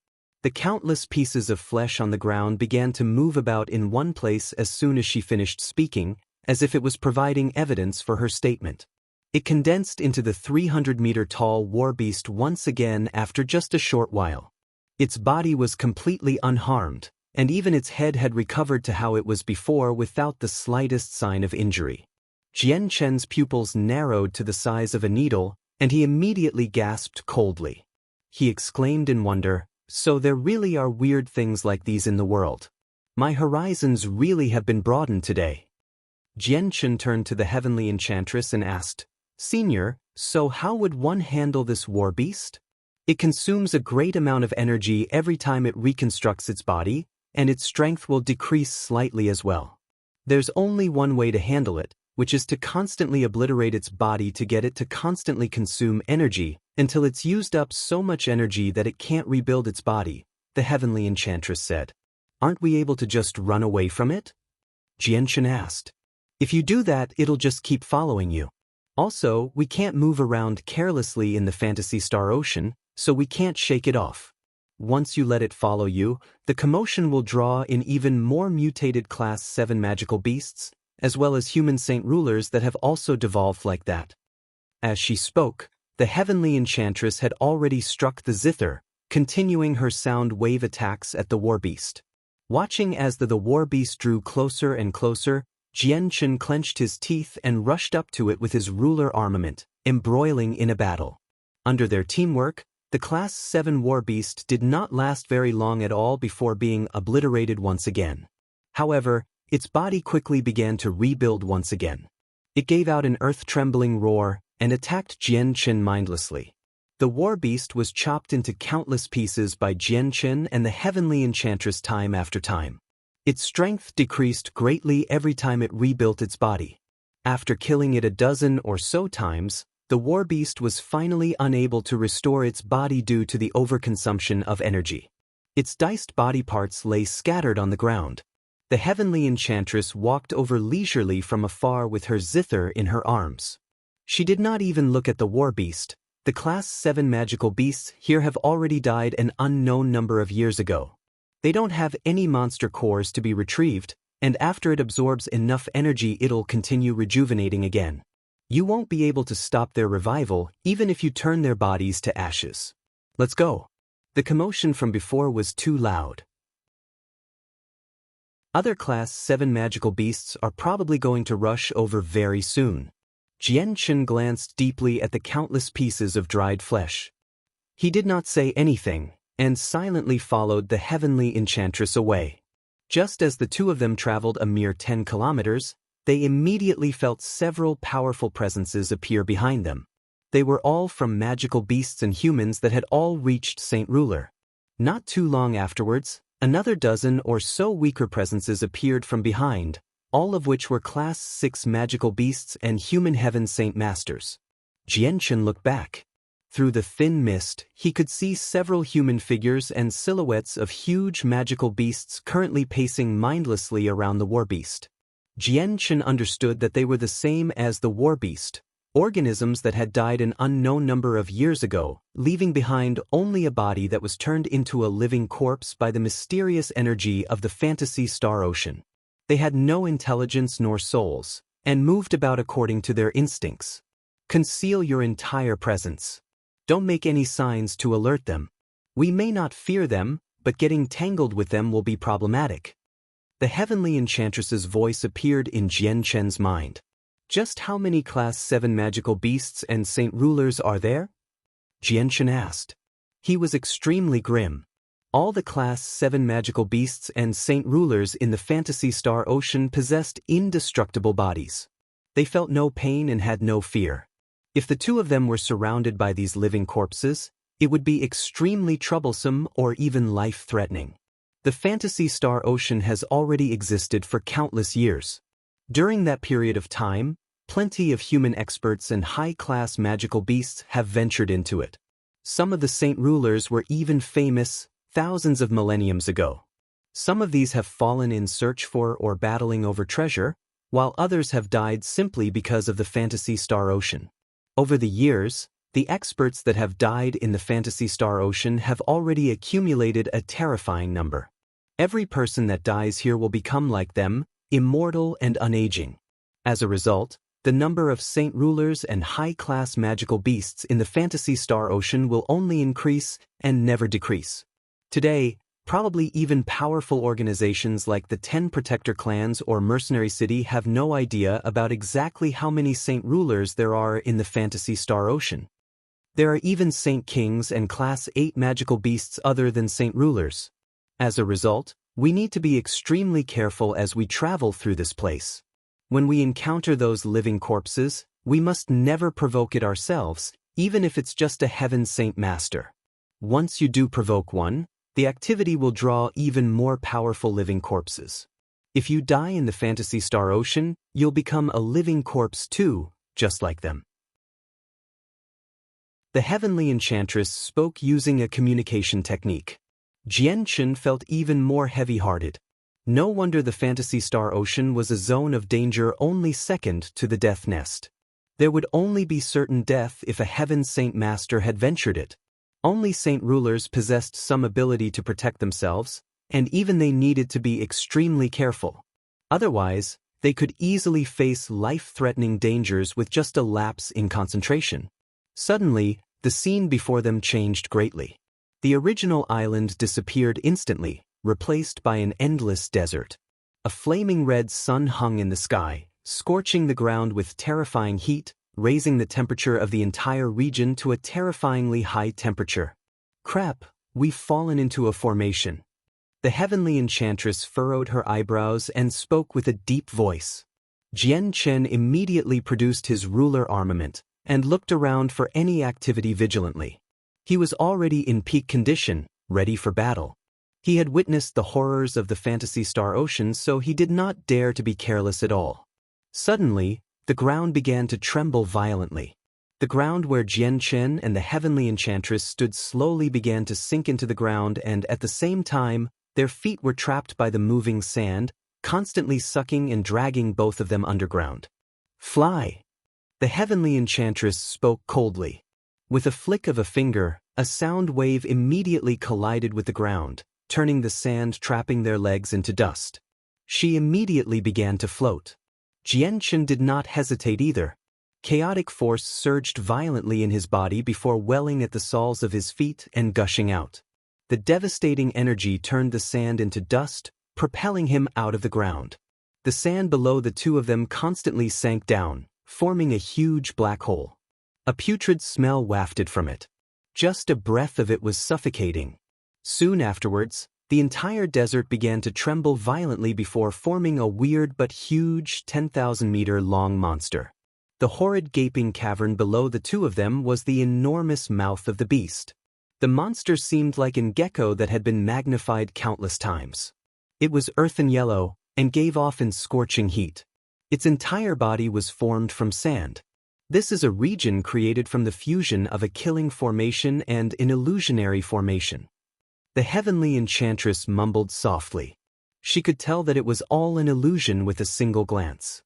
The countless pieces of flesh on the ground began to move about in one place as soon as she finished speaking, as if it was providing evidence for her statement. It condensed into the 300-meter-tall war beast once again after just a short while. Its body was completely unharmed, and even its head had recovered to how it was before without the slightest sign of injury. Jian Chen's pupils narrowed to the size of a needle, and he immediately gasped coldly. He exclaimed in wonder, "So there really are weird things like these in the world. My horizons really have been broadened today." Jian Chen turned to the heavenly enchantress and asked, "Senior, so how would one handle this war beast? It consumes a great amount of energy every time it reconstructs its body, and its strength will decrease slightly as well. There's only one way to handle it, which is to constantly obliterate its body to get it to constantly consume energy until it's used up so much energy that it can't rebuild its body," the heavenly enchantress said. "Aren't we able to just run away from it?" Jian Chen asked. "If you do that, it'll just keep following you. Also, we can't move around carelessly in the Fantasy Star Ocean, so we can't shake it off. Once you let it follow you, the commotion will draw in even more mutated Class 7 magical beasts, as well as human Saint Rulers that have also devolved like that." As she spoke, the heavenly enchantress had already struck the zither, continuing her sound wave attacks at the war beast. Watching as the war beast drew closer and closer, Jian Chen clenched his teeth and rushed up to it with his ruler armament, embroiling in a battle. Under their teamwork, The Class 7 war beast did not last very long at all before being obliterated once again. However, its body quickly began to rebuild once again. It gave out an earth-trembling roar and attacked Jian Qin mindlessly. The war beast was chopped into countless pieces by Jian Qin and the heavenly enchantress time after time. Its strength decreased greatly every time it rebuilt its body. After killing it a dozen or so times, the war beast was finally unable to restore its body due to the overconsumption of energy. Its diced body parts lay scattered on the ground. The heavenly enchantress walked over leisurely from afar with her zither in her arms. She did not even look at the war beast. The Class 7 magical beasts here have already died an unknown number of years ago. They don't have any monster cores to be retrieved, and after it absorbs enough energy it'll continue rejuvenating again. You won't be able to stop their revival even if you turn their bodies to ashes. Let's go. The commotion from before was too loud. Other Class 7 magical beasts are probably going to rush over very soon. Jian Qin glanced deeply at the countless pieces of dried flesh. He did not say anything, and silently followed the heavenly enchantress away. Just as the two of them traveled a mere 10 kilometers, they immediately felt several powerful presences appear behind them. They were all from magical beasts and humans that had all reached Saint Ruler. Not too long afterwards, another dozen or so weaker presences appeared from behind, all of which were Class 6 magical beasts and human heaven saint masters. Jian Qin looked back. Through the thin mist, he could see several human figures and silhouettes of huge magical beasts currently pacing mindlessly around the war beast. Jian Qin understood that they were the same as the war beast, organisms that had died an unknown number of years ago, leaving behind only a body that was turned into a living corpse by the mysterious energy of the fantasy star ocean. They had no intelligence nor souls, and moved about according to their instincts. Conceal your entire presence. Don't make any signs to alert them. We may not fear them, but getting tangled with them will be problematic. The heavenly enchantress's voice appeared in Jian Qin's mind. Just how many Class 7 magical beasts and saint rulers are there? Jian Qin asked. He was extremely grim. All the Class 7 magical beasts and saint rulers in the fantasy star ocean possessed indestructible bodies. They felt no pain and had no fear. If the two of them were surrounded by these living corpses, it would be extremely troublesome or even life-threatening. The fantasy star ocean has already existed for countless years. During that period of time, plenty of human experts and high-class magical beasts have ventured into it. Some of the saint rulers were even famous thousands of millenniums ago. Some of these have fallen in search for or battling over treasure, while others have died simply because of the fantasy star ocean. Over the years, the experts that have died in the fantasy star ocean have already accumulated a terrifying number. Every person that dies here will become like them, immortal and unaging. As a result, the number of saint rulers and high-class magical beasts in the fantasy star ocean will only increase and never decrease. Today, probably even powerful organizations like the 10 Protector clans or Mercenary City have no idea about exactly how many saint rulers there are in the fantasy star ocean. There are even saint kings and Class 8 magical beasts other than saint rulers. As a result, we need to be extremely careful as we travel through this place. When we encounter those living corpses, we must never provoke it ourselves, even if it's just a heaven saint master. Once you do provoke one, the activity will draw even more powerful living corpses. If you die in the fantasy star ocean, you'll become a living corpse too, just like them. The heavenly enchantress spoke using a communication technique. Jian Qin felt even more heavy-hearted. No wonder the fantasy star ocean was a zone of danger only second to the death nest. There would only be certain death if a heaven saint master had ventured it. Only saint rulers possessed some ability to protect themselves, and even they needed to be extremely careful. Otherwise, they could easily face life-threatening dangers with just a lapse in concentration. Suddenly, the scene before them changed greatly. The original island disappeared instantly, replaced by an endless desert. A flaming red sun hung in the sky, scorching the ground with terrifying heat, raising the temperature of the entire region to a terrifyingly high temperature. Crap, we've fallen into a formation. The heavenly enchantress furrowed her eyebrows and spoke with a deep voice. Jian Chen immediately produced his ruler armament and looked around for any activity vigilantly. He was already in peak condition, ready for battle. He had witnessed the horrors of the Fantasy Star Ocean, so he did not dare to be careless at all. Suddenly, the ground began to tremble violently. The ground where Jian Chen and the heavenly enchantress stood slowly began to sink into the ground, and at the same time, their feet were trapped by the moving sand, constantly sucking and dragging both of them underground. Fly! The heavenly enchantress spoke coldly. With a flick of a finger, a sound wave immediately collided with the ground, turning the sand trapping their legs into dust. She immediately began to float. Jian Chen did not hesitate either. Chaotic force surged violently in his body before welling at the soles of his feet and gushing out. The devastating energy turned the sand into dust, propelling him out of the ground. The sand below the two of them constantly sank down, forming a huge black hole. A putrid smell wafted from it. Just a breath of it was suffocating. Soon afterwards, the entire desert began to tremble violently before forming a weird but huge 10,000-meter-long monster. The horrid gaping cavern below the two of them was the enormous mouth of the beast. The monster seemed like an gecko that had been magnified countless times. It was earthen yellow and gave off in scorching heat. Its entire body was formed from sand. This is a region created from the fusion of a killing formation and an illusionary formation. The heavenly enchantress mumbled softly. She could tell that it was all an illusion with a single glance.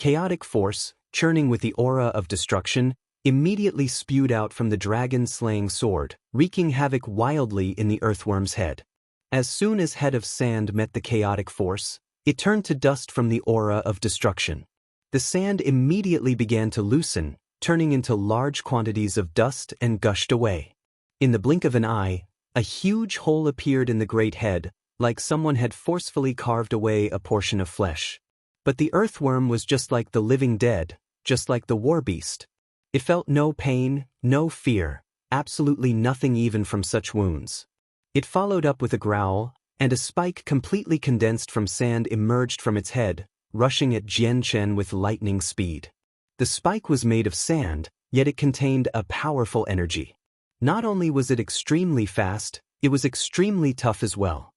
Chaotic force, churning with the aura of destruction, immediately spewed out from the dragon-slaying sword, wreaking havoc wildly in the earthworm's head. As soon as head of sand met the chaotic force, it turned to dust from the aura of destruction. The sand immediately began to loosen, turning into large quantities of dust and gushed away. In the blink of an eye, a huge hole appeared in the great head, like someone had forcefully carved away a portion of flesh. But the earthworm was just like the living dead, just like the war beast. It felt no pain, no fear, absolutely nothing even from such wounds. It followed up with a growl, and a spike completely condensed from sand emerged from its head, rushing at Jian Chen with lightning speed. The spike was made of sand, yet it contained a powerful energy. Not only was it extremely fast, it was extremely tough as well.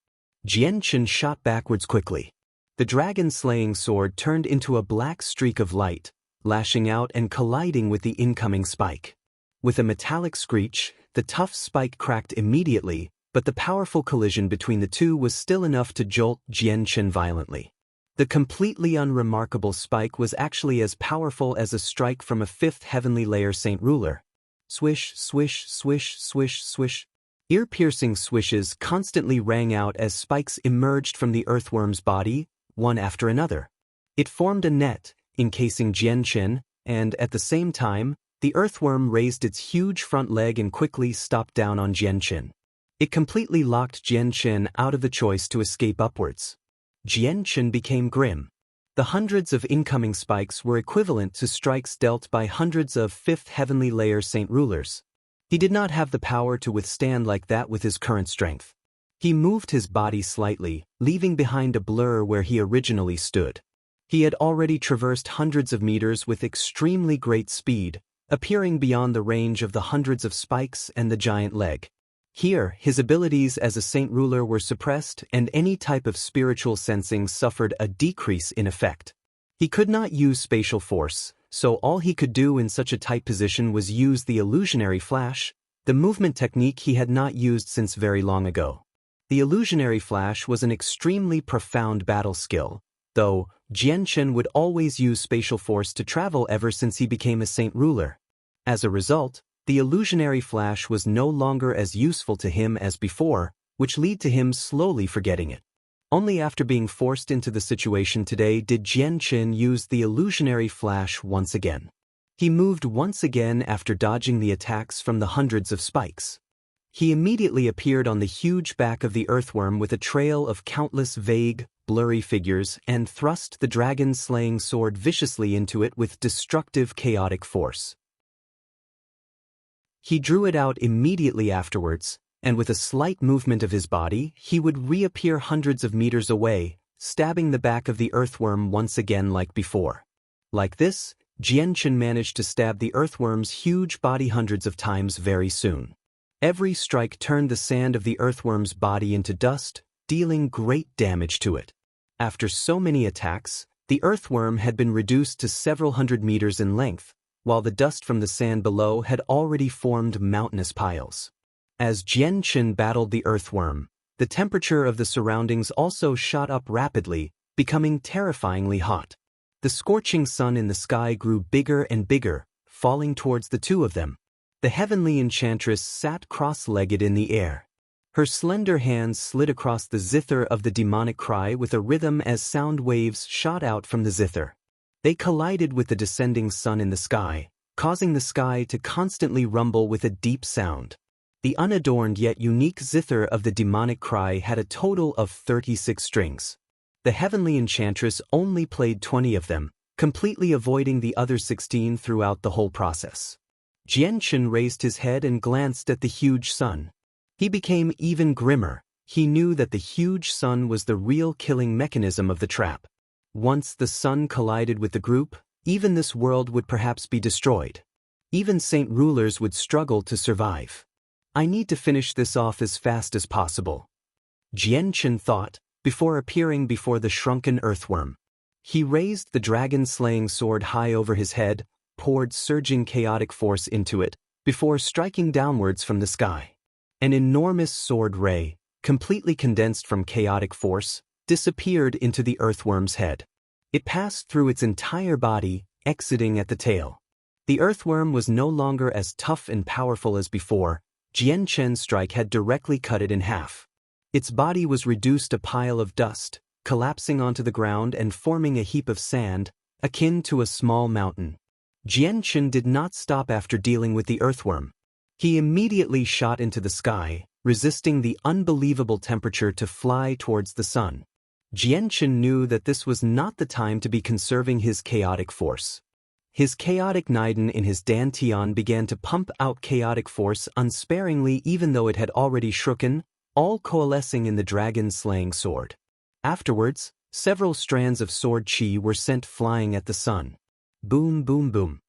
Jian Chen shot backwards quickly. The dragon-slaying sword turned into a black streak of light, lashing out and colliding with the incoming spike. With a metallic screech, the tough spike cracked immediately, but the powerful collision between the two was still enough to jolt Jian Chen violently. The completely unremarkable spike was actually as powerful as a strike from a fifth heavenly layer Saint Ruler. Swish, swish, swish, swish, swish. Ear-piercing swishes constantly rang out as spikes emerged from the earthworm's body, one after another. It formed a net, encasing Jian Chen, and at the same time, the earthworm raised its huge front leg and quickly stopped down on Jian Chen. It completely locked Jian Chen out of the choice to escape upwards. Jian Chen became grim. The hundreds of incoming spikes were equivalent to strikes dealt by hundreds of fifth heavenly layer Saint Rulers. He did not have the power to withstand like that with his current strength. He moved his body slightly, leaving behind a blur where he originally stood. He had already traversed hundreds of meters with extremely great speed, appearing beyond the range of the hundreds of spikes and the giant leg. Here, his abilities as a Saint Ruler were suppressed and any type of spiritual sensing suffered a decrease in effect. He could not use spatial force, so all he could do in such a tight position was use the illusionary flash, the movement technique he had not used since very long ago. The illusionary flash was an extremely profound battle skill, though Jian Chen would always use spatial force to travel ever since he became a Saint Ruler. As a result, the illusionary flash was no longer as useful to him as before, which led to him slowly forgetting it. Only after being forced into the situation today did Jian Chen use the illusionary flash once again. He moved once again after dodging the attacks from the hundreds of spikes. He immediately appeared on the huge back of the earthworm with a trail of countless vague, blurry figures and thrust the dragon-slaying sword viciously into it with destructive chaotic force. He drew it out immediately afterwards, and with a slight movement of his body, he would reappear hundreds of meters away, stabbing the back of the earthworm once again like before. Like this, Jianchen managed to stab the earthworm's huge body hundreds of times very soon. Every strike turned the sand of the earthworm's body into dust, dealing great damage to it. After so many attacks, the earthworm had been reduced to several hundred meters in length, while the dust from the sand below had already formed mountainous piles. As Jianchen battled the earthworm, the temperature of the surroundings also shot up rapidly, becoming terrifyingly hot. The scorching sun in the sky grew bigger and bigger, falling towards the two of them. The heavenly enchantress sat cross-legged in the air. Her slender hands slid across the zither of the demonic cry with a rhythm as sound waves shot out from the zither. They collided with the descending sun in the sky, causing the sky to constantly rumble with a deep sound. The unadorned yet unique zither of the demonic cry had a total of 36 strings. The heavenly enchantress only played 20 of them, completely avoiding the other 16 throughout the whole process. Jianchen raised his head and glanced at the huge sun. He became even grimmer. He knew that the huge sun was the real killing mechanism of the trap. Once the sun collided with the group, even this world would perhaps be destroyed. Even saint rulers would struggle to survive. I need to finish this off as fast as possible, Jianchen thought, before appearing before the shrunken earthworm. He raised the dragon-slaying sword high over his head, poured surging chaotic force into it, before striking downwards from the sky. An enormous sword ray, completely condensed from chaotic force, disappeared into the earthworm's head. It passed through its entire body, exiting at the tail. The earthworm was no longer as tough and powerful as before. Jianchen's strike had directly cut it in half. Its body was reduced a pile of dust, collapsing onto the ground and forming a heap of sand, akin to a small mountain. Jianchen did not stop after dealing with the earthworm. He immediately shot into the sky, resisting the unbelievable temperature to fly towards the sun. Jianchen knew that this was not the time to be conserving his chaotic force. His chaotic Niden in his dantian began to pump out chaotic force unsparingly even though it had already shrunken, all coalescing in the dragon-slaying sword. Afterwards, several strands of sword chi were sent flying at the sun. Boom, boom, boom.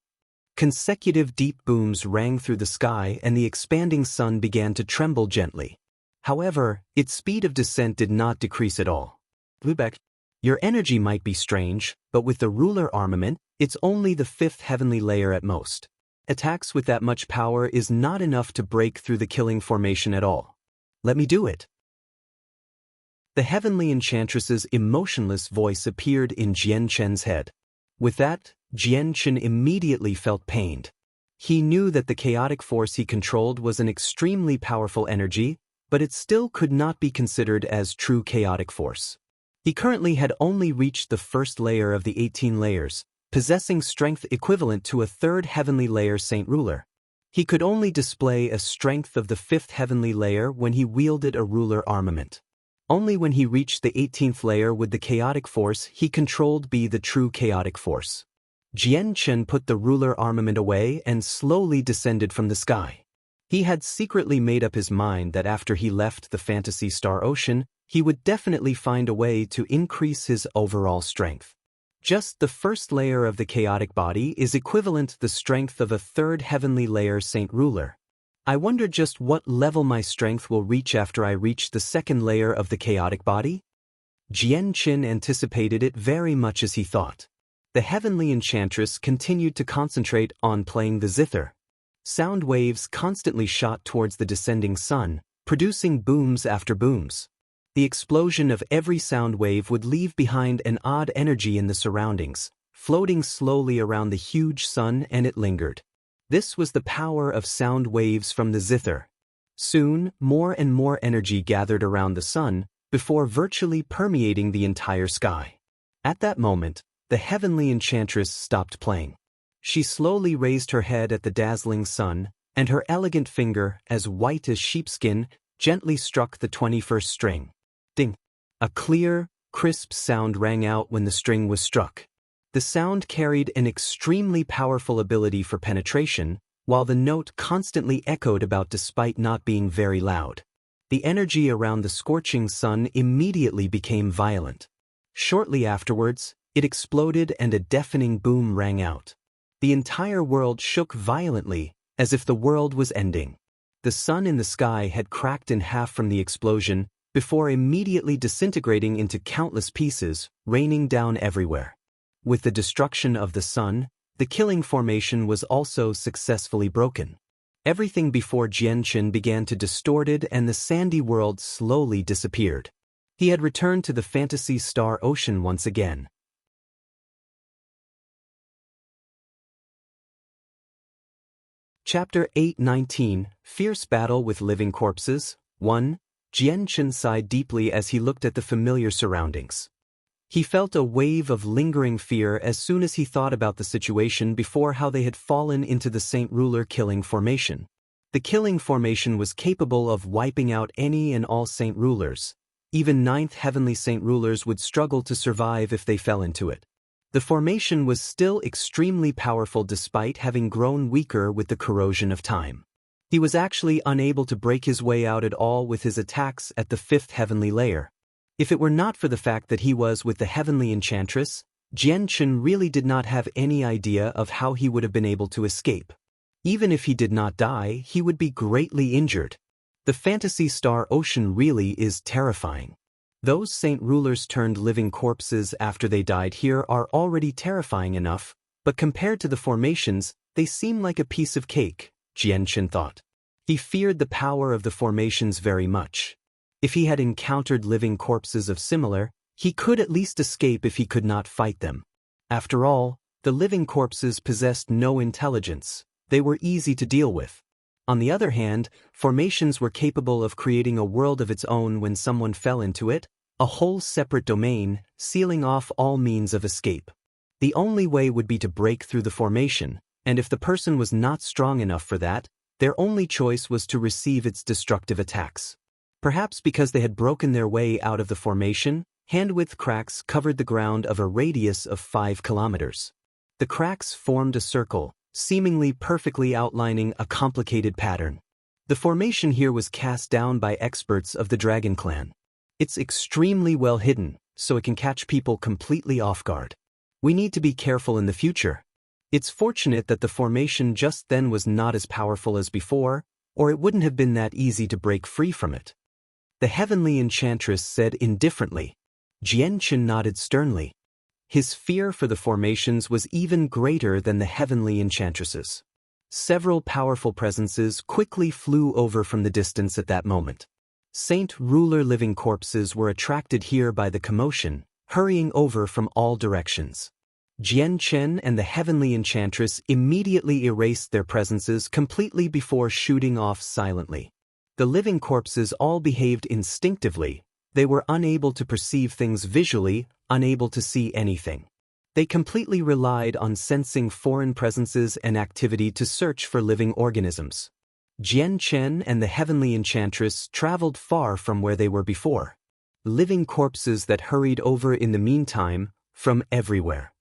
Consecutive deep booms rang through the sky and the expanding sun began to tremble gently. However, its speed of descent did not decrease at all. Lübeck, your energy might be strange, but with the ruler armament, it's only the 5th heavenly layer at most. Attacks with that much power is not enough to break through the killing formation at all. Let me do it. The heavenly enchantress's emotionless voice appeared in Jianchen's head. With that, Jianchen immediately felt pained. He knew that the chaotic force he controlled was an extremely powerful energy, but it still could not be considered as true chaotic force. He currently had only reached the 1st layer of the 18 layers, possessing strength equivalent to a 3rd heavenly layer saint ruler. He could only display a strength of the 5th heavenly layer when he wielded a ruler armament. Only when he reached the 18th layer would the chaotic force he controlled be the true chaotic force. Jianchen put the ruler armament away and slowly descended from the sky. He had secretly made up his mind that after he left the Fantasy Star Ocean, he would definitely find a way to increase his overall strength. Just the 1st layer of the chaotic body is equivalent to the strength of a 3rd heavenly layer saint ruler. I wonder just what level my strength will reach after I reach the 2nd layer of the chaotic body? Jianchen anticipated it very much as he thought. The heavenly enchantress continued to concentrate on playing the zither. Sound waves constantly shot towards the descending sun, producing booms after booms. The explosion of every sound wave would leave behind an odd energy in the surroundings, floating slowly around the huge sun, and it lingered. This was the power of sound waves from the zither. Soon, more and more energy gathered around the sun, before virtually permeating the entire sky. At that moment, the heavenly enchantress stopped playing. She slowly raised her head at the dazzling sun, and her elegant finger, as white as sheepskin, gently struck the 21st string. Ding! A clear, crisp sound rang out when the string was struck. The sound carried an extremely powerful ability for penetration, while the note constantly echoed about despite not being very loud. The energy around the scorching sun immediately became violent. Shortly afterwards, it exploded and a deafening boom rang out. The entire world shook violently, as if the world was ending. The sun in the sky had cracked in half from the explosion, before immediately disintegrating into countless pieces, raining down everywhere. With the destruction of the sun, the killing formation was also successfully broken. Everything before Jianchen began to distorted and the sandy world slowly disappeared. He had returned to the fantasy star ocean once again. Chapter 8:19 Fierce Battle with Living Corpses. 1. Jianchen sighed deeply as he looked at the familiar surroundings. He felt a wave of lingering fear as soon as he thought about the situation before, how they had fallen into the Saint Ruler killing formation. The killing formation was capable of wiping out any and all Saint Rulers. Even 9th Heavenly Saint Rulers would struggle to survive if they fell into it. The formation was still extremely powerful despite having grown weaker with the corrosion of time. He was actually unable to break his way out at all with his attacks at the 5th heavenly layer. If it were not for the fact that he was with the heavenly enchantress, Jianchen really did not have any idea of how he would have been able to escape. Even if he did not die, he would be greatly injured. The fantasy star ocean really is terrifying. Those Saint Rulers turned living corpses after they died here are already terrifying enough, but compared to the formations, they seem like a piece of cake, Jianchen thought. He feared the power of the formations very much. If he had encountered living corpses of similar, he could at least escape if he could not fight them. After all, the living corpses possessed no intelligence. They were easy to deal with. On the other hand, formations were capable of creating a world of its own when someone fell into it, a whole separate domain, sealing off all means of escape. The only way would be to break through the formation, and if the person was not strong enough for that, their only choice was to receive its destructive attacks. Perhaps because they had broken their way out of the formation, hand-width cracks covered the ground of a radius of 5 kilometers. The cracks formed a circle, seemingly perfectly outlining a complicated pattern. The formation here was cast down by experts of the Dragon Clan. It's extremely well hidden, so it can catch people completely off guard. We need to be careful in the future. It's fortunate that the formation just then was not as powerful as before, or it wouldn't have been that easy to break free from it. The heavenly enchantress said indifferently. Jianchen nodded sternly. His fear for the formations was even greater than the heavenly enchantresses. Several powerful presences quickly flew over from the distance at that moment. Saint Ruler living corpses were attracted here by the commotion, hurrying over from all directions. Jianchen and the heavenly enchantress immediately erased their presences completely before shooting off silently. The living corpses all behaved instinctively. They were unable to perceive things visually, unable to see anything. They completely relied on sensing foreign presences and activity to search for living organisms. Jianchen and the heavenly enchantress traveled far from where they were before. Living corpses that hurried over in the meantime, from everywhere.